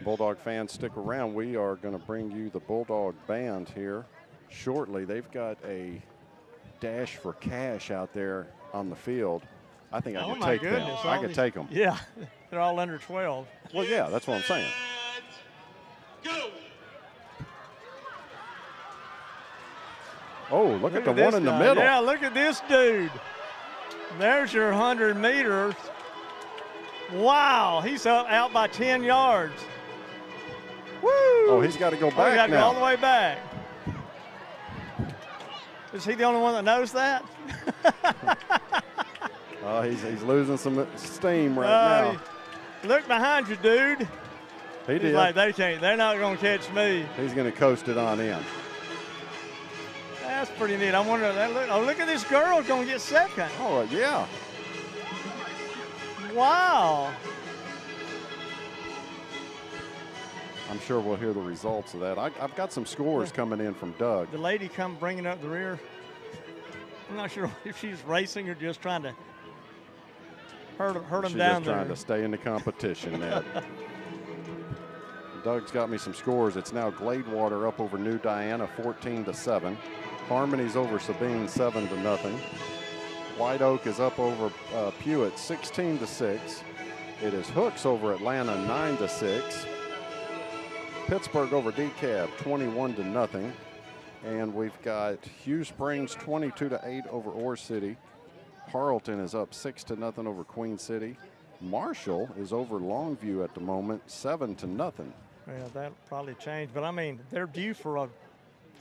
Bulldog fans, stick around. We are going to bring you the Bulldog band here shortly. They've got a dash for cash out there on the field. I think I could take them. I could take them.
Yeah, they're all under 12.
Well, yeah, that's what I'm saying.
Go.
Oh, look at the one in the middle.
Yeah, look at this dude. There's your 100 meters. Wow, he's out by 10 yards. Woo!
Oh, he's got to go back
now. He's got to go all the way back. Is he the only one that knows that?
He's losing some steam right now.
Look behind you, dude.
He's
like, they're not going to catch me.
He's going to coast it on in.
That's pretty neat. I wonder, look at this girl going to get second.
Oh, yeah.
Wow.
I'm sure we'll hear the results of that. I've got some scores coming in from Doug.
The lady come bringing up the rear. I'm not sure if she's racing or just trying to hurt them down there. She's just
trying to stay in the competition, Ned. Doug's got me some scores. It's now Gladewater up over New Diana 14-7. Harmony's over Sabine 7-0. White Oak is up over Pewitt 16-6. It is Hooks over Atlanta 9-6. Pittsburgh over DeKalb 21-0. And we've got Hugh Springs 22-8 over Ore City. Harleton is up 6-0 over Queen City. Marshall is over Longview at the moment 7-0.
Yeah, that'll probably change. But I mean, they're due for a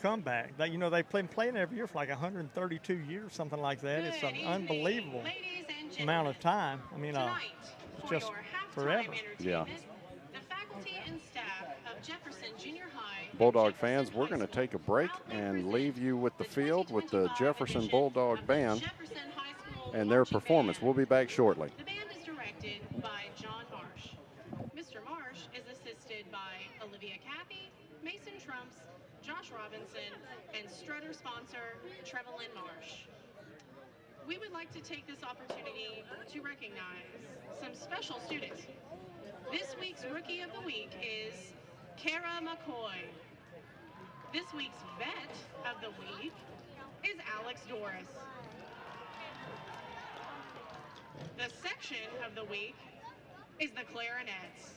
comeback. They've been playing every year for like 132 years, something like that. It's an unbelievable amount of time. I mean, it's just forever.
Yeah.
The faculty and staff of Jefferson Junior High.
Bulldog fans, we're going to take a break and leave you with the field with the Jefferson Bulldog Band and their performance. We'll be back shortly.
The band is directed by John Marsh. Mr. Marsh is assisted by Olivia Cappy, Mason Trumps, Josh Robinson, and Strutter sponsor Trevelyn Marsh. We would like to take this opportunity to recognize some special students. This week's Rookie of the Week is Kara McCoy. This week's Vet of the Week is Alex Doris. The Section of the Week is the Clarinets.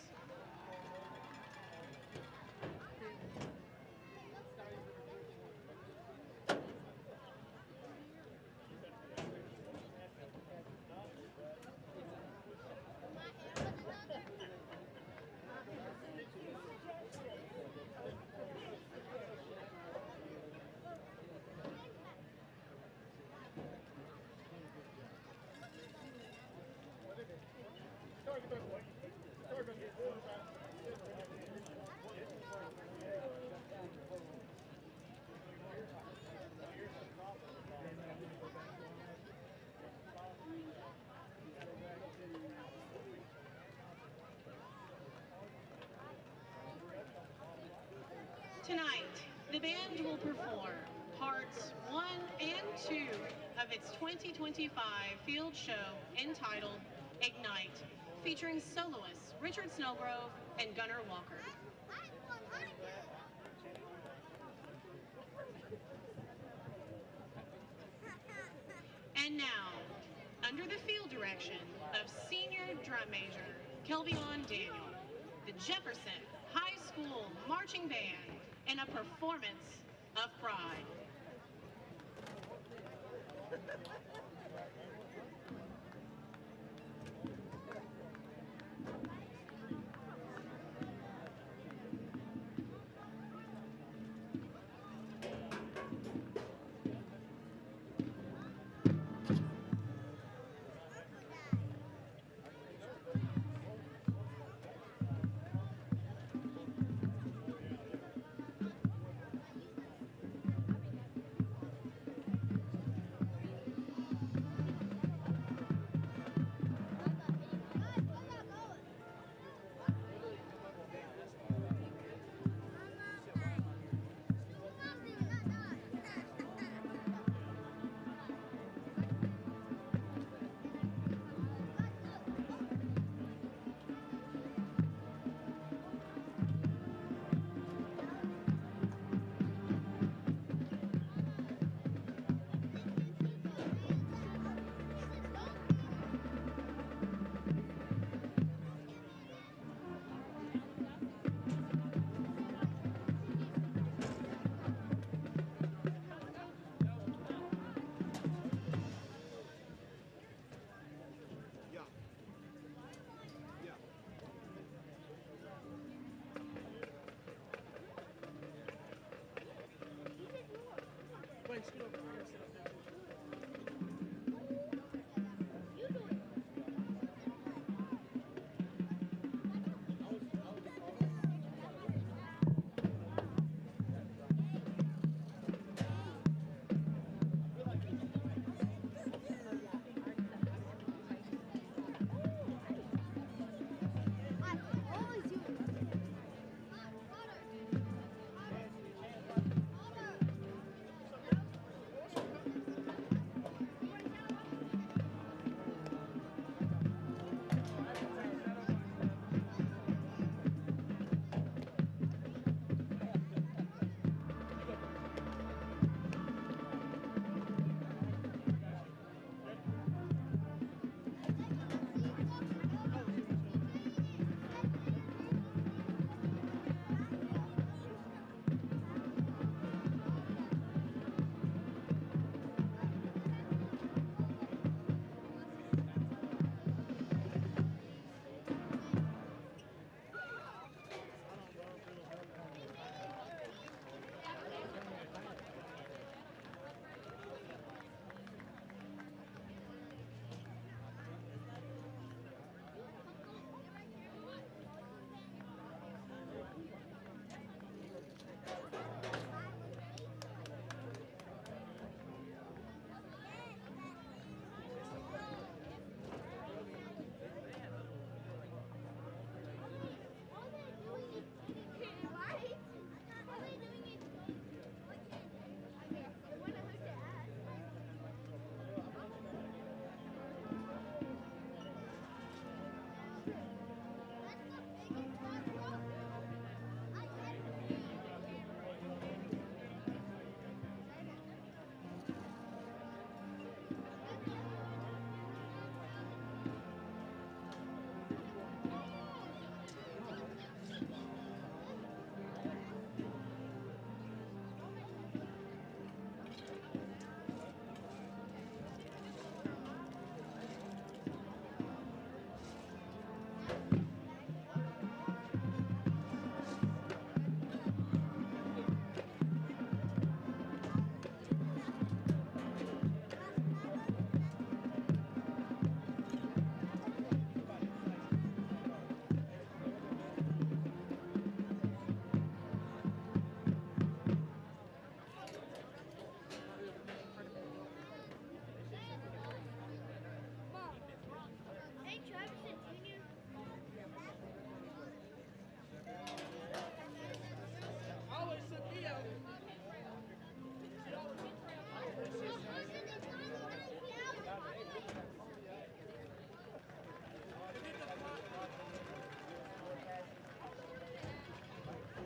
Tonight, the band will perform parts 1 and 2 of its 2025 field show entitled Ignite, featuring soloists Richard Snowgrove and Gunnar Walker. And now, under the field direction of Senior Drum Major Kelvion Daniel, the Jefferson High School Marching Band in a performance of pride.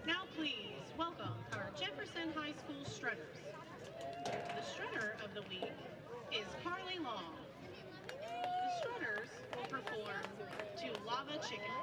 Now please welcome our Jefferson High School Strutters. The Strutter of the week is Carly Long. The Strutters will perform To Lava Chicken.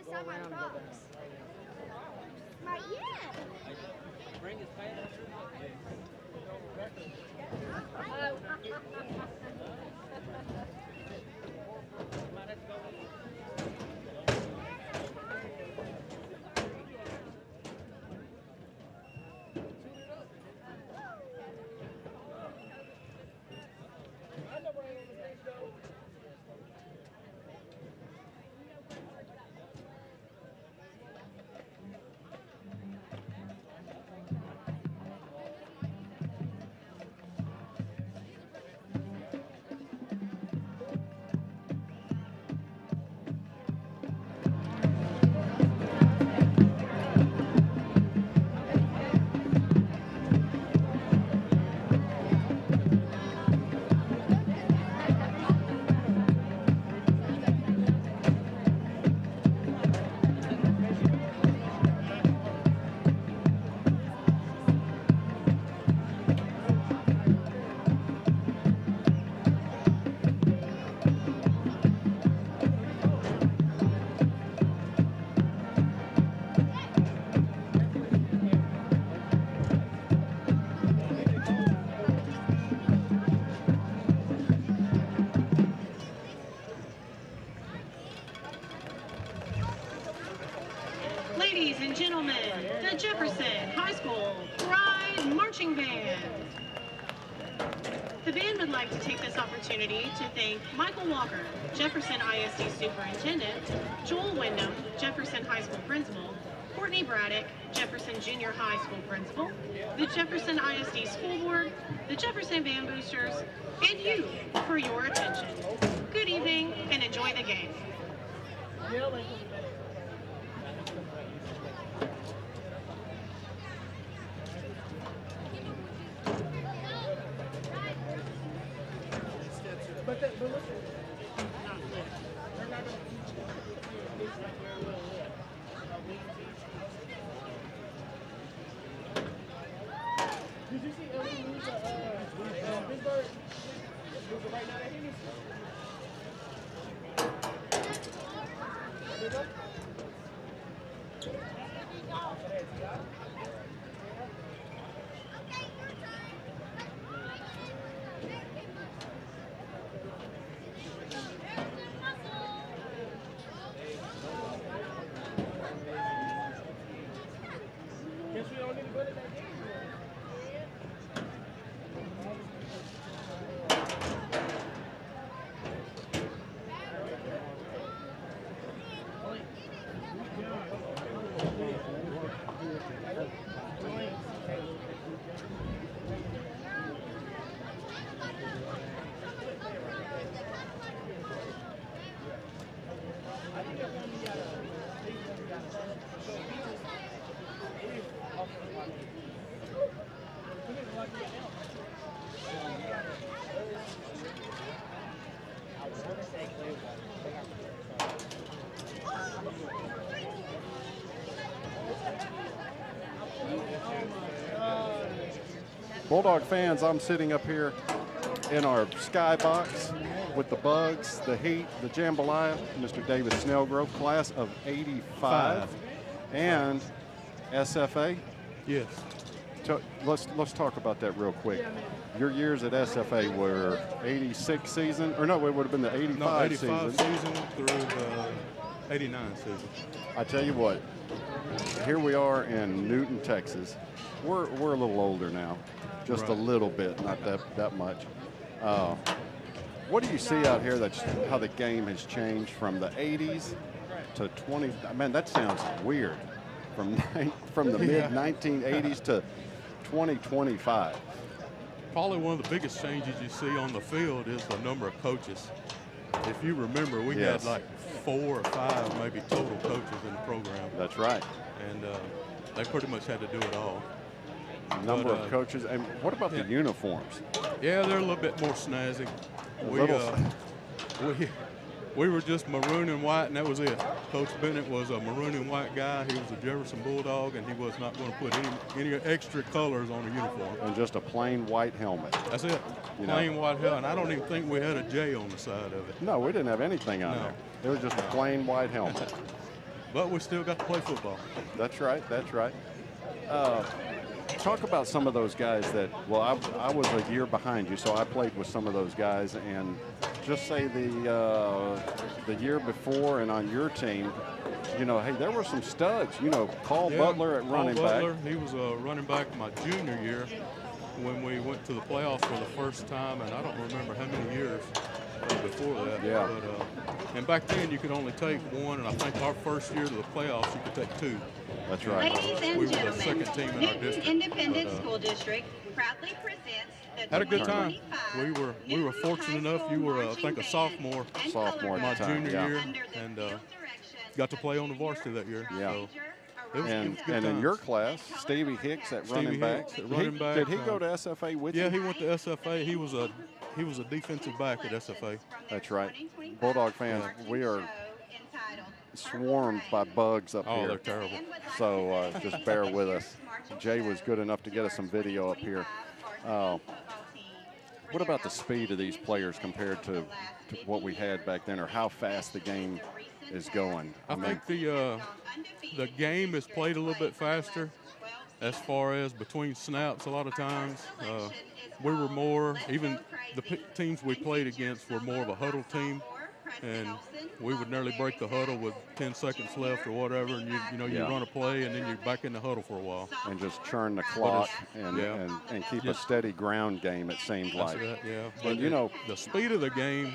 go around and go back. Bring his pants.
Ladies and gentlemen, the Jefferson High School Pride Marching Band. The band would like to take this opportunity to thank Michael Walker, Jefferson ISD Superintendent, Joel Wyndham, Jefferson High School Principal, Courtney Braddock, Jefferson Junior High School Principal, the Jefferson ISD School Board, the Jefferson Band Boosters, and you for your attention. Good evening and enjoy the game.
Did you see Ellie lose Pittsburgh? Right now, guess we don't need to go to that game.
Bulldog fans, I'm sitting up here in our skybox with the Bugs, the Heat, the Jambalaya, Mr. David Snellgrove, class of '85, and SFA.
Yes.
So let's talk about that real quick. Your years at SFA were '86 season, or no, it would have been the '85
season through the '89 season.
I tell you what, here we are in Newton, Texas. We're a little older now, just a little bit, not that much. What do you see out here? That's how the game has changed from the '80s to 20. Man, that sounds weird. From the mid 1980s to 2025.
Probably one of the biggest changes you see on the field is the number of coaches. If you remember, we had like 4 or 5 maybe total coaches in the program.
That's right.
And they pretty much had to do it all.
Number of coaches. And what about the uniforms?
Yeah, they're a little bit more snazzy. We were just maroon and white, and that was it. Coach Bennett was a maroon and white guy. He was a Jefferson Bulldog, and he was not going to put any extra colors on a uniform.
And just a plain white helmet.
That's it. Plain white helmet. I don't even think we had a J on the side of it.
No, we didn't have anything on there. It was just a plain white helmet.
but we still got to play football.
That's right. That's right. Talk about some of those guys that, well, I was a year behind you, so I played with some of those guys, and just say the year before and on your team, you know, hey, there were some studs. You know, Paul Butler at running back.
He was a running back my junior year when we went to the playoffs for the first time, and I don't remember how many years before that.
Yeah.
But, and back then you could only take one, and I think our first year to the playoffs you could take two.
That's right.
Ladies and
we were the
gentlemen,
second team in our
Newton
district.
Independent School District proudly presents the
Had a good time.
2025
We were fortunate enough. You were, I think, a sophomore
my
junior
yeah.
year, and got to play on the varsity that year.
Yeah.
So it was
And
good
in
times.
your class, Stevie Hicks at running back. Did he go to SFA with you?
Yeah, he went to SFA. He was a defensive back at SFA.
That's right. Bulldog fans, we are swarmed by bugs up here.
Oh, they're terrible.
So just bear with us. Jay was good enough to get us some video up here. What about the speed of these players compared to what we had back then, or how fast the game is going?
I think the game is played a little bit faster as far as between snaps a lot of times. We were more, even the teams we played against were more of a huddle team, and we would nearly break the huddle with 10 seconds left or whatever, and you run a play and then you're back in the huddle for a while.
And just churn the clock and keep a steady ground game, it seemed like.
Yeah,
but you know,
the speed of the game,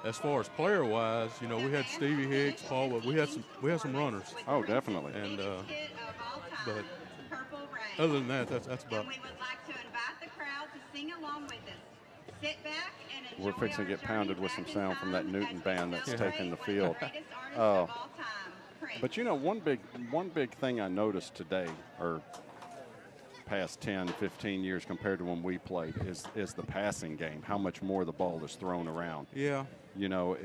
as far as player-wise, you know, we had Stevie Hicks, Paul, but we had some runners.
Oh, definitely.
And but other than that, that's about.
We would like to invite the crowd to sing along with us. Sit back and enjoy.
We're fixing to get pounded with some sound from that Newton band that's taking the field. But you know, one big thing I noticed today, or past 10, 15 years compared to when we played, is the passing game, how much more the ball is thrown around.
Yeah.
You know,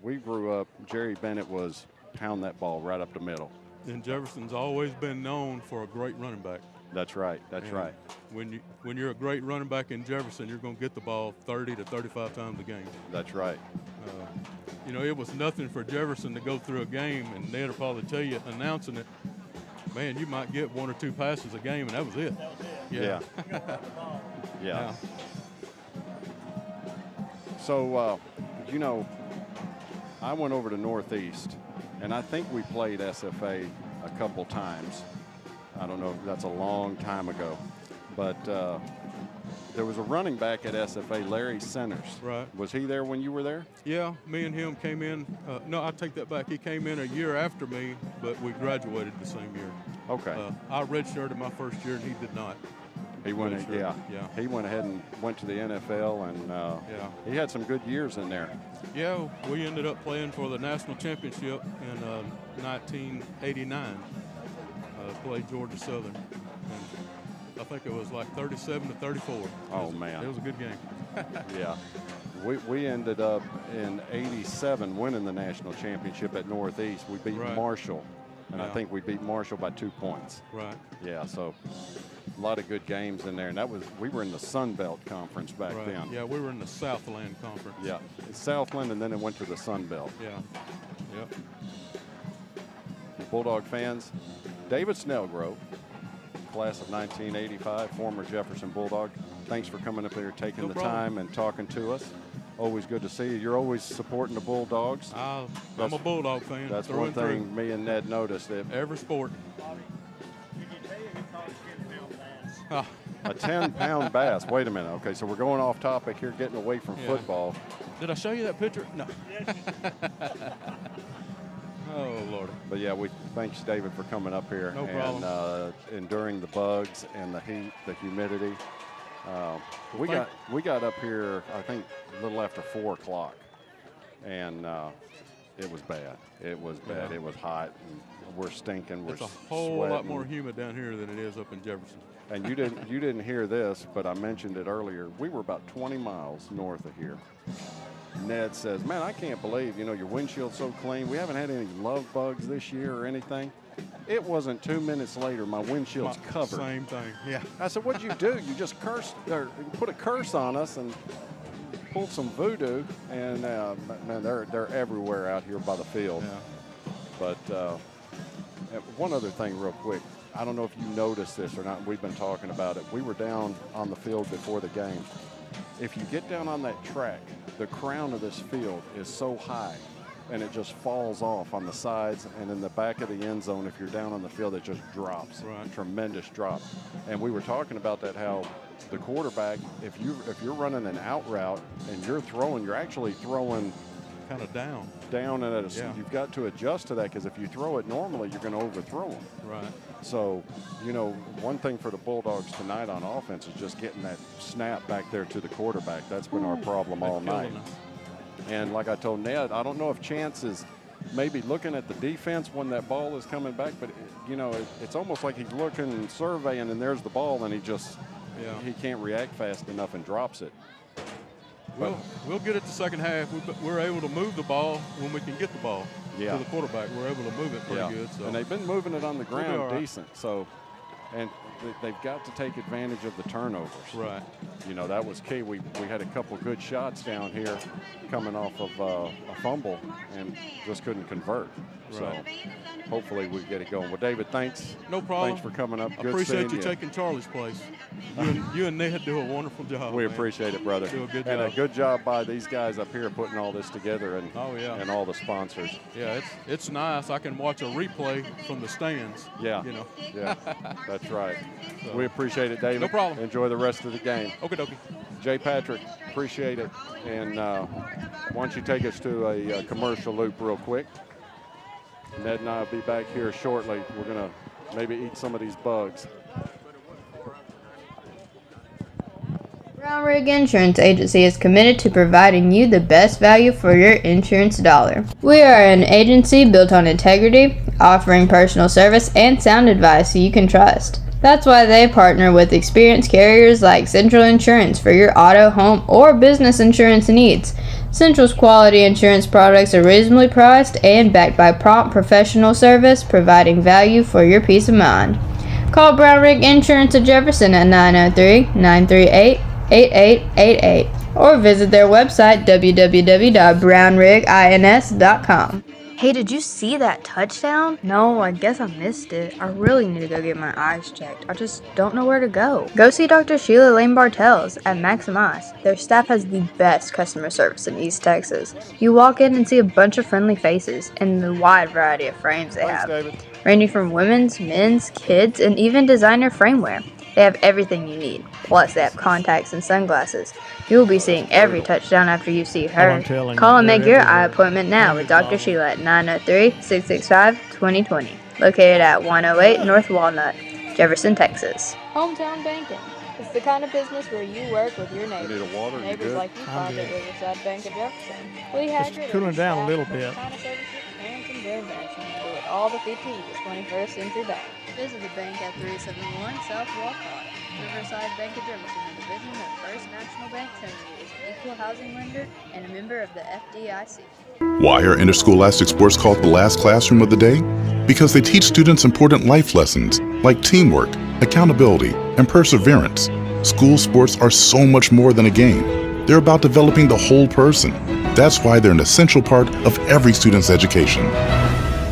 we grew up, Jerry Bennett was pound that ball right up the middle.
And Jefferson's always been known for a great running back.
That's right. That's right.
When you're a great running back in Jefferson, you're going to get the ball 30 to 35 times a game.
That's right.
You know, it was nothing for Jefferson to go through a game, and Ned will probably tell you, announcing it, man, you might get one or two passes a game, and that was it.
Yeah. Yeah. So, you know, I went over to Northeast, and I think we played SFA a couple times. I don't know, that's a long time ago. But there was a running back at SFA, Larry Centers.
Right.
Was he there when you were there?
Yeah, me and him came in. No, I take that back. He came in a year after me, but we graduated the same year.
Okay.
I redshirted my first year, and he did not.
He went,
yeah.
He went ahead and went to the NFL, and he had some good years in there.
Yeah, we ended up playing for the national championship in 1989. Played Georgia Southern. And I think it was like 37-34.
Oh, man.
It was a good game.
Yeah. We ended up in 87 winning the national championship at Northeast. We beat Marshall, and I think we beat Marshall by 2 points.
Right.
Yeah, so a lot of good games in there. And we were in the Sun Belt Conference back then.
Yeah, we were in the Southland Conference.
Yeah, Southland, and then it went to the Sun Belt.
Yeah. Yep.
Bulldog fans, David Snellgrove, class of 1985, former Jefferson Bulldog. Thanks for coming up here, taking the time and talking to us. Always good to see you. You're always supporting the Bulldogs.
I'm a Bulldog fan.
That's one thing me and Ned noticed.
Every sport.
A 10-pound bass. Wait a minute. Okay, so we're going off topic here, getting away from football.
Did I show you that picture? No. Oh, Lord.
But, yeah, we thanks, David, for coming up here.
No problem.
And enduring the bugs and the heat, the humidity. We got up here, I think, a little after 4 o'clock, and it was bad. It was bad.
Yeah.
It was hot. And we're stinking. We're
It's a whole
sweating.
lot more humid down here than it is up in Jefferson.
And you didn't hear this, but I mentioned it earlier. We were about 20 miles north of here. Ned says, man, I can't believe, your windshield's so clean. We haven't had any love bugs this year or anything. It wasn't 2 minutes later, my windshield's covered.
Same thing, yeah.
I said, what'd you do? You just cursed, or put a curse on us and pulled some voodoo. And, man, they're everywhere out here by the field.
Yeah.
But And one other thing real quick. I don't know if you noticed this or not. We've been talking about it. We were down on the field before the game. If you get down on that track, the crown of this field is so high, and it just falls off on the sides and in the back of the end zone. If you're down on the field, it just drops.
Right.
Tremendous drop. And we were talking about that, how the quarterback, if you're running an out route and you're actually throwing
kind of down,
and
Yeah.
you've got to adjust to that, because if you throw it normally, you're going to overthrow them.
Right.
So, one thing for the Bulldogs tonight on offense is just getting that snap back there to the quarterback. That's been our problem all night. And like I told Ned, I don't know if Chance is maybe looking at the defense when that ball is coming back, but it's almost like he's looking and surveying, and there's the ball, and he can't react fast enough and drops it.
We'll get it the second half. We're able to move the ball when we can get the ball to the quarterback. We're able to move it pretty good. So.
And they've been moving it on the ground
right.
decent. So, and they've got to take advantage of the turnovers.
Right.
That was key. We had a couple good shots down here coming off of a fumble and just couldn't convert.
Right.
So hopefully we get it going. Well, David, thanks.
No problem.
Thanks for coming up.
I
Good
appreciate
seeing
you taking Charlie's place. You and Ned do a wonderful job.
We
man.
appreciate it, brother.
Do a good
and
job.
a good job by these guys up here putting all this together and
and
all the sponsors.
Yeah, it's nice. I can watch a replay from the stands.
Yeah. Yeah, that's right.
So.
We appreciate it, David.
No problem.
Enjoy the rest of the game.
Okie dokie.
Jay Patrick, appreciate it. And why don't you take us to a commercial loop real quick. Ned and I will be back here shortly. We're going to maybe eat some of these bugs.
Brown Rig Insurance Agency is committed to providing you the best value for your insurance dollar. We are an agency built on integrity, offering personal service and sound advice you can trust. That's why they partner with experienced carriers like Central Insurance for your auto, home, or business insurance needs. Central's quality insurance products are reasonably priced and backed by prompt professional service, providing value for your peace of mind. Call Brown Rig Insurance of Jefferson at 903-938-8888 or visit their website www.brownrigins.com.
Hey, did you see that touchdown? No, I guess I missed it. I really need to go get my eyes checked. I just don't know where to go. Go see Dr. Sheila Lane Bartels at Maximize. Their staff has the best customer service in East Texas. You walk in and see a bunch of friendly faces and the wide variety of frames they have, ranging from women's, men's, kids, and even designer frameware. They have everything you need. Plus, they have contacts and sunglasses. You will be seeing every touchdown after you see her. Call and make your eye appointment now with Dr. Sheila at 903-665-2020. Located at 108 North Walnut, Jefferson, Texas.
Hometown Banking. It's the kind of business where you work with your neighbors.
Need a water?
Neighbors like you find at Riverside Bank of Jefferson. We have
Just cooling down a little bit.
Kind of services, parents and grandparents can do it all the 15 to 21st Century Bank. Visit the bank at 371 South Walcott. Riverside Bank of Jefferson, a division of First National Bank Trinity, is an equal housing lender and a member of the FDIC.
Why are interscholastic sports called the last classroom of the day? Because they teach students important life lessons like teamwork, accountability, and perseverance. School sports are so much more than a game. They're about developing the whole person. That's why they're an essential part of every student's education.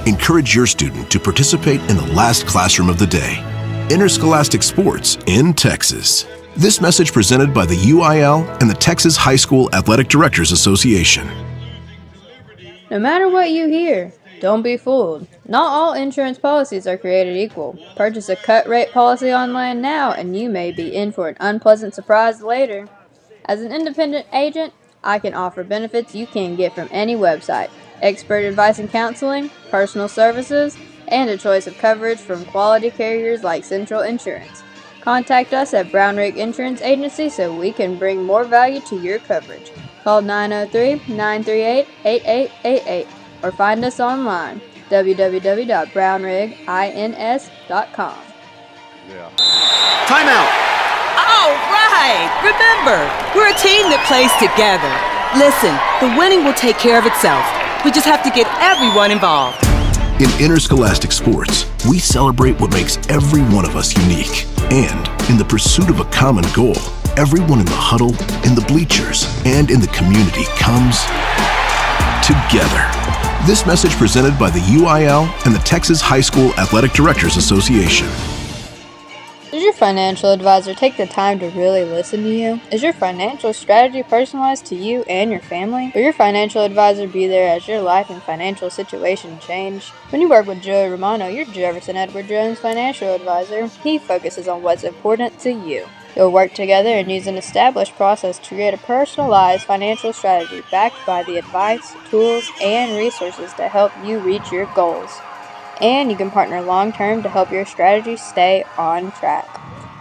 Encourage your student to participate in the last classroom of the day. Interscholastic sports in Texas. This message presented by the UIL and the Texas High School Athletic Directors Association.
No matter what you hear, don't be fooled. Not all insurance policies are created equal. Purchase a cut-rate policy online now, and you may be in for an unpleasant surprise later. As an independent agent, I can offer benefits you can't get from any website. Expert advice and counseling, personal services, and a choice of coverage from quality carriers like Central Insurance. Contact us at Brown Rig Insurance Agency so we can bring more value to your coverage. Call 903-938-8888 or find us online, www.brownrigins.com.
Yeah.
Timeout! All right! Remember, we're a team that plays together. Listen, the winning will take care of itself. We just have to get everyone involved.
In interscholastic sports, we celebrate what makes every one of us unique. And in the pursuit of a common goal, everyone in the huddle, in the bleachers, and in the community comes together. This message presented by the UIL and the Texas High School Athletic Directors Association.
Does your financial advisor take the time to really listen to you? Is your financial strategy personalized to you and your family? Will your financial advisor be there as your life and financial situation change? When you work with Joey Romano, your Jefferson Edward Jones financial advisor, he focuses on what's important to you. You'll work together and use an established process to create a personalized financial strategy backed by the advice, tools, and resources to help you reach your goals. And you can partner long-term to help your strategy stay on track.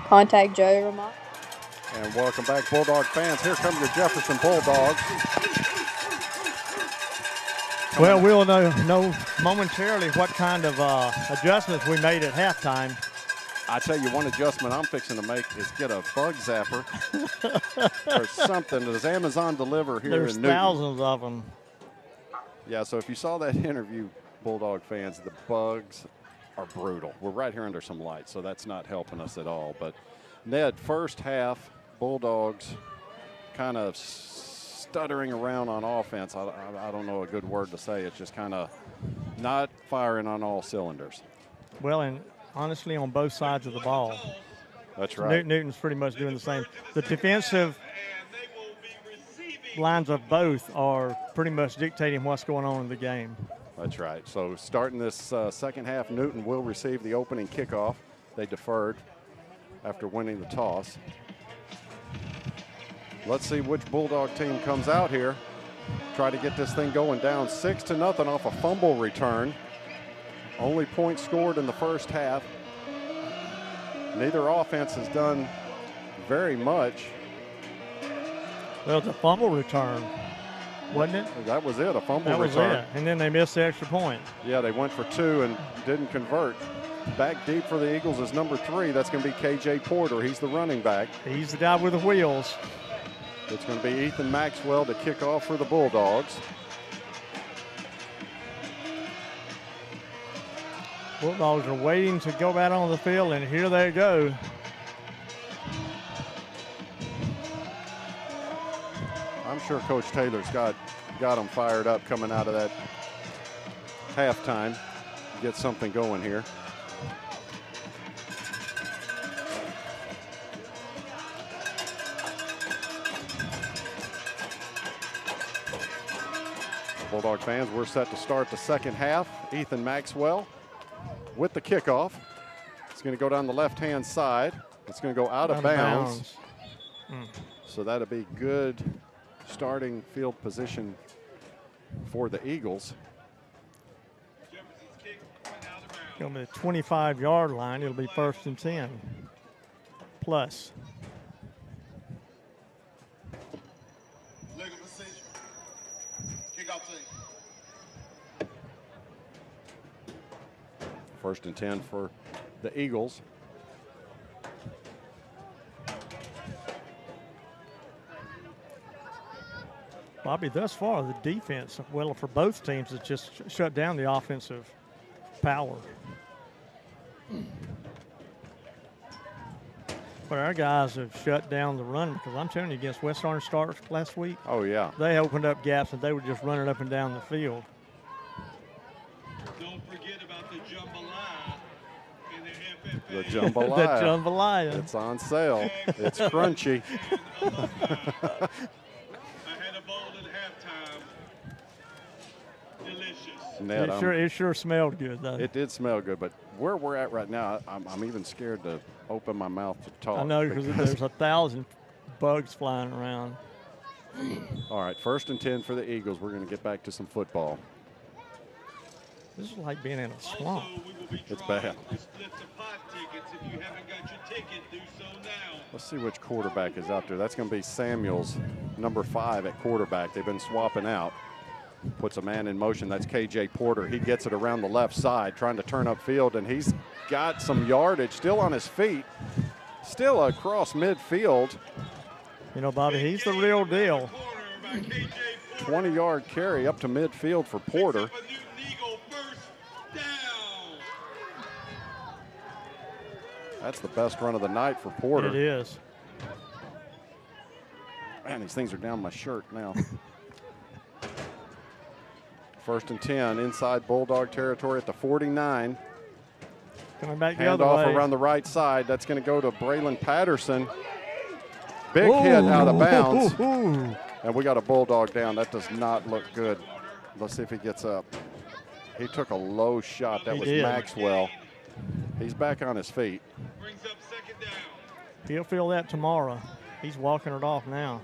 Contact Joey Romano.
And welcome back, Bulldog fans. Here come your Jefferson Bulldogs.
Well, we'll know momentarily what kind of adjustments we made at halftime.
I tell you, one adjustment I'm fixing to make is get a bug zapper or something. Does Amazon deliver here
There's
in Newton?
thousands of them.
Yeah, so if you saw that interview, Bulldog fans, the bugs are brutal. We're right here under some light, so that's not helping us at all. But, Ned, first half, Bulldogs kind of stuttering around on offense. I don't know a good word to say. It's just kind of not firing on all cylinders.
Well, and honestly, on both sides of the ball.
That's right.
Newton's pretty much doing the same. The defensive lines of both are pretty much dictating what's going on in the game.
That's right. So starting this second half, Newton will receive the opening kickoff. They deferred after winning the toss. Let's see which Bulldog team comes out here. Try to get this thing going, down 6-0 off a fumble return. Only points scored in the first half. Neither offense has done very much.
Well, it's a fumble return, wasn't it?
That was it, a fumble
that
return.
That was it, and then they missed the extra point.
Yeah, they went for 2 and didn't convert. Back deep for the Eagles is number 3. That's going to be KJ Porter. He's the running back.
He's the guy with the wheels.
It's going to be Ethan Maxwell to kick off for the Bulldogs.
Bulldogs are waiting to go out on the field, and here they go.
I'm sure Coach Taylor's got them fired up coming out of that halftime. Get something going here. Bulldog fans, we're set to start the second half. Ethan Maxwell with the kickoff. It's going to go down the left-hand side. It's going to go out of bounds. So that'll be good starting field position for the Eagles.
Going to be the 25-yard line. It'll be 1st and 10 plus.
First and 10 for the Eagles.
Bobby, thus far, the defense, well, for both teams, has just shut down the offensive power. But our guys have shut down the run, because I'm telling you, against West Orange Stars last week,
oh, yeah,
they opened up gaps and they were just running up and down the field.
Don't forget about the jambalaya in the FFA.
The jambalaya.
The jambalaya.
It's on sale. It's crunchy.
I had a bowl at halftime. Delicious.
Ned,
it sure smelled good, though.
It did smell good, but where we're at right now, I'm even scared to open my mouth to talk.
I know, because there's 1,000 bugs flying around.
All right, 1st and 10 for the Eagles. We're going to get back to some football.
This is like being in a swamp.
It's bad. Let's see which quarterback is out there. That's going to be Samuels, number 5 at quarterback. They've been swapping out. Puts a man in motion. That's KJ Porter. He gets it around the left side, trying to turn upfield, and he's got some yardage still on his feet, still across midfield.
You know, Bobby, he's the real deal.
20-yard carry up to midfield for Porter. That's the best run of the night for Porter.
It is.
Man, these things are down my shirt now. First and 10 inside Bulldog territory at the 49.
Coming back the other
Handoff
way.
around the right side. That's going to go to Braylon Patterson. Big hit out of bounds. And we got a Bulldog down. That does not look good. Let's see if he gets up. He took a low shot. That was Maxwell. He's back on his feet.
He'll feel that tomorrow. He's walking it off now.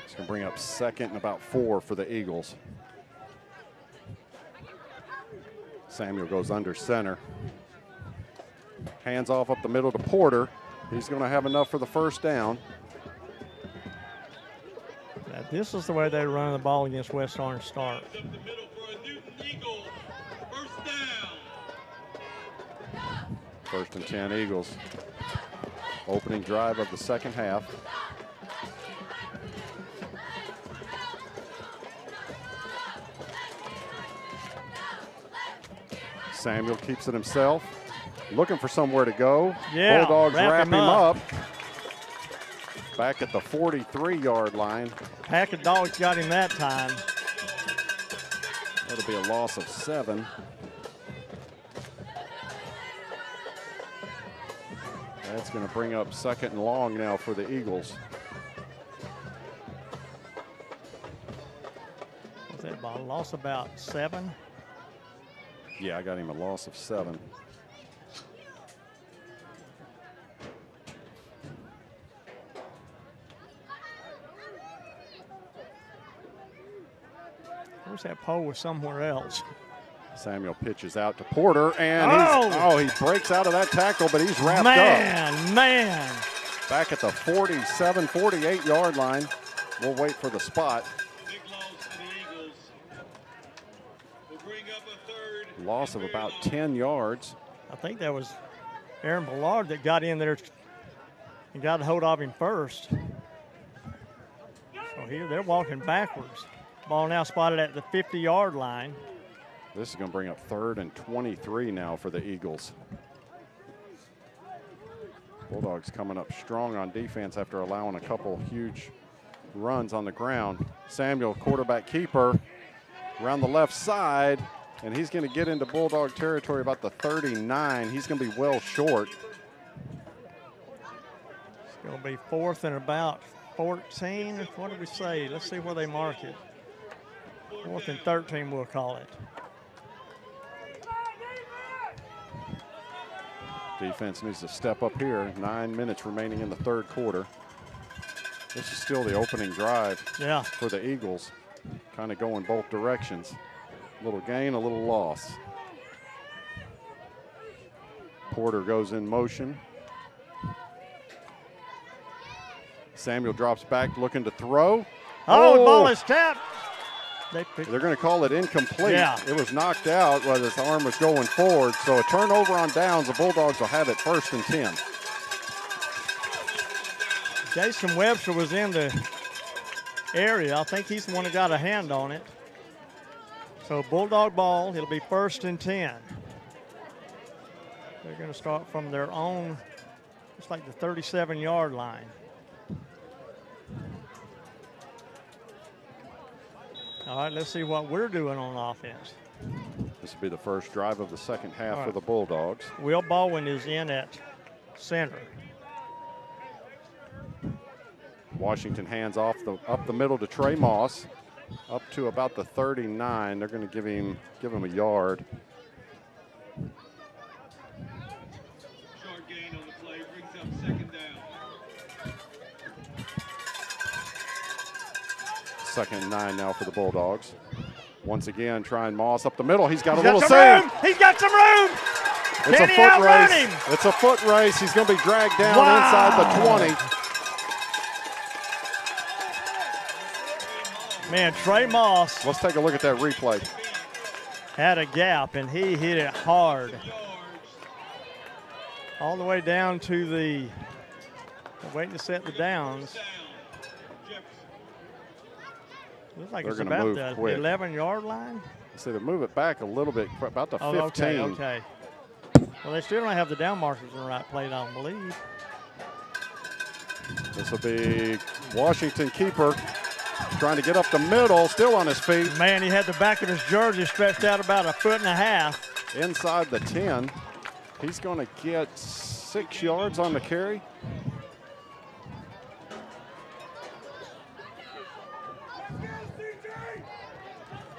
It's going to bring up 2nd and about 4 for the Eagles. Samuel goes under center. Hands off up the middle to Porter. He's going to have enough for the first down.
Now, this is the way they run the ball against West Orange start.
First and 10 Eagles. Opening drive of the second half. Samuel keeps it himself. Looking for somewhere to go.
Yeah,
Bulldogs wrap him up.
Back
at the 43-yard line.
Pack of dogs got him that time.
That'll be a loss of 7. That's going to bring up 2nd and long now for the Eagles.
Was that ball loss about 7?
Yeah, I got him a loss of 7.
I wish that pole was somewhere else.
Samuel pitches out to Porter, and he breaks out of that tackle, but he's wrapped up.
Man.
Back at the 47, 48-yard line. We'll wait for the spot. Loss of about 10 yards.
I think that was Aaron Ballard that got in there and got a hold of him first. So here they're walking backwards. Ball now spotted at the 50-yard line.
This is going to bring up 3rd and 23 now for the Eagles. Bulldogs coming up strong on defense after allowing a couple huge runs on the ground. Samuel, quarterback keeper, around the left side, and he's going to get into Bulldog territory about the 39. He's going to be well short.
It's going to be 4th and about 14. What did we say? Let's see where they mark it. 4th and 13, we'll call it.
Defense needs to step up here. 9 minutes remaining in the 3rd quarter. This is still the opening drive for the Eagles. Kind of going both directions. A little gain, a little loss. Porter goes in motion. Samuel drops back looking to throw.
Oh, the ball is tapped.
They're going to call it incomplete.
Yeah.
It was knocked out while his arm was going forward. So a turnover on downs. The Bulldogs will have it 1st and 10.
Jason Webster was in the area. I think he's the one that got a hand on it. So Bulldog ball, it'll be 1st and 10. They're going to start from their own, it's like the 37-yard line. All right, let's see what we're doing on offense.
This will be the first drive of the second half for the Bulldogs.
Will Baldwin is in at center.
Washington hands off up the middle to Trey Moss, up to about the 39. They're going to give him a yard.
Short gain on the play brings up 2nd down.
2nd and 9 now for the Bulldogs. Once again, trying Moss up the middle. He's got a little save.
He's got some room.
It's a foot race. It's a foot race. He's going to be dragged down inside the 20.
Man, Trey Moss.
Let's take a look at that replay.
Had a gap, and he hit it hard. All the way down to the, waiting to set the downs. Looks like it's about the 11-yard line.
So they move it back a little bit, about the 15.
Okay. Well, they still don't have the down markers in the right place, I don't believe.
This will be Washington keeper trying to get up the middle, still on his feet.
Man, he had the back of his jersey stretched out about 1.5 feet.
Inside the 10. He's going to get 6 yards on the carry.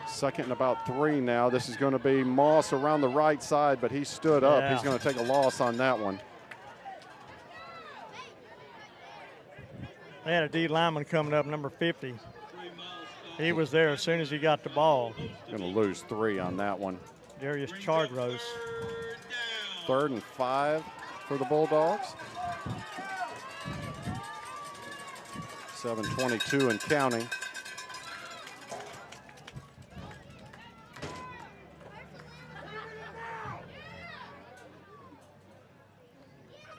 Second and about 3 now. This is going to be Moss around the right side, but he stood up.
Yeah.
He's going to take a loss on that one.
They had a D lineman coming up, number 50. He was there as soon as he got the ball.
Going to lose 3 on that one.
Darius Chardrose.
3rd and 5 for the Bulldogs. 7:22 and counting.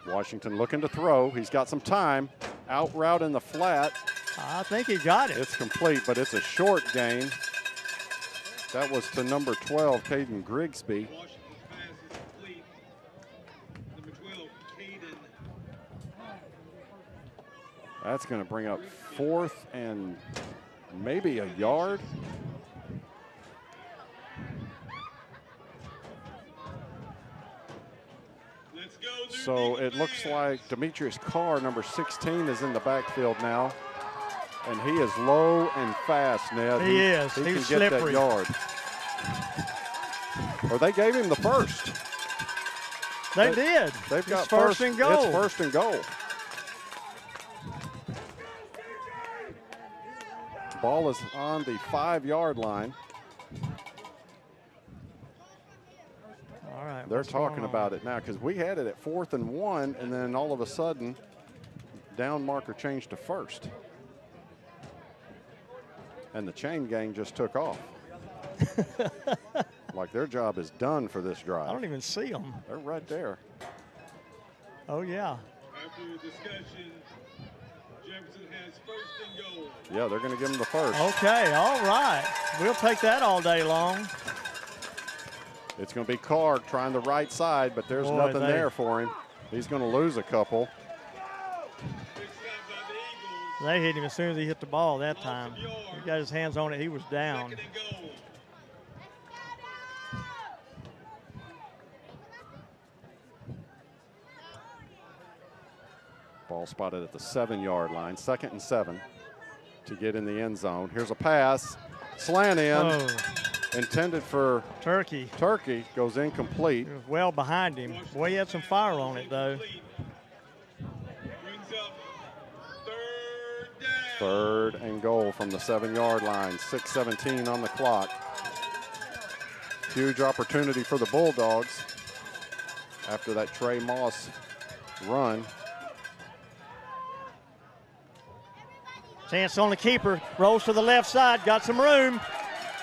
Washington looking to throw. He's got some time. Out route in the flat.
I think he got it.
It's complete, but it's a short gain. That was to number 12, Caden Grigsby. That's going to bring up 4th and maybe a yard. So it looks like Demetrius Carr, number 16, is in the backfield now. And he is low and fast, Ned.
He is.
He
He's
can get
slippery.
that yard. Or they gave him the first.
They did.
They've
It's
got
first and goal.
It's first and goal. Ball is on the 5-yard line.
All right.
They're talking about it now because we had it at 4th and 1, and then all of a sudden, down marker changed to 1st. And the chain gang just took off. Like their job is done for this drive.
I don't even see them.
They're right there.
Oh, yeah.
After the discussion, Jefferson has 1st and goal.
Yeah, they're going to give him the first.
Okay, all right. We'll take that all day long.
It's going to be Carr trying the right side, but there's
Boy,
nothing there for him. He's going to lose a couple.
They hit him as soon as he hit the ball that time. He got his hands on it. He was down.
Ball spotted at the 7-yard line. 2nd and 7 to get in the end zone. Here's a pass. Slant in.
Oh.
Intended for
Turkey.
Turkey. Goes incomplete.
It was well behind him. Boy, he had some fire on it, though.
3rd and goal from the 7-yard line. 6:17 on the clock. Huge opportunity for the Bulldogs after that Trey Moss run.
Chance on the keeper. Rolls to the left side. Got some room.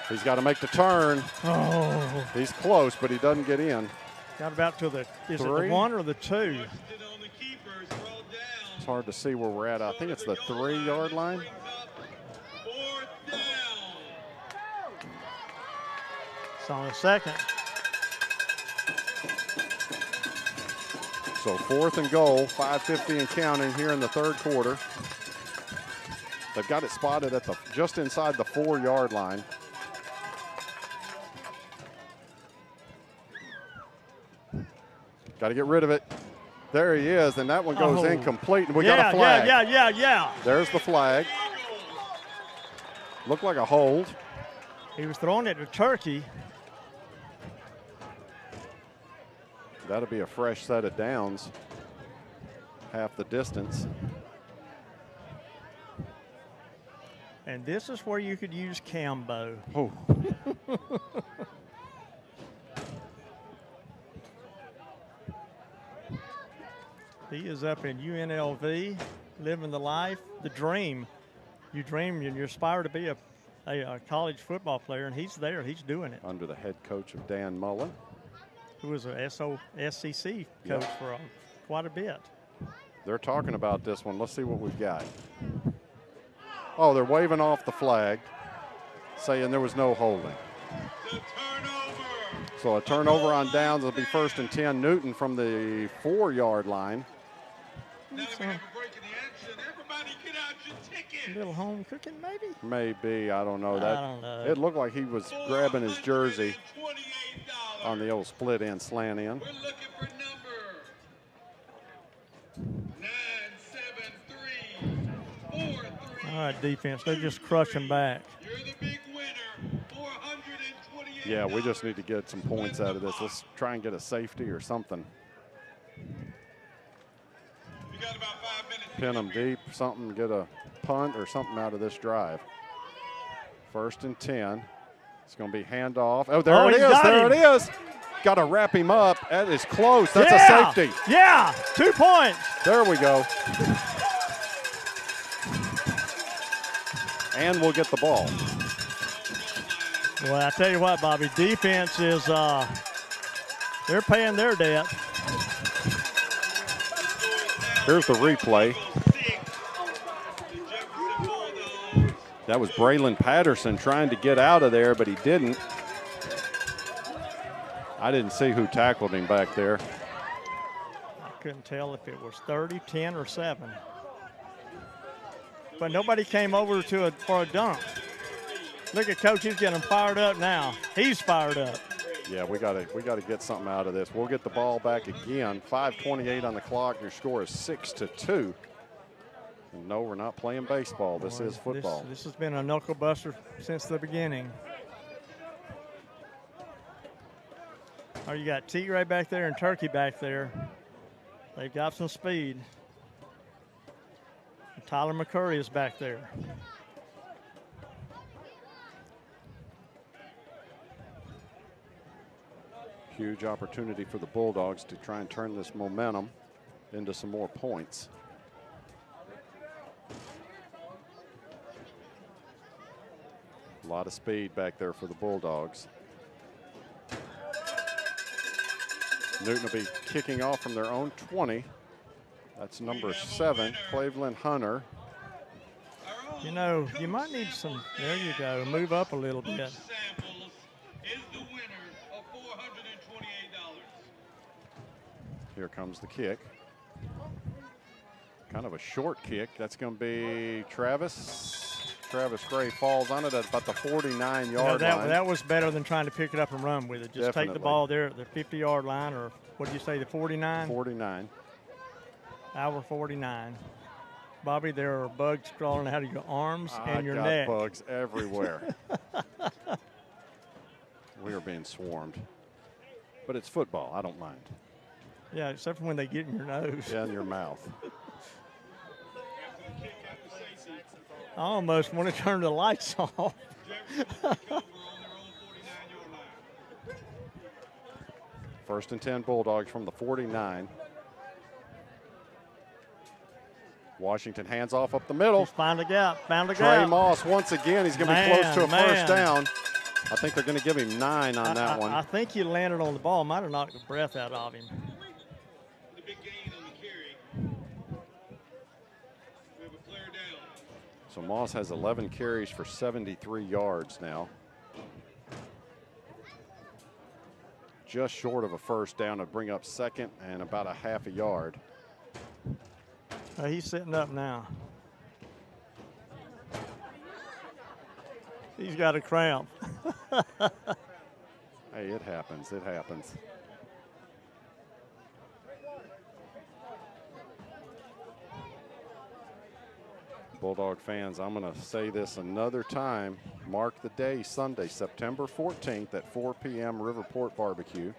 He's got to make the turn.
Oh.
He's close, but he doesn't get in.
Got about to the, is it
3?
the 1 or the 2?
It's hard to see where we're at. I think it's the 3-yard line.
It's on the 2nd.
So 4th and goal, 5:50 and counting here in the 3rd quarter. They've got it spotted at the just inside the 4-yard line. Got to get rid of it. There he is, and that one goes incomplete. And we got a flag.
Yeah.
There's the flag. Looked like a hold.
He was throwing it to Turkey.
That'll be a fresh set of downs. Half the distance.
And this is where you could use Cambo.
Oh.
He is up in UNLV, living the life, the dream. You dream and you aspire to be a college football player, and he's there. He's doing it.
Under the head coach of Dan Mullen,
who was a SEC coach for quite a bit.
They're talking about this one. Let's see what we've got. Oh, they're waving off the flag, saying there was no holding. So a turnover on downs will be 1st and 10. Newton from the 4-yard line.
A little home cooking, maybe?
Maybe, I don't know.
I don't know.
It looked like he was grabbing his jersey on the old split end, slant in.
We're looking for number 97343.
All right, defense. They're just crushing back.
You're the big winner. $428.
Yeah, we just need to get some points out of this. Let's try and get a safety or something.
We got about 5 minutes.
Pin them deep, something, get a punt or something out of this drive. 1st and 10. It's going to be handoff. Oh, there it is. There it is. Got to wrap him up. That is close. That's a safety.
Yeah, 2 points.
There we go. And we'll get the ball.
Well, I tell you what, Bobby, defense is, they're paying their debt.
Here's the replay. That was Braylon Patterson trying to get out of there, but he didn't. I didn't see who tackled him back there.
I couldn't tell if it was 30, 10, or 7. But nobody came over for a dunk. Look at Coach, he's getting fired up now. He's fired up.
Yeah, we gotta get something out of this. We'll get the ball back again. 5:28 on the clock. Your score is 6-2. And no, we're not playing baseball. This is football.
This has been a knuckle buster since the beginning. Oh, you got T-Ray back there and Turkey back there. They've got some speed. And Tyler McCurry is back there.
Huge opportunity for the Bulldogs to try and turn this momentum into some more points. A lot of speed back there for the Bulldogs. Newton will be kicking off from their own 20. That's number 7, Cleveland Hunter.
You know, you might need some, there you go, move up a little bit.
Here comes the kick. Kind of a short kick. That's going to be Travis. Travis Gray falls on it at about the 49-yard line.
That was better than trying to pick it up and run with it. Just
Definitely.
take the ball there at the 50-yard line, or what did you say, the 49?
49.
Hour 49. Bobby, there are bugs crawling out of your arms and your neck.
Bugs everywhere. We are being swarmed. But it's football. I don't mind.
Yeah, except for when they get in your nose.
Yeah, in your mouth.
I almost want to turn the lights off.
First and 10 Bulldogs from the 49. Washington hands off up the middle.
He's found a gap,
Trey Moss once again. He's going to be close to a first down. I think they're going to give him 9 on that one.
I think he landed on the ball. Might have knocked the breath out of him.
So Moss has 11 carries for 73 yards now. Just short of a first down to bring up second and about a half a yard.
He's sitting up now. He's got a cramp.
Hey, it happens. It happens. Bulldog fans, I'm going to say this another time. Mark the day, Sunday, September 14th at 4 p.m. Riverport Barbecue.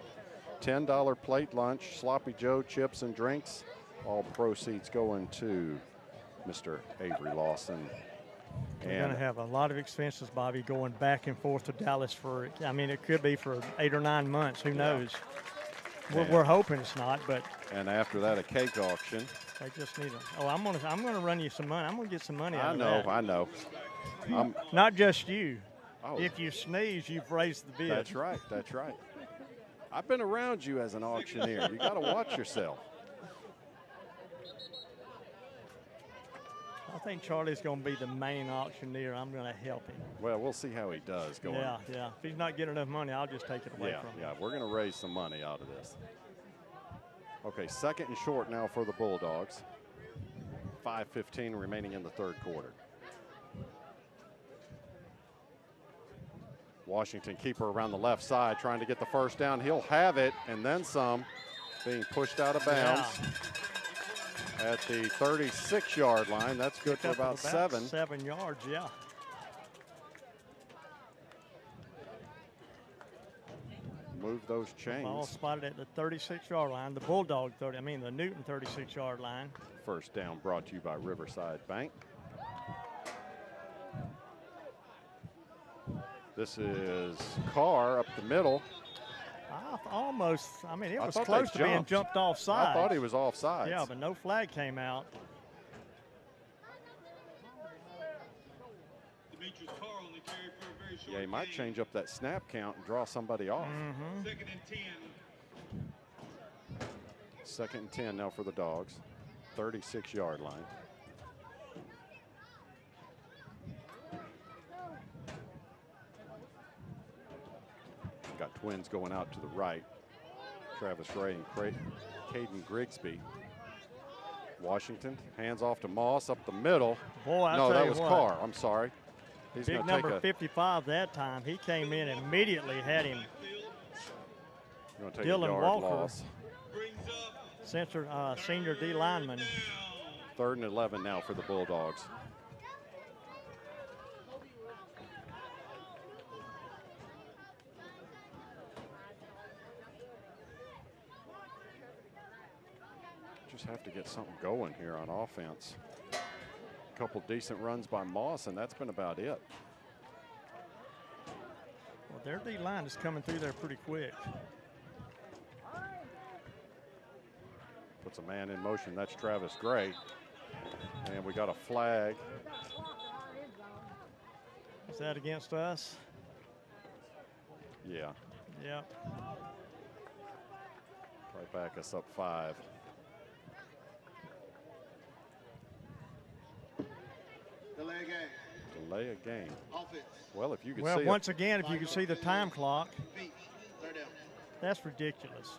$10 plate lunch, Sloppy Joe, chips and drinks. All proceeds going to Mr. Avery Lawson.
We're going to have a lot of expenses, Bobby, going back and forth to Dallas for, I mean, it could be for 8 or 9 months. Who knows? We're hoping it's not, but.
And after that, a cake auction.
I just need I'm gonna run you some money. I'm gonna get some money out of that.
I know.
Not just you.
Oh.
If you sneeze, you've raised the bid.
That's right. That's right. I've been around you as an auctioneer. You got to watch yourself.
I think Charlie's going to be the main auctioneer. I'm going to help him.
Well, we'll see how he does going.
Yeah. If he's not getting enough money, I'll just take it away from him.
Yeah, we're going to raise some money out of this. Okay, second and short now for the Bulldogs. 5:15 remaining in the third quarter. Washington keeper around the left side trying to get the first down. He'll have it and then some, being pushed out of bounds at the 36-yard line. That's good for about 7.
7 yards, yeah.
Move those chains.
Ball spotted at the 36-yard line. The Bulldog the Newton 36-yard line.
First down brought to you by Riverside Bank. This is Carr up the middle.
It was close to being jumped offside.
I thought he was offside.
Yeah, but no flag came out.
Yeah, he might change up that snap count and draw somebody off.
Mm-hmm.
2nd and 10.
2nd and 10 now for the Dogs. 36-yard line. Got twins going out to the right. Travis Ray and Caden Grigsby. Washington hands off to Moss up the middle.
Boy,
no, that was Carr. I'm sorry. He's
big number 55 that time. He came in and immediately had him. Dylan Walker, senior D lineman.
3rd and 11 now for the Bulldogs. Just have to get something going here on offense. A couple decent runs by Moss, and that's been about it.
Well, their D line is coming through there pretty quick.
Puts a man in motion. That's Travis Gray. And we got a flag.
Is that against us?
Yeah.
Yep.
Right back us up 5.
Delay a game.
Delay a game.
Offense.
Well, if you could see
Well, once again, if you could see the time clock,
Third down.
that's ridiculous.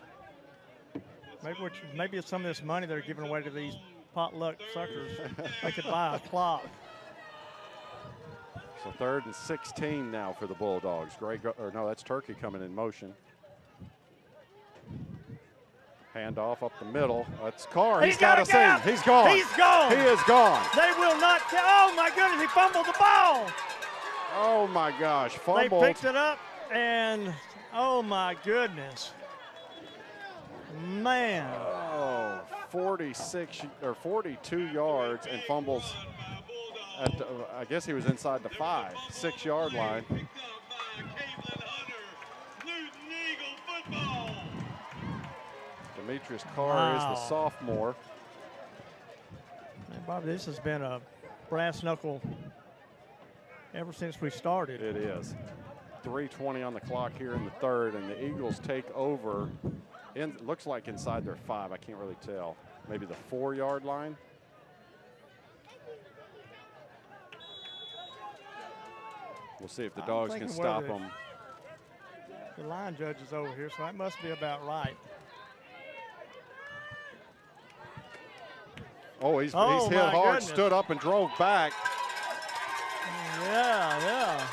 Maybe it's some of this money they're giving away to these potluck suckers. They could buy a clock.
So 3rd and 16 now for the Bulldogs. That's Turkey coming in motion. Handoff up the middle. That's Carr. He's got us in. He's gone.
He's gone.
He is gone.
They will not. Oh my goodness! He fumbled the ball.
Oh my gosh! Fumbled.
They picked it up, and oh my goodness, man!
Oh, 46 or 42 yards and fumbles. I guess he was inside the 5, 6-yard line. Demetrius Carr is the sophomore.
Man, Bob, this has been a brass knuckle ever since we started.
It is. 3:20 on the clock here in the third, and the Eagles take over. Looks like inside their 5. I can't really tell. Maybe the 4-yard line. We'll see if the Dogs can stop them.
The line judge is over here, so that must be about right.
Oh, he's hit hard, stood up and drove back.
Yeah.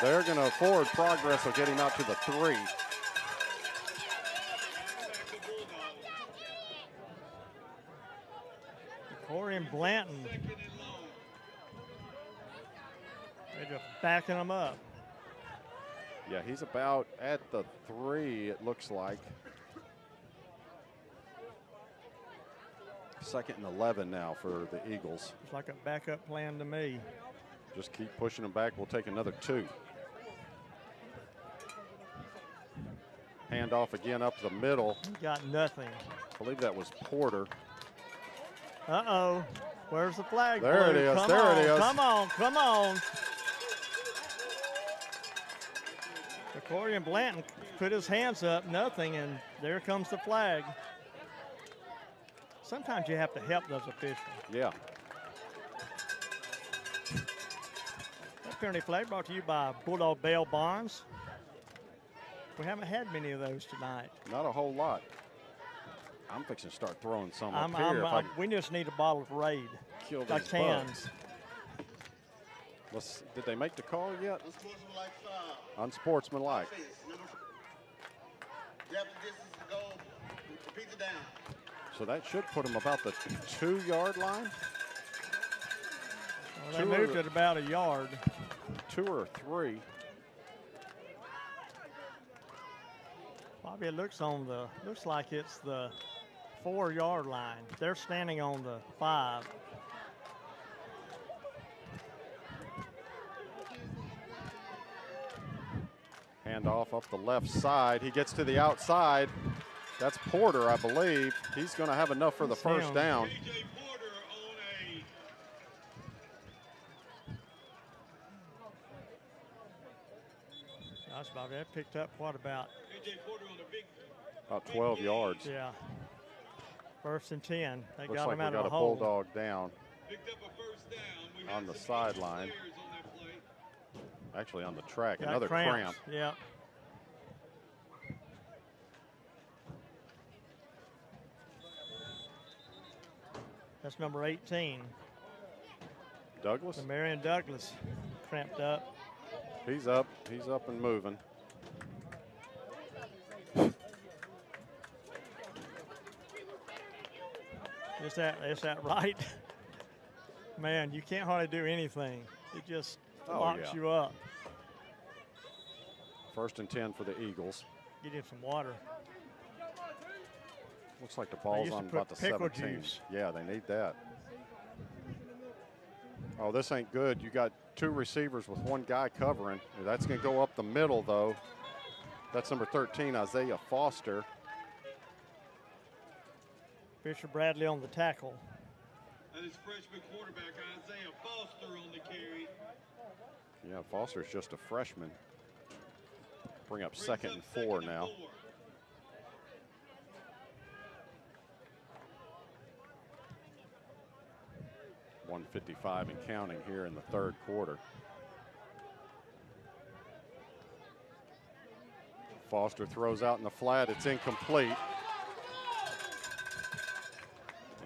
They're going to forward progress of getting out to the 3.
Corey and Blanton. They're just backing them up.
Yeah, he's about at the 3, it looks like. 2nd and 11 now for the Eagles.
It's like a backup plan to me.
Just keep pushing them back. We'll take another 2. Handoff again up the middle.
Got nothing.
I believe that was Porter.
Uh-oh. Where's the flag?
There it is. There it is.
Come on. Corey and Blanton put his hands up, nothing, and there comes the flag. Sometimes you have to help those officials.
Yeah.
That penalty flag brought to you by Bulldog bail bonds. We haven't had many of those tonight.
Not a whole lot. I'm fixing to start throwing some up here.
We just need a bottle of Raid.
Kill these
cans.
Did they make the call yet? Unsportsmanlike. So that should put them about the 2-yard line.
Well, they moved it about a yard.
2 or 3.
Bobby, it looks like it's the 4-yard line. They're standing on the 5.
Handoff up the left side. He gets to the outside. That's Porter, I believe. He's going to have enough for the first down.
Gosh, Bobby, that picked up what about
12 yards.
Yeah. 1st and 10. They
Looks
got
like
him out
we
of
got
the
a
hole.
Bulldog down on the sideline. Actually on the track.
Got
Another cramp.
Yeah. That's number 18.
Douglas?
Marion Douglas cramped up.
He's up and moving.
Is that right? Man, you can't hardly do anything. It just locks you up.
1st and 10 for the Eagles.
Get him some water.
Looks like the ball's on about the 17.
Juice.
Yeah, they need that. Oh, this ain't good. You got 2 receivers with 1 guy covering. That's going to go up the middle, though. That's number 13, Isaiah Foster.
Fisher Bradley on the tackle.
That is freshman quarterback Isaiah Foster on the carry.
Yeah, Foster's just a freshman. Bring up 2nd and 4 now. .155 and counting here in the 3rd quarter. Foster throws out in the flat. It's incomplete.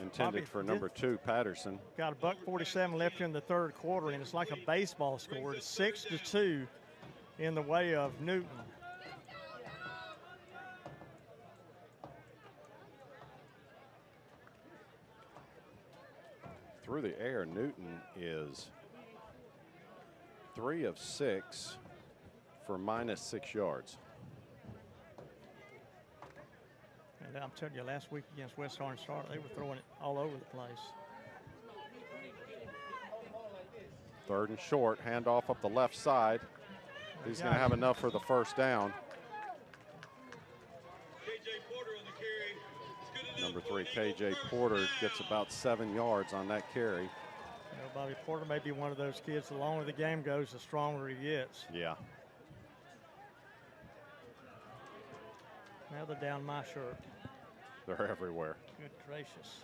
Intended for number 2, Patterson.
Got a $1:47 left in the 3rd quarter, and it's like a baseball score. It's 6-2 in the way of Newton.
Through the air, Newton is 3 of 6 for -6 yards.
And I'm telling you, last week against West Orange Star, they were throwing it all over the place.
3rd and short, handoff up the left side. He's going to have enough for the first down. Number 3, KJ Porter gets about 7 yards on that carry.
You know, Bobby Porter may be one of those kids, the longer the game goes, the stronger he gets.
Yeah.
Now they're down my shirt.
They're everywhere.
Good gracious.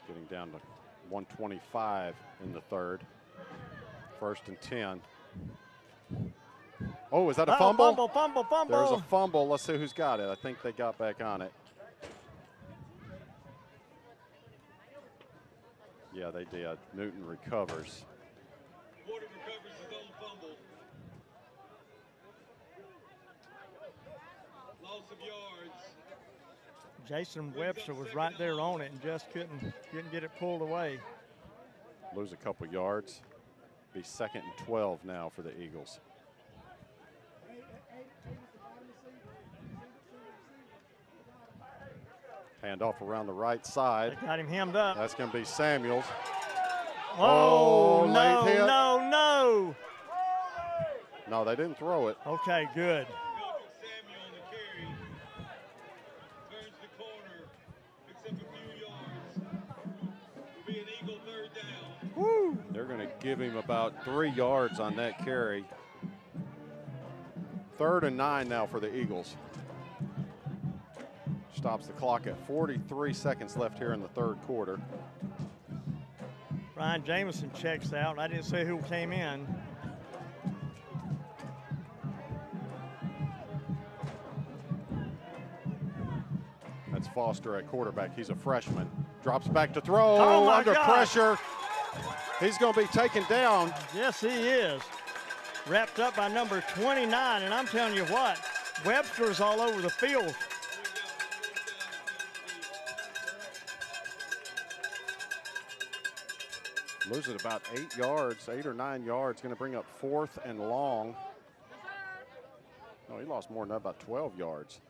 Getting down to 125 in the 3rd. 1st and 10. Oh, is that a fumble?
Fumble.
There's a fumble. Let's see who's got it. I think they got back on it. Yeah, they did. Newton recovers.
Porter recovers his own fumble. Loss of yards.
Jason Webster was right there on it and just couldn't get it pulled away.
Lose a couple yards. Be 2nd and 12 now for the Eagles. Handoff around the right side.
They got him hemmed up.
That's going to be Samuels.
Oh,
late hit.
No.
No, they didn't throw it.
Okay, good.
Samuel on the carry. Turns the corner. Picks up a few yards. Will be an Eagle 3rd down.
Woo.
They're going to give him about 3 yards on that carry. 3rd and 9 now for the Eagles. Stops the clock at 43 seconds left here in the 3rd quarter.
Ryan Jameson checks out. I didn't say who came in.
That's Foster at quarterback. He's a freshman. Drops back to throw.
Oh,
under
God.
pressure. He's going to be taken down.
Yes, he is. Wrapped up by number 29, and I'm telling you what, Webster's all over the field.
Loses about 8 yards, 8 or 9 yards. Going to bring up 4th and long. No, he lost more than that, about 12 yards.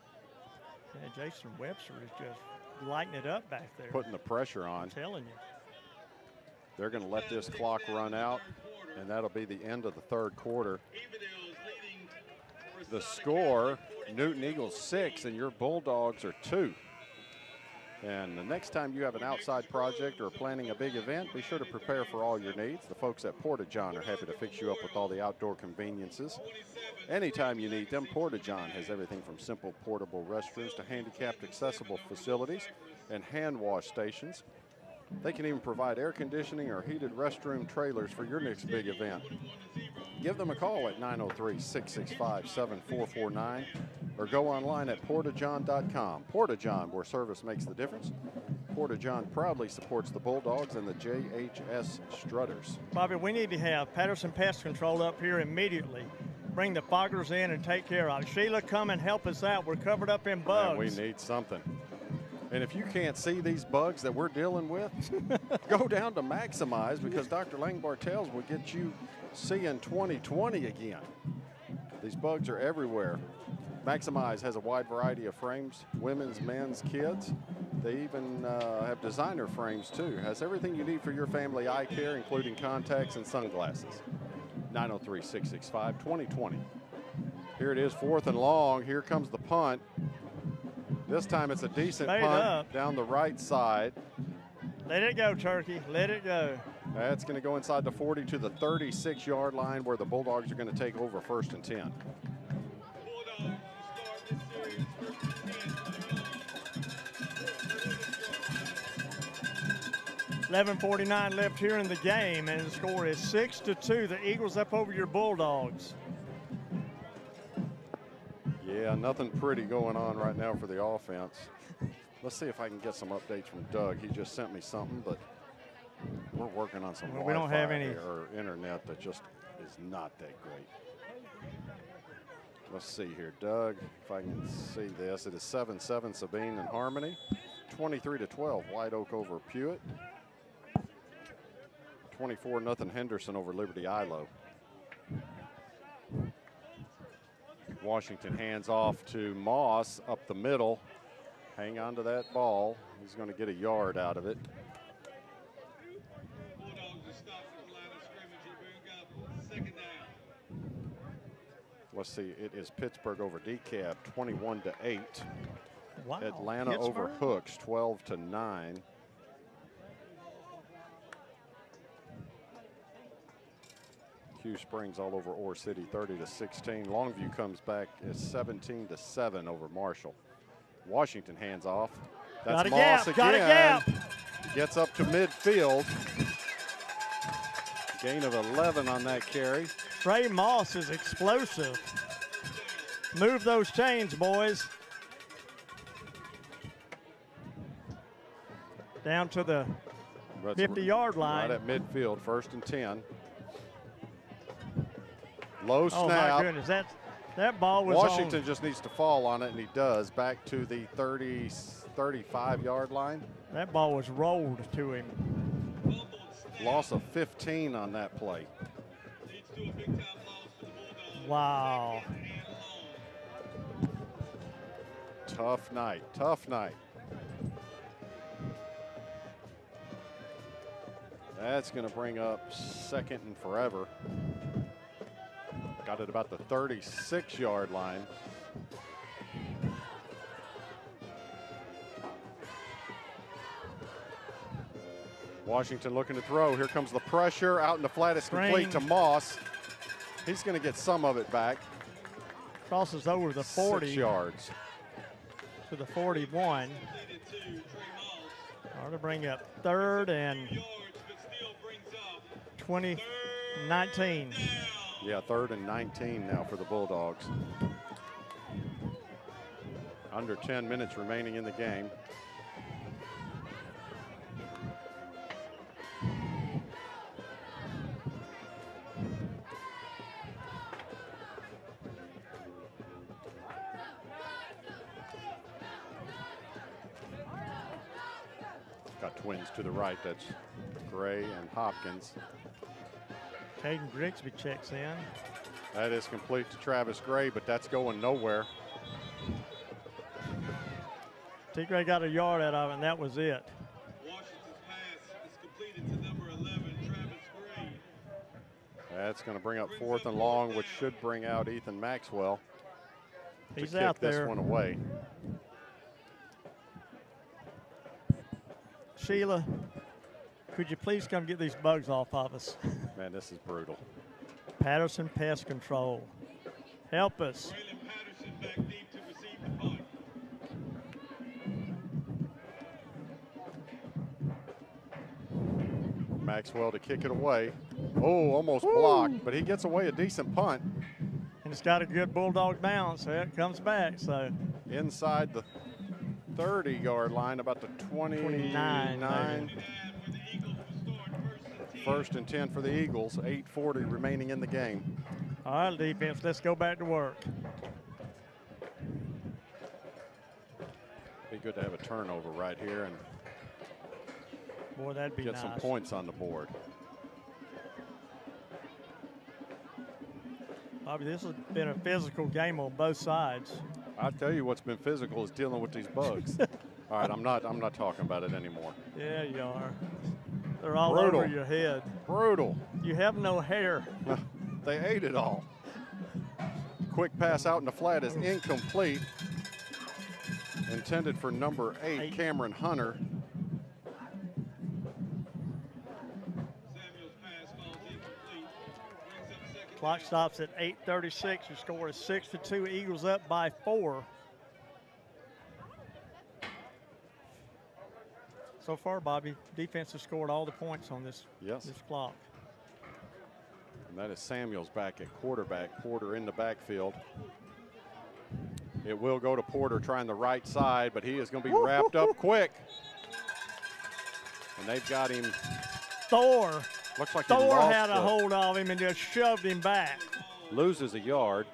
Yeah, Jason Webster is just lighting it up back there.
Putting the pressure on.
I'm telling you.
They're going to let this clock run out, and that'll be the end of the third quarter. The score, Newton Eagles 6 and your Bulldogs are 2. And the next time you have an outside project or are planning a big event, be sure to prepare for all your needs. The folks at Porta-John are happy to fix you up with all the outdoor conveniences. Anytime you need them, Porta-John has everything from simple portable restrooms to handicapped accessible facilities and hand wash stations. They can even provide air conditioning or heated restroom trailers for your next big event. Give them a call at 903-665-7449 or go online at portajohn.com. Porta-John, where service makes the difference. Porta-John proudly supports the Bulldogs and the JHS Strutters.
Bobby, we need to have Patterson Pest Control up here immediately. Bring the foggers in and take care of it. Sheila, come and help us out. We're covered up in bugs.
Man, we need something. And if you can't see these bugs that we're dealing with, go down to Maximize, because Dr. Lang Bartels will get you seeing 2020 again. These bugs are everywhere. Maximize has a wide variety of frames, women's, men's, kids. They even have designer frames too. Has everything you need for your family eye care, including contacts and sunglasses. 903-665-2020. Here it is, 4th and long. Here comes the punt. This time it's a decent punt down the right side.
Let it go, Turkey. Let it go.
That's going to go inside the 40 to the 36-yard line, where the Bulldogs are going to take over 1st and 10.
11:49 left here in the game, and the score is 6-2. The Eagles up over your Bulldogs.
Yeah, nothing pretty going on right now for the offense. Let's see if I can get some updates from Doug. He just sent me something, but we're working on some
we don't have any
or internet that just is not that great. Let's see here, Doug, if I can see this. It is 7-7 Sabine and Harmony. 23-12 White Oak over Pewitt. 24-0 Henderson over Liberty Ilo. Washington hands off to Moss up the middle. Hang on to that ball. He's going to get a yard out of it. Let's see, it is Pittsburgh over DeKalb, 21-8.
Wow.
Atlanta over Hooks, 12-9. Q Springs all over Ore City, 30-16. Longview comes back as 17-7 over Marshall. Washington hands off. That's Moss again.
Got a gap.
Gets up to midfield. Gain of 11 on that carry.
Trey Moss is explosive. Move those chains, boys. Down to the 50-yard line.
Right at midfield, 1st and 10. Low snap.
Oh, my goodness. That ball was
Washington just needs to fall on it, and he does. Back to the 35-yard line.
That ball was rolled to him.
Loss of 15 on that play.
Wow.
Tough night. Tough night. That's going to bring up 2nd and forever. Got it about the 36-yard line. Washington looking to throw. Here comes the pressure. Out in the flat. It's complete to Moss. He's going to get some of it back.
Crosses over the 40.
6 yards.
To the 41. Or to bring up 3rd and 19.
Yeah, 3rd and 19 now for the Bulldogs. Under 10 minutes remaining in the game. Got twins to the right. That's Gray and Hopkins.
Caden Grigsby checks in.
That is complete to Travis Gray, but that's going nowhere.
T. Gray got a yard out of it, and that was it.
Washington's pass is completed to number 11, Travis Gray.
That's going to bring up 4th and long, which should bring out Ethan Maxwell.
He's
to
out
kick
there.
This one away.
Sheila, could you please come get these bugs off of us?
Man, this is brutal.
Patterson Pest Control. Help us.
Braylon Patterson back deep to receive the punt.
Maxwell to kick it away. Oh, almost blocked, but he gets away a decent punt.
And it's got a good Bulldog bounce, so it comes back. So
inside the 30-yard line, about the 29. First and 10 for the Eagles. 8:40 remaining in the game.
All right, defense, let's go back to work.
Be good to have a turnover right here and
boy, that'd be
get
nice.
some points on the board.
Bobby, this has been a physical game on both sides.
I tell you what's been physical is dealing with these bugs. All right, I'm not talking about it anymore.
Yeah, you are. They're all
Brutal.
over your head.
Brutal.
You have no hair.
They ate it all. Quick pass out in the flat is incomplete. Intended for number 8, Cameron Hunter.
Clock stops at 8:36. Your score is 6-2. Eagles up by 4. So far, Bobby, defense has scored all the points on this clock.
And that is Samuels back at quarterback. Porter in the backfield. It will go to Porter trying the right side, but he is going to be wrapped up quick. And they've got him.
Thor.
Looks like
Thor
he lost
had a hold of him and just shoved him back.
Loses a yard.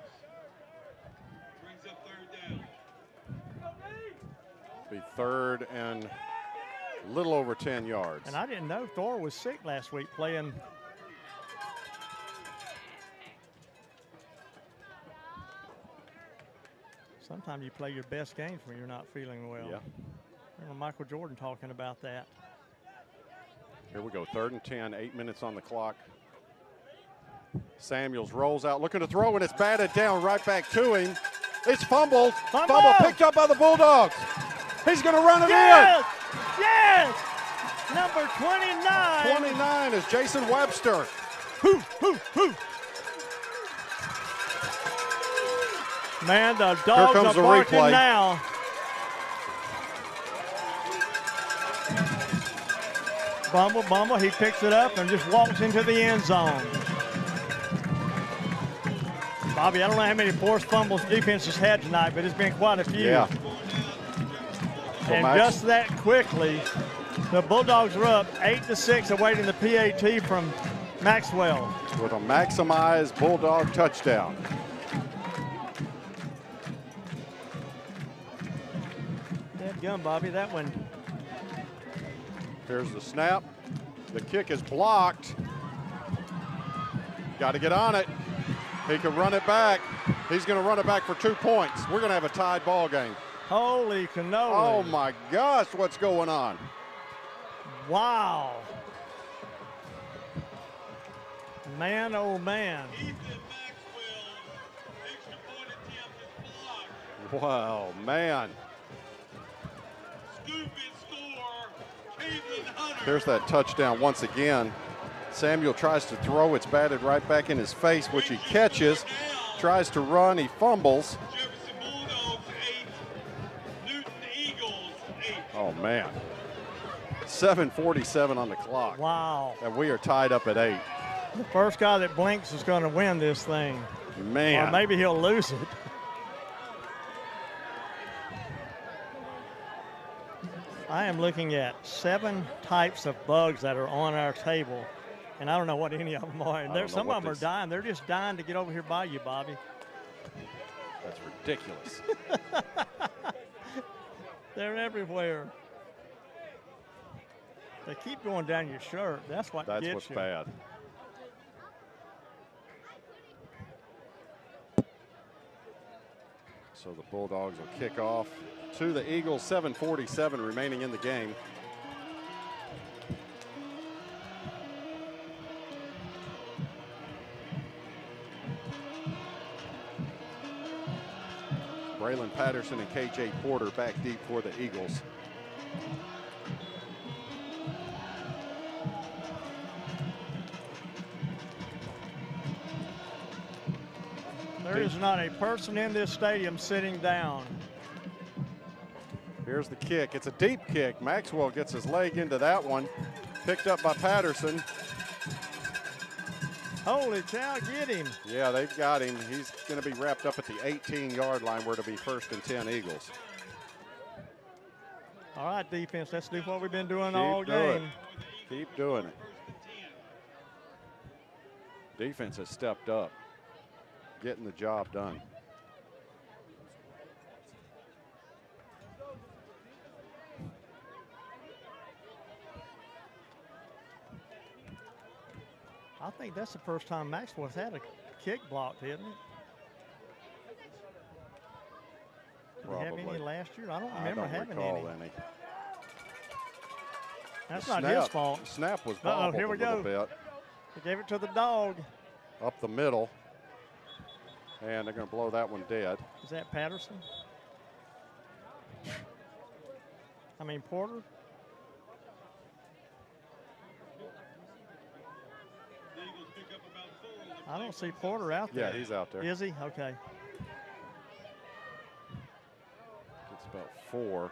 Be 3rd and a little over 10 yards.
And I didn't know Thor was sick last week playing. Sometimes you play your best games when you're not feeling well.
Yeah.
Remember Michael Jordan talking about that.
Here we go, 3rd and 10, 8 minutes on the clock. Samuels rolls out, looking to throw, and it's batted down right back to him. It's fumbled. Fumble picked up by the Bulldogs. He's going to run it in.
Yes! Number 29.
29 is Jason Webster.
Man, the dogs are barking now. Bumble, he picks it up and just walks into the end zone. Bobby, I don't know how many forced fumbles defense has had tonight, but it's been quite a few.
Yeah.
And just that quickly, the Bulldogs are up 8-6, awaiting the PAT from Maxwell.
With a maximized Bulldog touchdown.
That gun, Bobby, that one.
Here's the snap. The kick is blocked. Got to get on it. He can run it back. He's going to run it back for 2 points. We're going to have a tied ball game.
Holy cannoli.
Oh, my gosh, what's going on?
Wow. Man, oh, man.
Wow, man. There's that touchdown once again. Samuel tries to throw. It's batted right back in his face, which he catches. Tries to run. He fumbles.
Jefferson Bulldogs 8, Newton Eagles 8.
Oh, man. 7:47 on the clock.
Wow.
And we are tied up at 8.
The first guy that blinks is going to win this thing.
Man.
Or maybe he'll lose it. I am looking at 7 types of bugs that are on our table, and I don't know what any of them are. And some of them are dying. They're just dying to get over here by you, Bobby.
That's ridiculous.
They're everywhere. They keep going down your shirt. That's what gets you.
That's what's bad. So the Bulldogs will kick off to the Eagles. 7:47 remaining in the game. Braylon Patterson and KJ Porter back deep for the Eagles.
There is not a person in this stadium sitting down.
Here's the kick. It's a deep kick. Maxwell gets his leg into that one. Picked up by Patterson.
Holy cow, get him.
Yeah, they've got him. He's going to be wrapped up at the 18-yard line where it'll be 1st and 10 Eagles.
All right, defense, let's do what we've been doing all game.
Keep doing it. Defense has stepped up, getting the job done.
I think that's the first time Maxwell's had a kick blocked, isn't it? Did he have any last year? I don't remember having any. That's not his fault.
Snap was bobbled
here we
a little
go.
bit.
They gave it to the dog.
Up the middle. And they're going to blow that one dead.
Is that Patterson? I mean, Porter? I don't see Porter out there.
Yeah, he's out there.
Is he? Okay.
It's about 4.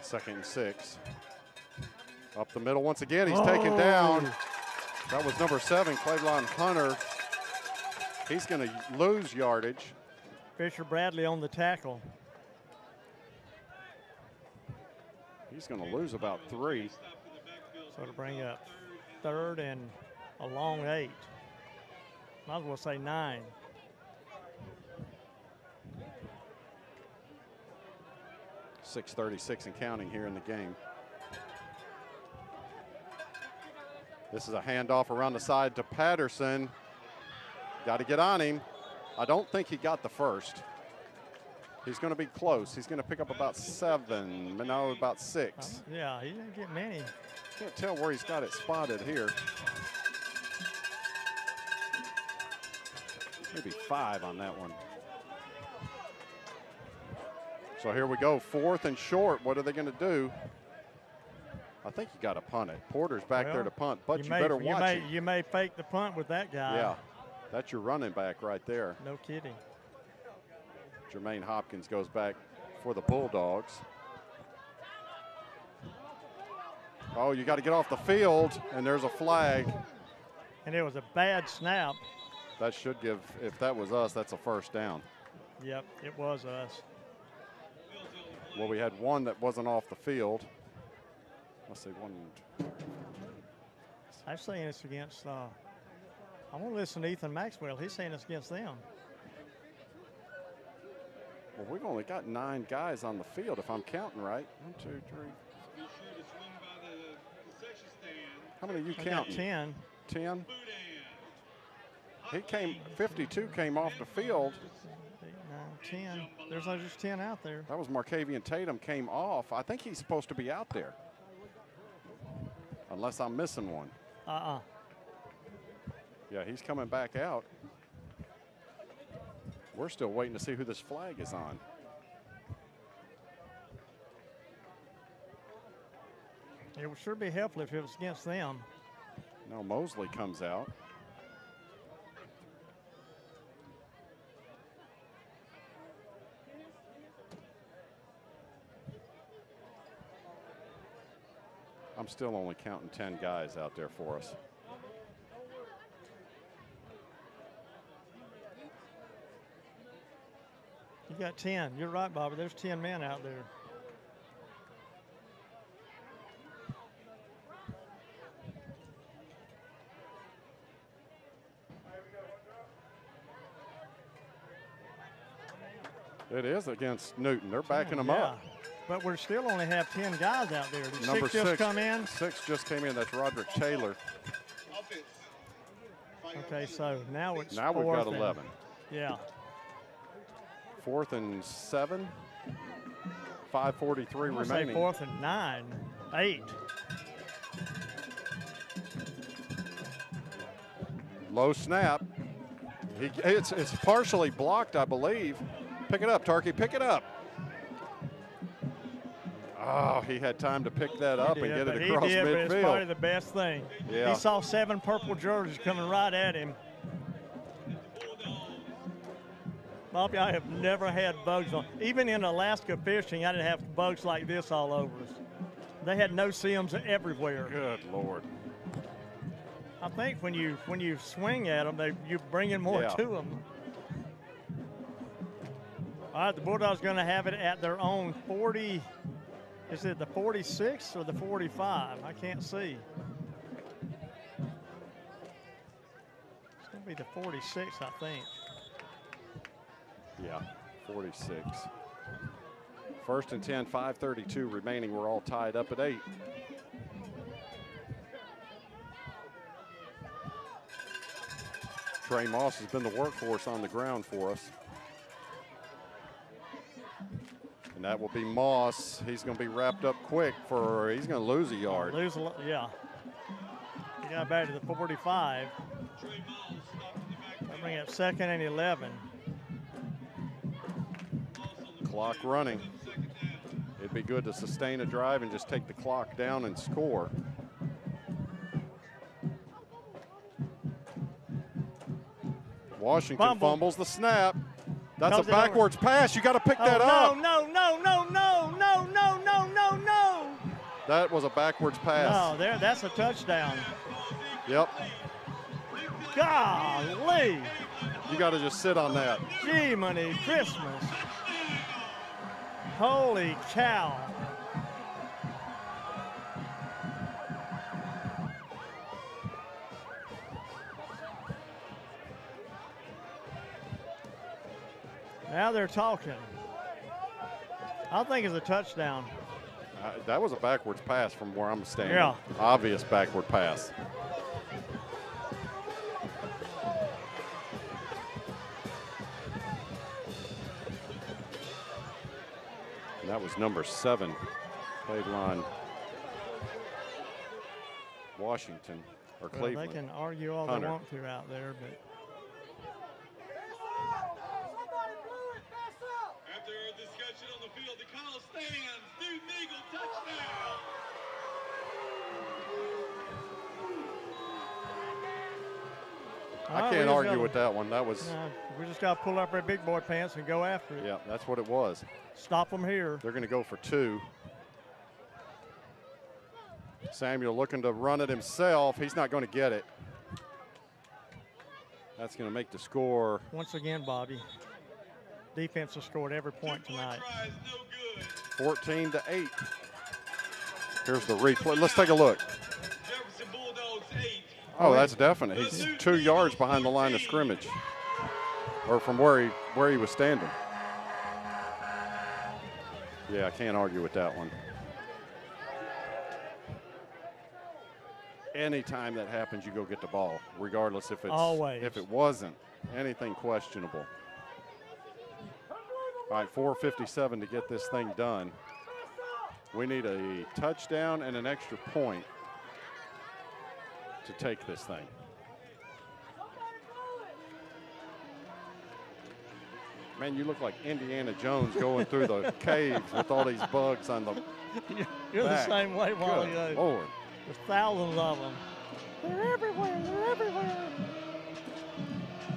Second and 6. Up the middle once again. He's taken down. That was number 7, Cleveland Hunter. He's going to lose yardage.
Fisher Bradley on the tackle.
He's going to lose about 3.
So to bring up 3rd and a long 8. Might as well say 9.
.636 and counting here in the game. This is a handoff around the side to Patterson. Got to get on him. I don't think he got the first. He's going to be close. He's going to pick up about 7, no, about 6.
Yeah, he didn't get many.
Can't tell where he's got it spotted here. Maybe 5 on that one. So here we go, 4th and short. What are they going to do? I think you got to punt it. Porter's back there to punt, but you better watch it.
You may fake the punt with that guy.
Yeah, that's your running back right there.
No kidding.
Jermaine Hopkins goes back for the Bulldogs. Oh, you got to get off the field, and there's a flag.
And it was a bad snap.
That should give, if that was us, that's a 1st down.
Yep, it was us.
Well, we had one that wasn't off the field. Let's see, 1.
I'm saying it's against, I want to listen to Ethan Maxwell. He's saying it's against them.
Well, we've only got 9 guys on the field, if I'm counting right. 1, 2, 3. How many are you counting?
10.
10? He came, 52 came off the field.
8, 9, 10. There's just 10 out there.
That was Markavian Tatum came off. I think he's supposed to be out there. Unless I'm missing one. Yeah, he's coming back out. We're still waiting to see who this flag is on.
It would sure be helpful if it was against them.
No, Mosley comes out. I'm still only counting 10 guys out there for us.
You got 10. You're right, Bobby. There's 10 men out there.
It is against Newton. They're backing them up.
But we still only have 10 guys out there. Did
Number
6 just come in?
6 just came in. That's Roderick Taylor.
Okay, so now it's
now we've got 11.
Yeah.
4th and 7. 5:43 remaining.
Say 4th and 9. 8.
Low snap. It's partially blocked, I believe. Pick it up, Tarky. Pick it up. Oh, he had time to pick that up and get it across
he did,
midfield.
But it's probably the best thing.
Yeah.
He saw 7 purple jerseys coming right at him. Bobby, I have never had bugs on. Even in Alaska fishing, I didn't have bugs like this all over us. They had no-see-ums everywhere.
Good Lord.
I think when you swing at them, you're bringing more to them. All right, the Bulldogs going to have it at their own 40. Is it the 46 or the 45? I can't see. It's going to be the 46, I think.
Yeah, 46. 1st and 10, 5:32 remaining. We're all tied up at 8. Trey Moss has been the workhorse on the ground for us. And that will be Moss. He's going to be wrapped up quick he's going to lose a yard.
Yeah. He got back to the 45. I'll bring up 2nd and 11.
Clock running. It'd be good to sustain a drive and just take the clock down and score. Washington fumbles the snap. That's a backwards pass. You got to pick that up.
No.
That was a backwards pass.
No, that's a touchdown.
Yep.
Golly.
You got to just sit on that.
Gee, money, Christmas. Holy cow. Now they're talking. I think it's a touchdown.
That was a backwards pass from where I'm standing.
Yeah.
Obvious backward pass. And that was number 7, played on Washington or Cleveland.
They can argue all
Hunter.
they want to out there, but.
After our discussion on the field, the call stands. Newton Eagle touchdown.
I can't argue with that one. That was.
We just got to pull up our big boy pants and go after it.
Yeah, that's what it was.
Stop them here.
They're going to go for 2. Samuel looking to run it himself. He's not going to get it. That's going to make the score.
Once again, Bobby. Defense has scored every point tonight.
14-8. Here's the replay. Let's take a look.
Jefferson Bulldogs 8.
Oh, that's definite. He's 2 yards behind the line of scrimmage, or from where he was standing. Yeah, I can't argue with that one. Anytime that happens, you go get the ball, regardless if it's
always.
If it wasn't anything questionable. All right, 4:57 to get this thing done. We need a touchdown and an extra point to take this thing. Man, you look like Indiana Jones going through the caves with all these bugs on the
You're
back.
the same way, Wally.
Good Lord.
There's thousands of them. They're everywhere. They're everywhere.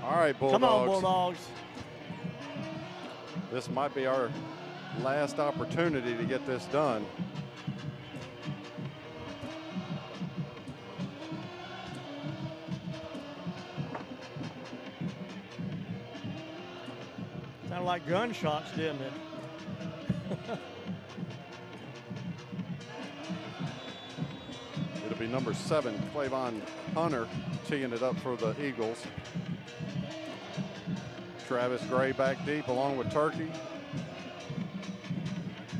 All right, Bulldogs.
Come on, Bulldogs.
This might be our last opportunity to get this done.
Sounded like gunshots, didn't it?
It'll be number 7, Clavon Hunter, teeing it up for the Eagles. Travis Gray back deep along with Turkey.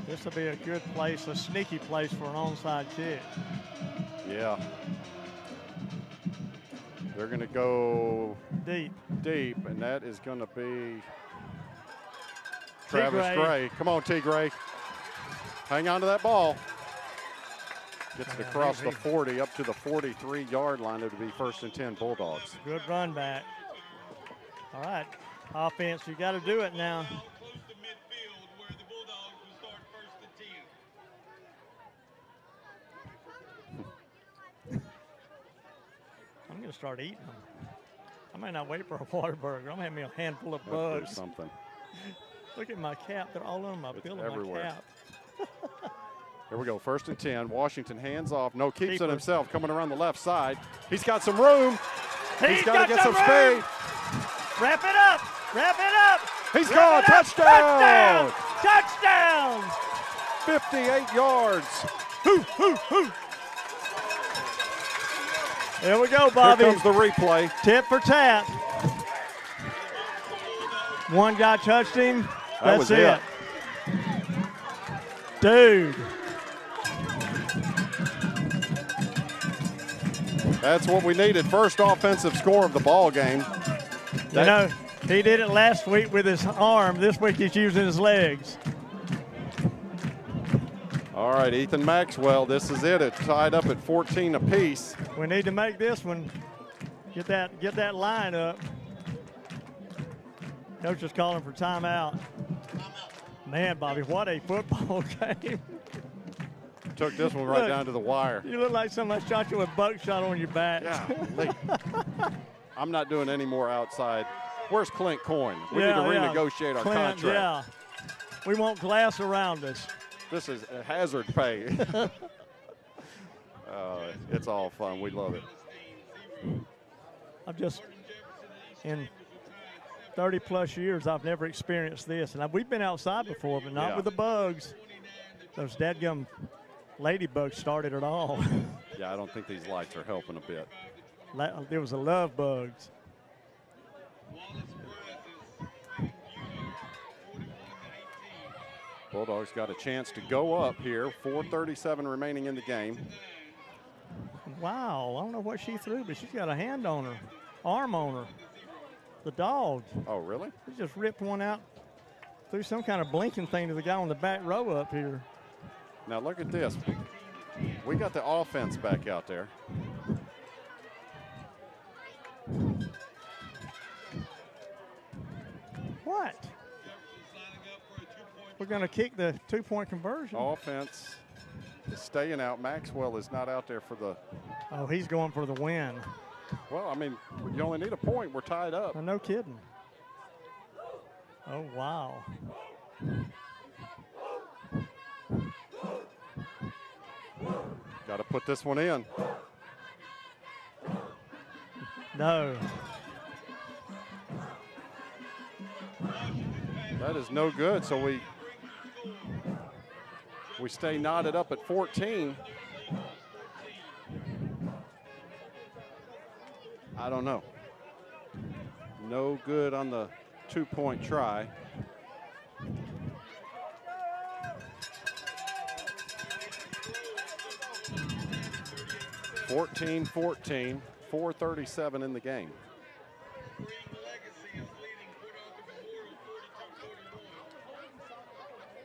This will be a good place, a sneaky place for an onside kick.
Yeah. They're going to go
deep,
and that is going to be Travis Gray. Come on, T. Gray. Hang on to that ball. Gets it across the 40 up to the 43-yard line. It'll be 1st and 10 Bulldogs.
Good run back. All right, offense, you got to do it now. I'm going to start eating them. I might not wait for a Whataburger. I'm going to have me a handful of bugs.
Do something.
Look at my cap. They're all on my bill of my cap.
Here we go, 1st and 10. Washington hands off. No, keeps it himself, coming around the left side. He's got some room. He's got to get some speed.
Wrap it up. Wrap it up.
He's gone. Touchdown.
Touchdown.
58 yards.
There we go, Bobby.
Here comes the replay.
Tip for tat. One guy touched him. That's it. Dude.
That's what we needed. First offensive score of the ball game.
You know, he did it last week with his arm. This week he's using his legs.
All right, Ethan Maxwell, this is it. It's tied up at 14 apiece.
We need to make this one. Get that line up. Coach is calling for timeout. Man, Bobby, what a football game.
Took this one right down to the wire.
You look like somebody shot you with buckshot on your back.
Yeah. I'm not doing any more outside. Where's Clint Coyne? We need to renegotiate our contract.
Yeah. We want glass around us.
This is a hazard pay. It's all fun. We love it.
I've just, in 30-plus years, I've never experienced this. And we've been outside before, but not with the bugs. Those dadgum ladybugs started it all.
Yeah, I don't think these lights are helping a bit.
There was a love bugs.
Bulldogs got a chance to go up here. 4:37 remaining in the game.
Wow, I don't know what she threw, but she's got a hand on her, arm on her. The dog.
Oh, really?
She just ripped one out, threw some kind of blinking thing to the guy on the back row up here.
Now look at this. We got the offense back out there.
What? We're going to kick the two-point conversion.
Offense is staying out. Maxwell is not out there for the.
Oh, he's going for the win.
Well, I mean, you only need a point. We're tied up.
No kidding. Oh, wow.
Got to put this one in.
No.
That is no good. So we stay knotted up at 14. I don't know. No good on the two-point try. (14-14), 4:37 in the game.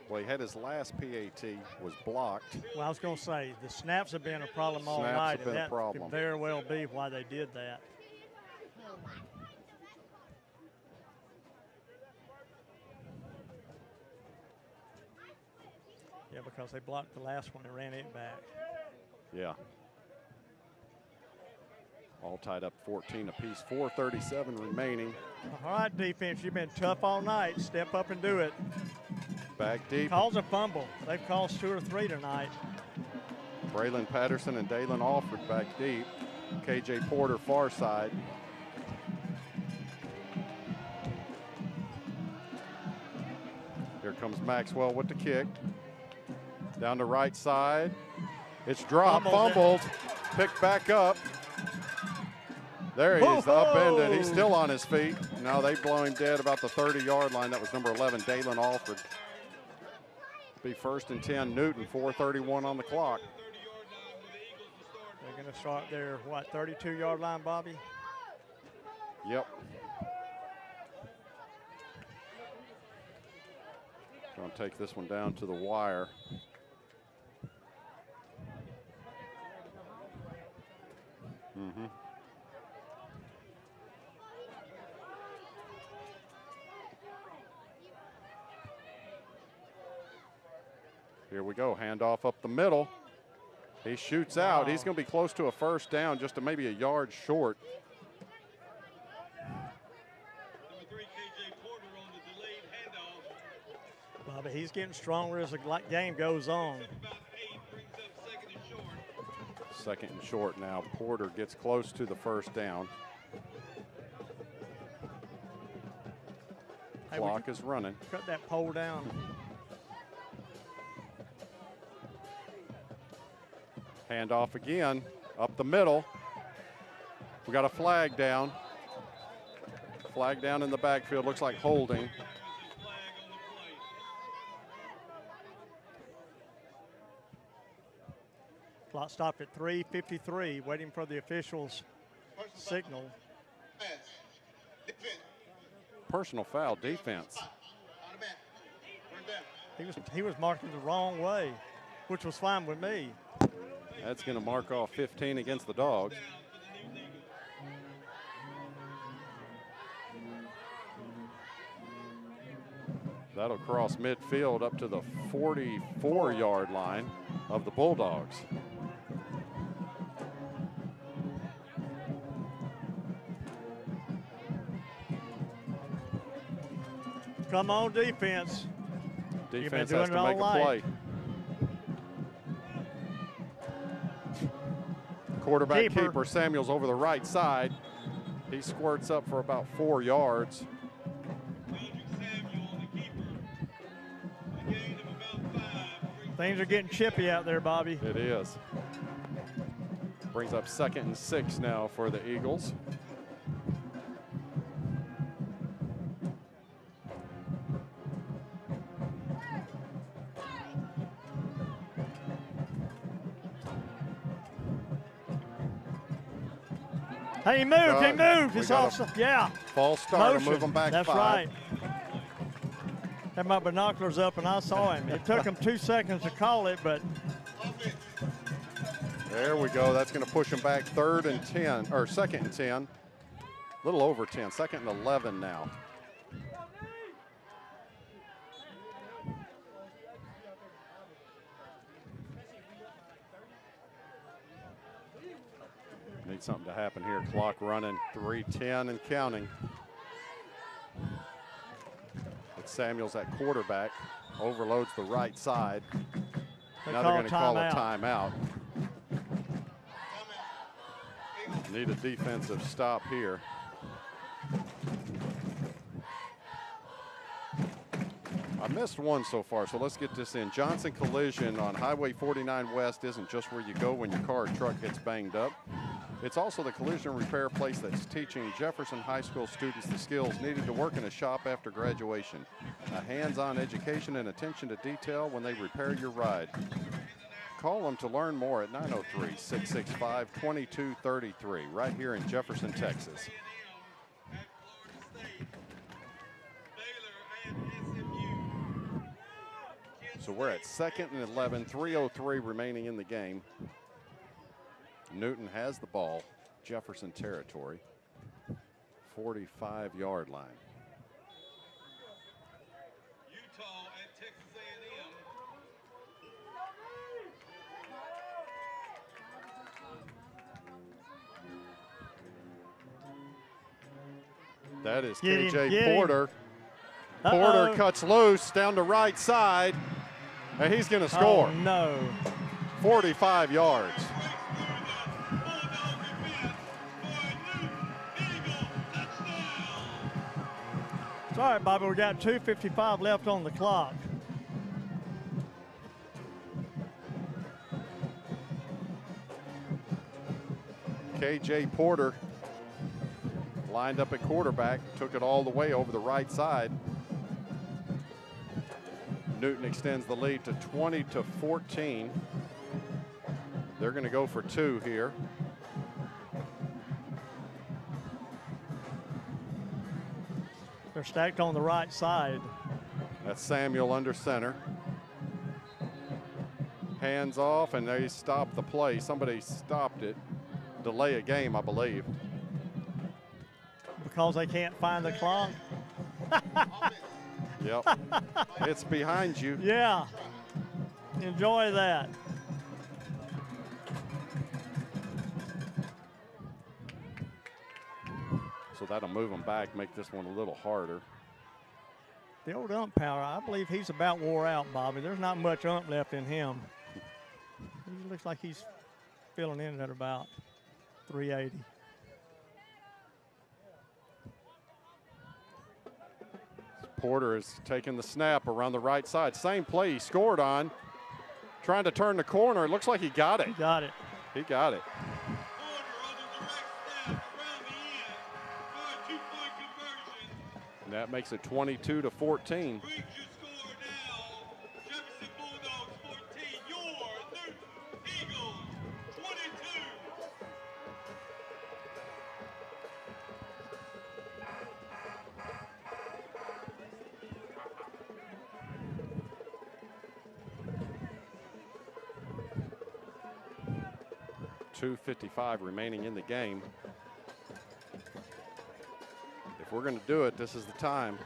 Well, he had his last PAT was blocked.
Well, I was going to say, the snaps have been a problem all night, and that could very well be why they did that. Yeah, because they blocked the last one and ran it back.
Yeah. All tied up 14 apiece, 4:37 remaining.
All right, defense, you've been tough all night. Step up and do it.
Back deep.
Calls a fumble. They've caused 2 or 3 tonight.
Braylon Patterson and Dalen Alford back deep. KJ Porter far side. Here comes Maxwell with the kick. Down the right side. It's dropped, fumbled, picked back up. There he is, upended. He's still on his feet. Now they blow him dead about the 30-yard line. That was number 11, Dalen Alford. Be 1st and 10, Newton, 4:31 on the clock.
They're going to start their, 32-yard line, Bobby?
Yep. Going to take this one down to the wire. Here we go, handoff up the middle. He shoots out. He's going to be close to a first down, just to maybe a yard short.
Bobby, he's getting stronger as the game goes on.
2nd and short now. Porter gets close to the first down. Clock is running.
Cut that pole down.
Handoff again, up the middle. We got a flag down. Flag down in the backfield, looks like holding.
Clock stopped at 3:53, waiting for the officials' signal.
Personal foul, defense.
He was marking the wrong way, which was fine with me.
That's going to mark off 15 against the Dogs. That'll cross midfield up to the 44-yard line of the Bulldogs.
Come on, defense.
Defense has to make a play. Quarterback keeper Samuels over the right side. He squirts up for about 4 yards.
Things are getting chippy out there, Bobby.
It is. Brings up 2nd and 6 now for the Eagles.
Hey, he moved. It's awesome. Yeah.
False start to move him back.
That's
5.
right. Had my binoculars up and I saw him. It took him 2 seconds to call it, but.
There we go. That's going to push him back 3rd and 10, or 2nd and 10. A little over 10, 2nd and 11 now. Need something to happen here. Clock running, 3:10 and counting. It's Samuels at quarterback, overloads the right side. Now they're going to call a timeout. Need a defensive stop here. I missed one so far, so let's get this in. Johnson collision on Highway 49 West isn't just where you go when your car or truck gets banged up. It's also the collision repair place that's teaching Jefferson High School students the skills needed to work in a shop after graduation. A hands-on education and attention to detail when they repair your ride. Call them to learn more at 903-665-2233, right here in Jefferson, Texas. So we're at 2nd and 11, 3:03 remaining in the game. Newton has the ball, Jefferson territory, 45-yard line.
Utah at Texas A&M.
That is KJ Porter. Porter cuts loose down the right side, and he's going to score.
Oh, no.
45 yards.
all right, Bobby. We got 2:55 left on the clock.
KJ Porter lined up at quarterback, took it all the way over the right side. Newton extends the lead to 20-14. They're going to go for 2 here.
They're stacked on the right side.
That's Samuel under center. Hands off, and they stopped the play. Somebody stopped it. Delay a game, I believe.
Because they can't find the clock?
Yep. It's behind you.
Yeah. Enjoy that.
So that'll move them back, make this one a little harder.
The old ump power, I believe he's about wore out, Bobby. There's not much ump left in him. He looks like he's filling in at about 380.
Porter is taking the snap around the right side. Same play he scored on. Trying to turn the corner. It looks like he got it.
He got it.
He got it. And that makes it 22-14.
Jefferson Bulldogs 14, your Newton Eagles 22.
.255 remaining in the game. If we're going to do it, this is the time.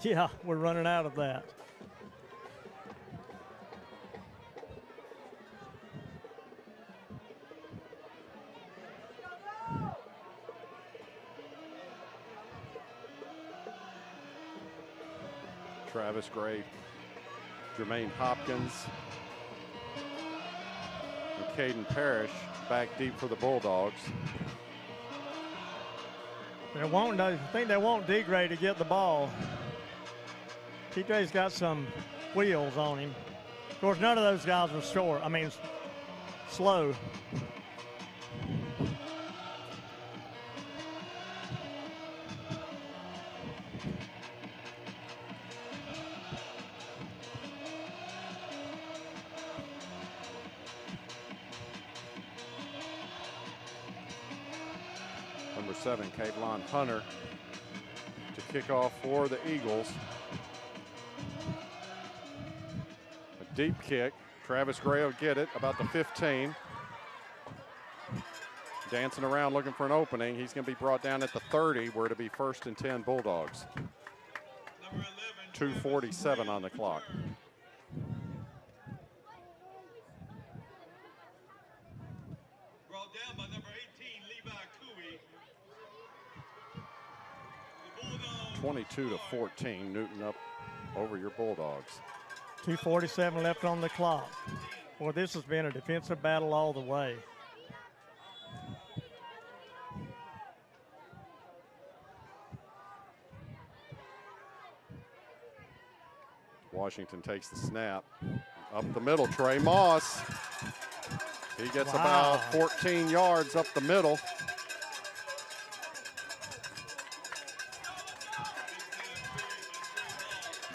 Yeah, we're running out of that.
Travis Gray, Jermaine Hopkins, and Caden Parrish back deep for the Bulldogs.
I think they want D-Gray to get the ball. TJ's got some wheels on him. Of course, none of those guys are short. I mean, slow.
Number 7, Kavlon Hunter to kick off for the Eagles. A deep kick. Travis Gray will get it about the 15. Dancing around looking for an opening. He's going to be brought down at the 30, where it'll be 1st and 10 Bulldogs. 2:47 on the clock.
Brought down by number 18, Levi Cooey.
22-14, Newton up over your Bulldogs.
2:47 left on the clock. Well, this has been a defensive battle all the way.
Washington takes the snap. Up the middle, Trey Moss. He gets about 14 yards up the middle.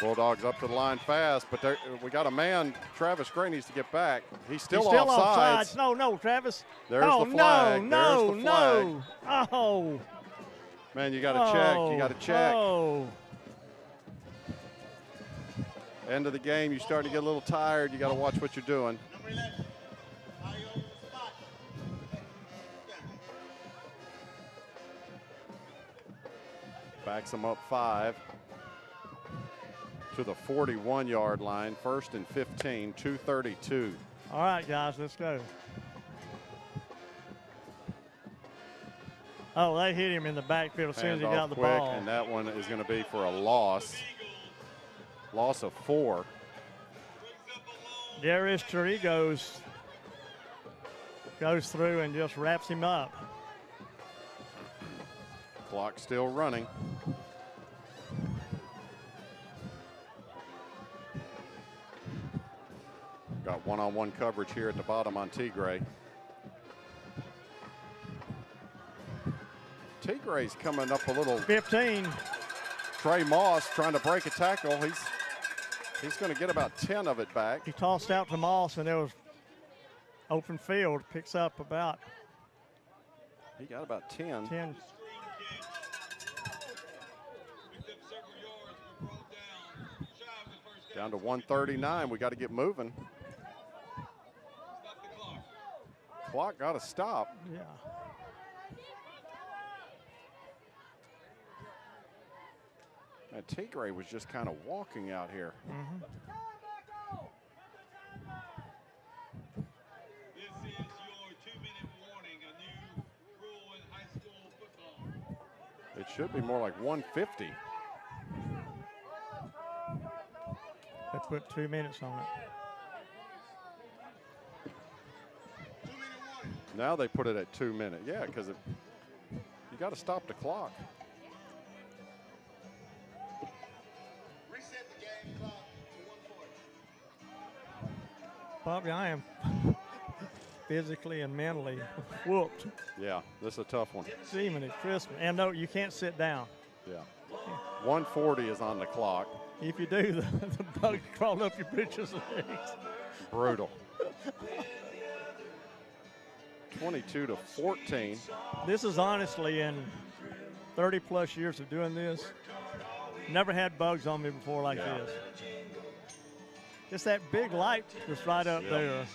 Bulldogs up to the line fast, but we got a man. Travis Gray needs to get back. He's still offsides.
No, Travis.
There's the flag.
No.
There's the flag.
Oh.
Man, you got to check. You got to check.
Oh.
End of the game, you start to get a little tired. You got to watch what you're doing. Backs them up 5 to the 41-yard line. 1st and 15, 2:32.
All right, guys, let's go. Oh, they hit him in the backfield as soon as he got the ball.
And that one is going to be for a loss. Loss of 4.
Darius Tree goes through and just wraps him up.
Clock still running. Got one-on-one coverage here at the bottom on Tigre. Tigre's coming up a little.
15.
Trey Moss trying to break a tackle. He's going to get about 10 of it back.
He tossed out to Moss, and there was open field. Picks up about.
He got about 10.
10.
Down to 139. We got to get moving. Clock got to stop.
Yeah.
And Tigre was just kind of walking out here.
This is your 2-minute warning, a new rule in high school football.
It should be more like 150.
They put 2 minutes on it.
Now they put it at 2 minutes. Yeah, because you got to stop the clock.
Reset the game clock to 140.
Bobby, I am physically and mentally whooped.
Yeah, this is a tough one.
Seemingly crisp. And no, you can't sit down.
Yeah. 140 is on the clock.
If you do, the bug crawled up your britches legs.
Brutal. 22-14.
This is honestly, in 30-plus years of doing this, never had bugs on me before like this. Just that big light that's right up there.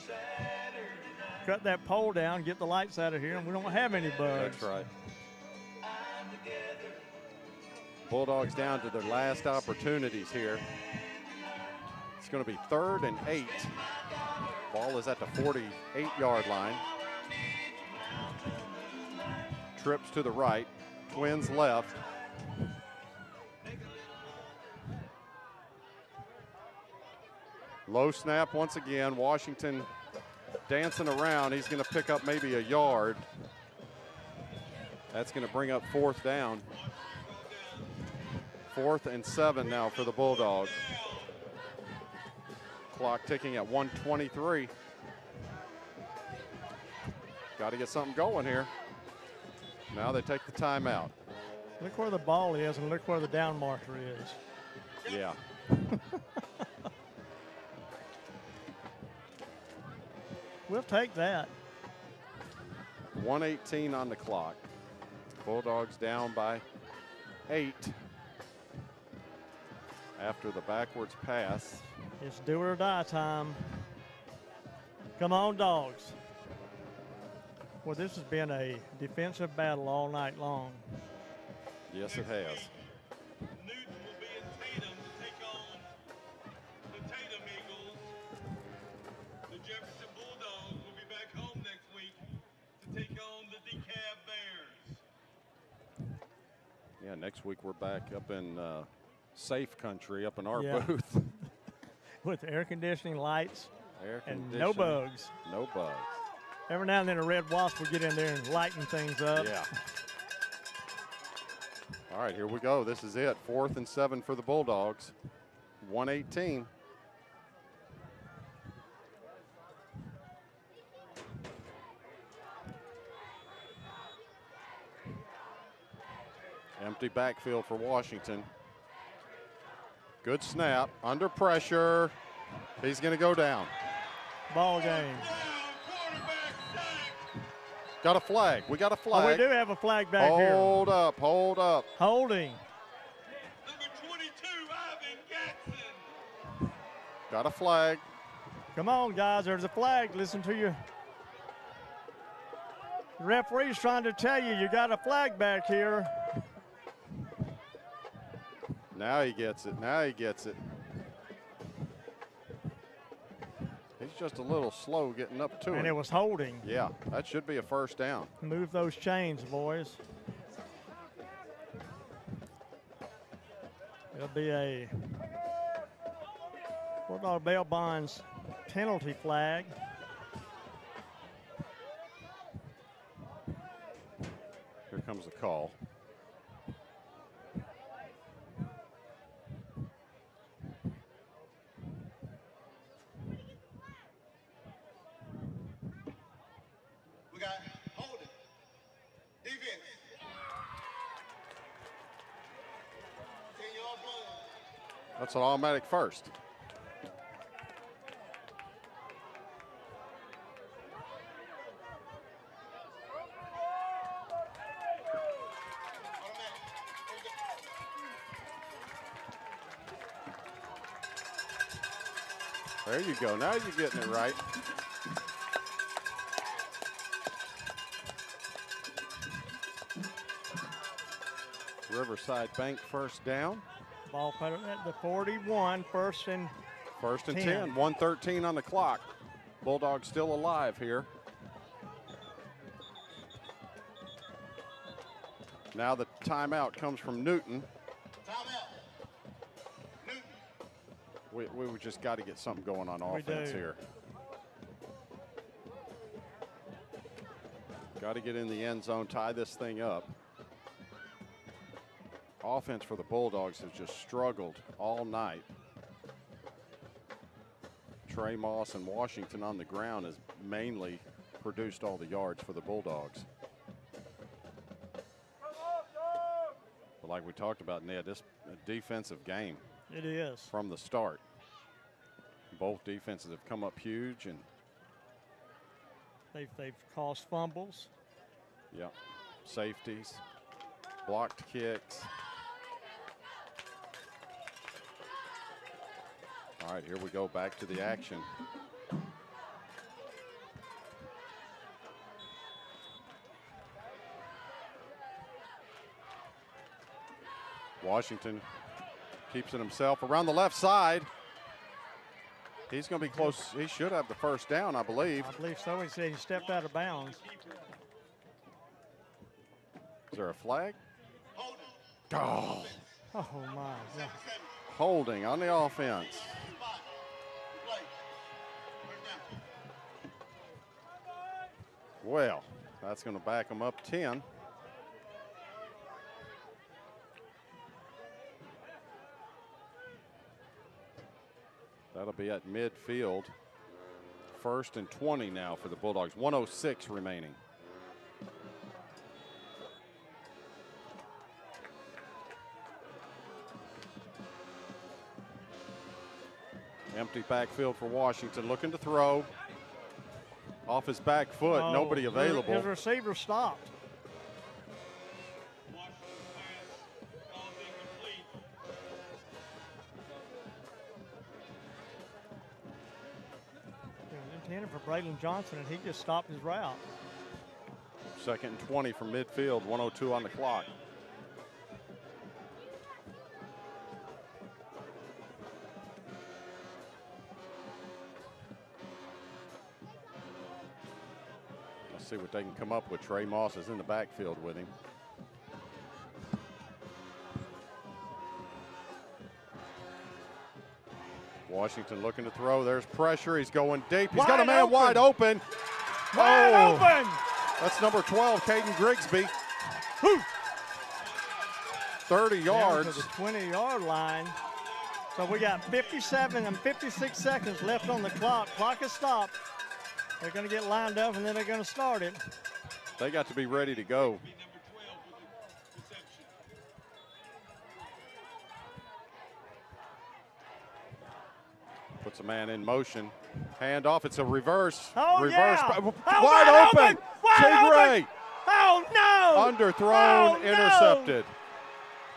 Cut that pole down, get the lights out of here, and we don't have any bugs.
That's right. Bulldogs down to their last opportunities here. It's going to be 3rd and 8. Ball is at the 48-yard line. Trips to the right, Twins left. Low snap once again. Washington dancing around. He's going to pick up maybe a yard. That's going to bring up 4th down. 4th and 7 now for the Bulldogs. Clock ticking at 1:23. Got to get something going here. Now they take the timeout.
Look where the ball is and look where the down marker is.
Yeah.
We'll take that.
1:18 on the clock. Bulldogs down by 8 after the backwards pass.
It's do or die time. Come on, Dogs. Well, this has been a defensive battle all night long.
Yes, it has.
Newton will be in Tatum to take on the Tatum Eagles. The Jefferson Bulldogs will be back home next week to take on the DeKalb Bears.
Yeah, next week we're back up in safe country, up in our
Yeah.
booth.
With air conditioning, lights,
Air
and
conditioning,
no bugs.
No bugs.
Every now and then a red wasp will get in there and lighten things up.
Yeah. All right, here we go. This is it. 4th and 7 for the Bulldogs. 1:18. Empty backfield for Washington. Good snap. Under pressure. He's going to go down.
Ball game.
Got a flag. We got a flag.
Oh, we do have a flag back here.
Hold up. Hold up.
Holding.
Got a flag.
Come on, guys. There's a flag. Listen to you. The referee's trying to tell you you got a flag back here.
Now he gets it. Now he gets it. He's just a little slow getting up to it.
And it was holding.
Yeah, that should be a first down.
Move those chains, boys. It'll be a Bulldog Bail Bonds penalty flag.
Here comes the call. That's an automatic first. There you go. Now you're getting it right. Riverside Bank first down.
Ball put it at the 41, first and
10. 1:13 on the clock. Bulldogs still alive here. Now the timeout comes from Newton. We just got to get something going on offense here. Got to get in the end zone, tie this thing up. Offense for the Bulldogs has just struggled all night. Trey Moss and Washington on the ground has mainly produced all the yards for the Bulldogs. But like we talked about, Ned, this a defensive game.
It is.
From the start. Both defenses have come up huge, and
they've caused fumbles.
Yeah, safeties, blocked kicks. All right, here we go back to the action. Washington keeps it himself around the left side. He's going to be close. He should have the first down, I believe.
I believe so. He said he stepped out of bounds.
Is there a flag? Oh,
Oh, my God.
holding on the offense. Well, that's going to back them up 10. That'll be at midfield. First and 20 now for the Bulldogs. 1:06 remaining. Empty backfield for Washington, looking to throw. Off his back foot,
Oh,
nobody available.
His receiver stopped. It was intended for Braylon Johnson, and he just stopped his route.
Second and 20 from midfield, 1:02 on the clock. Let's see what they can come up with. Trey Moss is in the backfield with him. Washington looking to throw. There's pressure. He's going deep. He's got a man wide open.
Wide open.
That's number 12, Caden Grigsby. 30
Down
yards.
to the 20-yard line. So we got 57 and 56 seconds left on the clock. Clock is stopped. They're going to get lined up, and then they're going to start it.
They got to be ready to go. Puts a man in motion. Hand off. It's a reverse.
Oh,
reverse.
yeah.
Wide open.
Wide
Tigray.
Oh, no.
Underthrown,
Oh, no.
intercepted.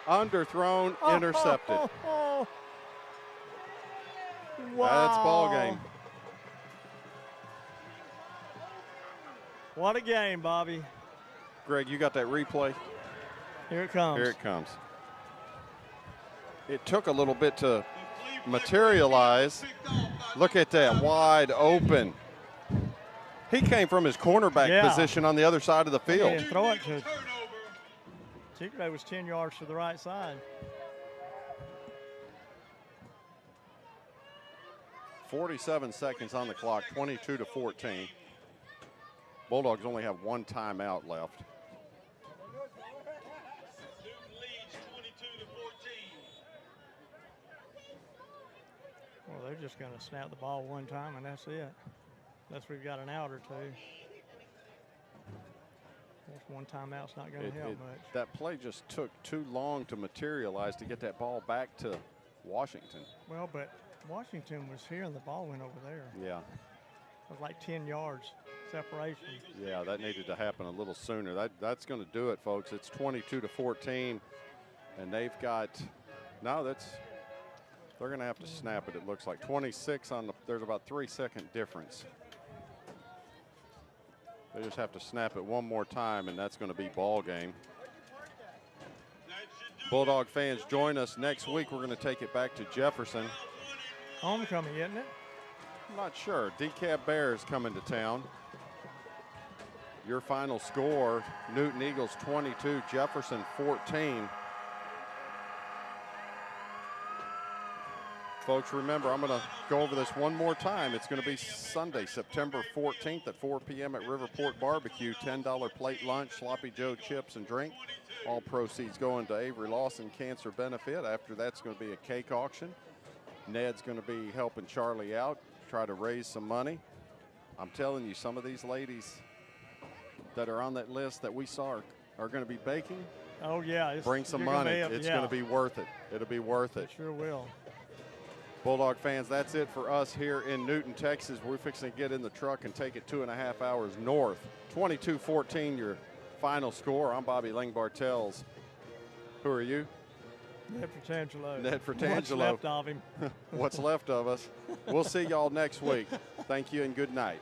Underthrown, intercepted.
Oh. Wow.
That's ball game.
What a game, Bobby.
Greg, you got that replay?
Here it comes.
Here it comes. It took a little bit to materialize. Look at that, wide open. He came from his cornerback position on the other side of the field.
And throw it to Tigray was 10 yards to the right side.
47 seconds on the clock, 22-14. Bulldogs only have one timeout left.
Well, they're just going to snap the ball one time, and that's it. Unless we've got an out or two. That's one timeout's not going to help much.
That play just took too long to materialize to get that ball back to Washington.
Well, but Washington was here and the ball went over there.
Yeah.
It was like 10 yards separation.
Yeah, that needed to happen a little sooner. That's going to do it, folks. It's 22-14, and they've got they're going to have to snap it. It looks like 26 on the. There's about 3-second difference. They just have to snap it one more time, and that's going to be ball game. Bulldog fans, join us next week. We're going to take it back to Jefferson.
Homecoming, isn't it?
I'm not sure. DeKalb Bears coming to town. Your final score, Newton Eagles 22, Jefferson 14. Folks, remember, I'm going to go over this one more time. It's going to be Sunday, September 14th at 4 p.m. at Riverport Barbecue. $10 plate lunch, Sloppy Joe chips and drink. All proceeds going to Avery Lawson Cancer Benefit. After that's going to be a cake auction. Ned's going to be helping Charlie out, try to raise some money. I'm telling you, some of these ladies that are on that list that we saw are going to be baking.
Oh, yeah.
Bring some money. It's going to be worth it. It'll be worth it.
It sure will.
Bulldog fans, that's it for us here in Newton, Texas. We're fixing to get in the truck and take it 2.5 hours north. 22-14, your final score. I'm Bobby Ling Bartels. Who are you?
Ned Fratangelo.
Ned Fratangelo.
What's left of him.
What's left of us. We'll see y'all next week. Thank you and good night.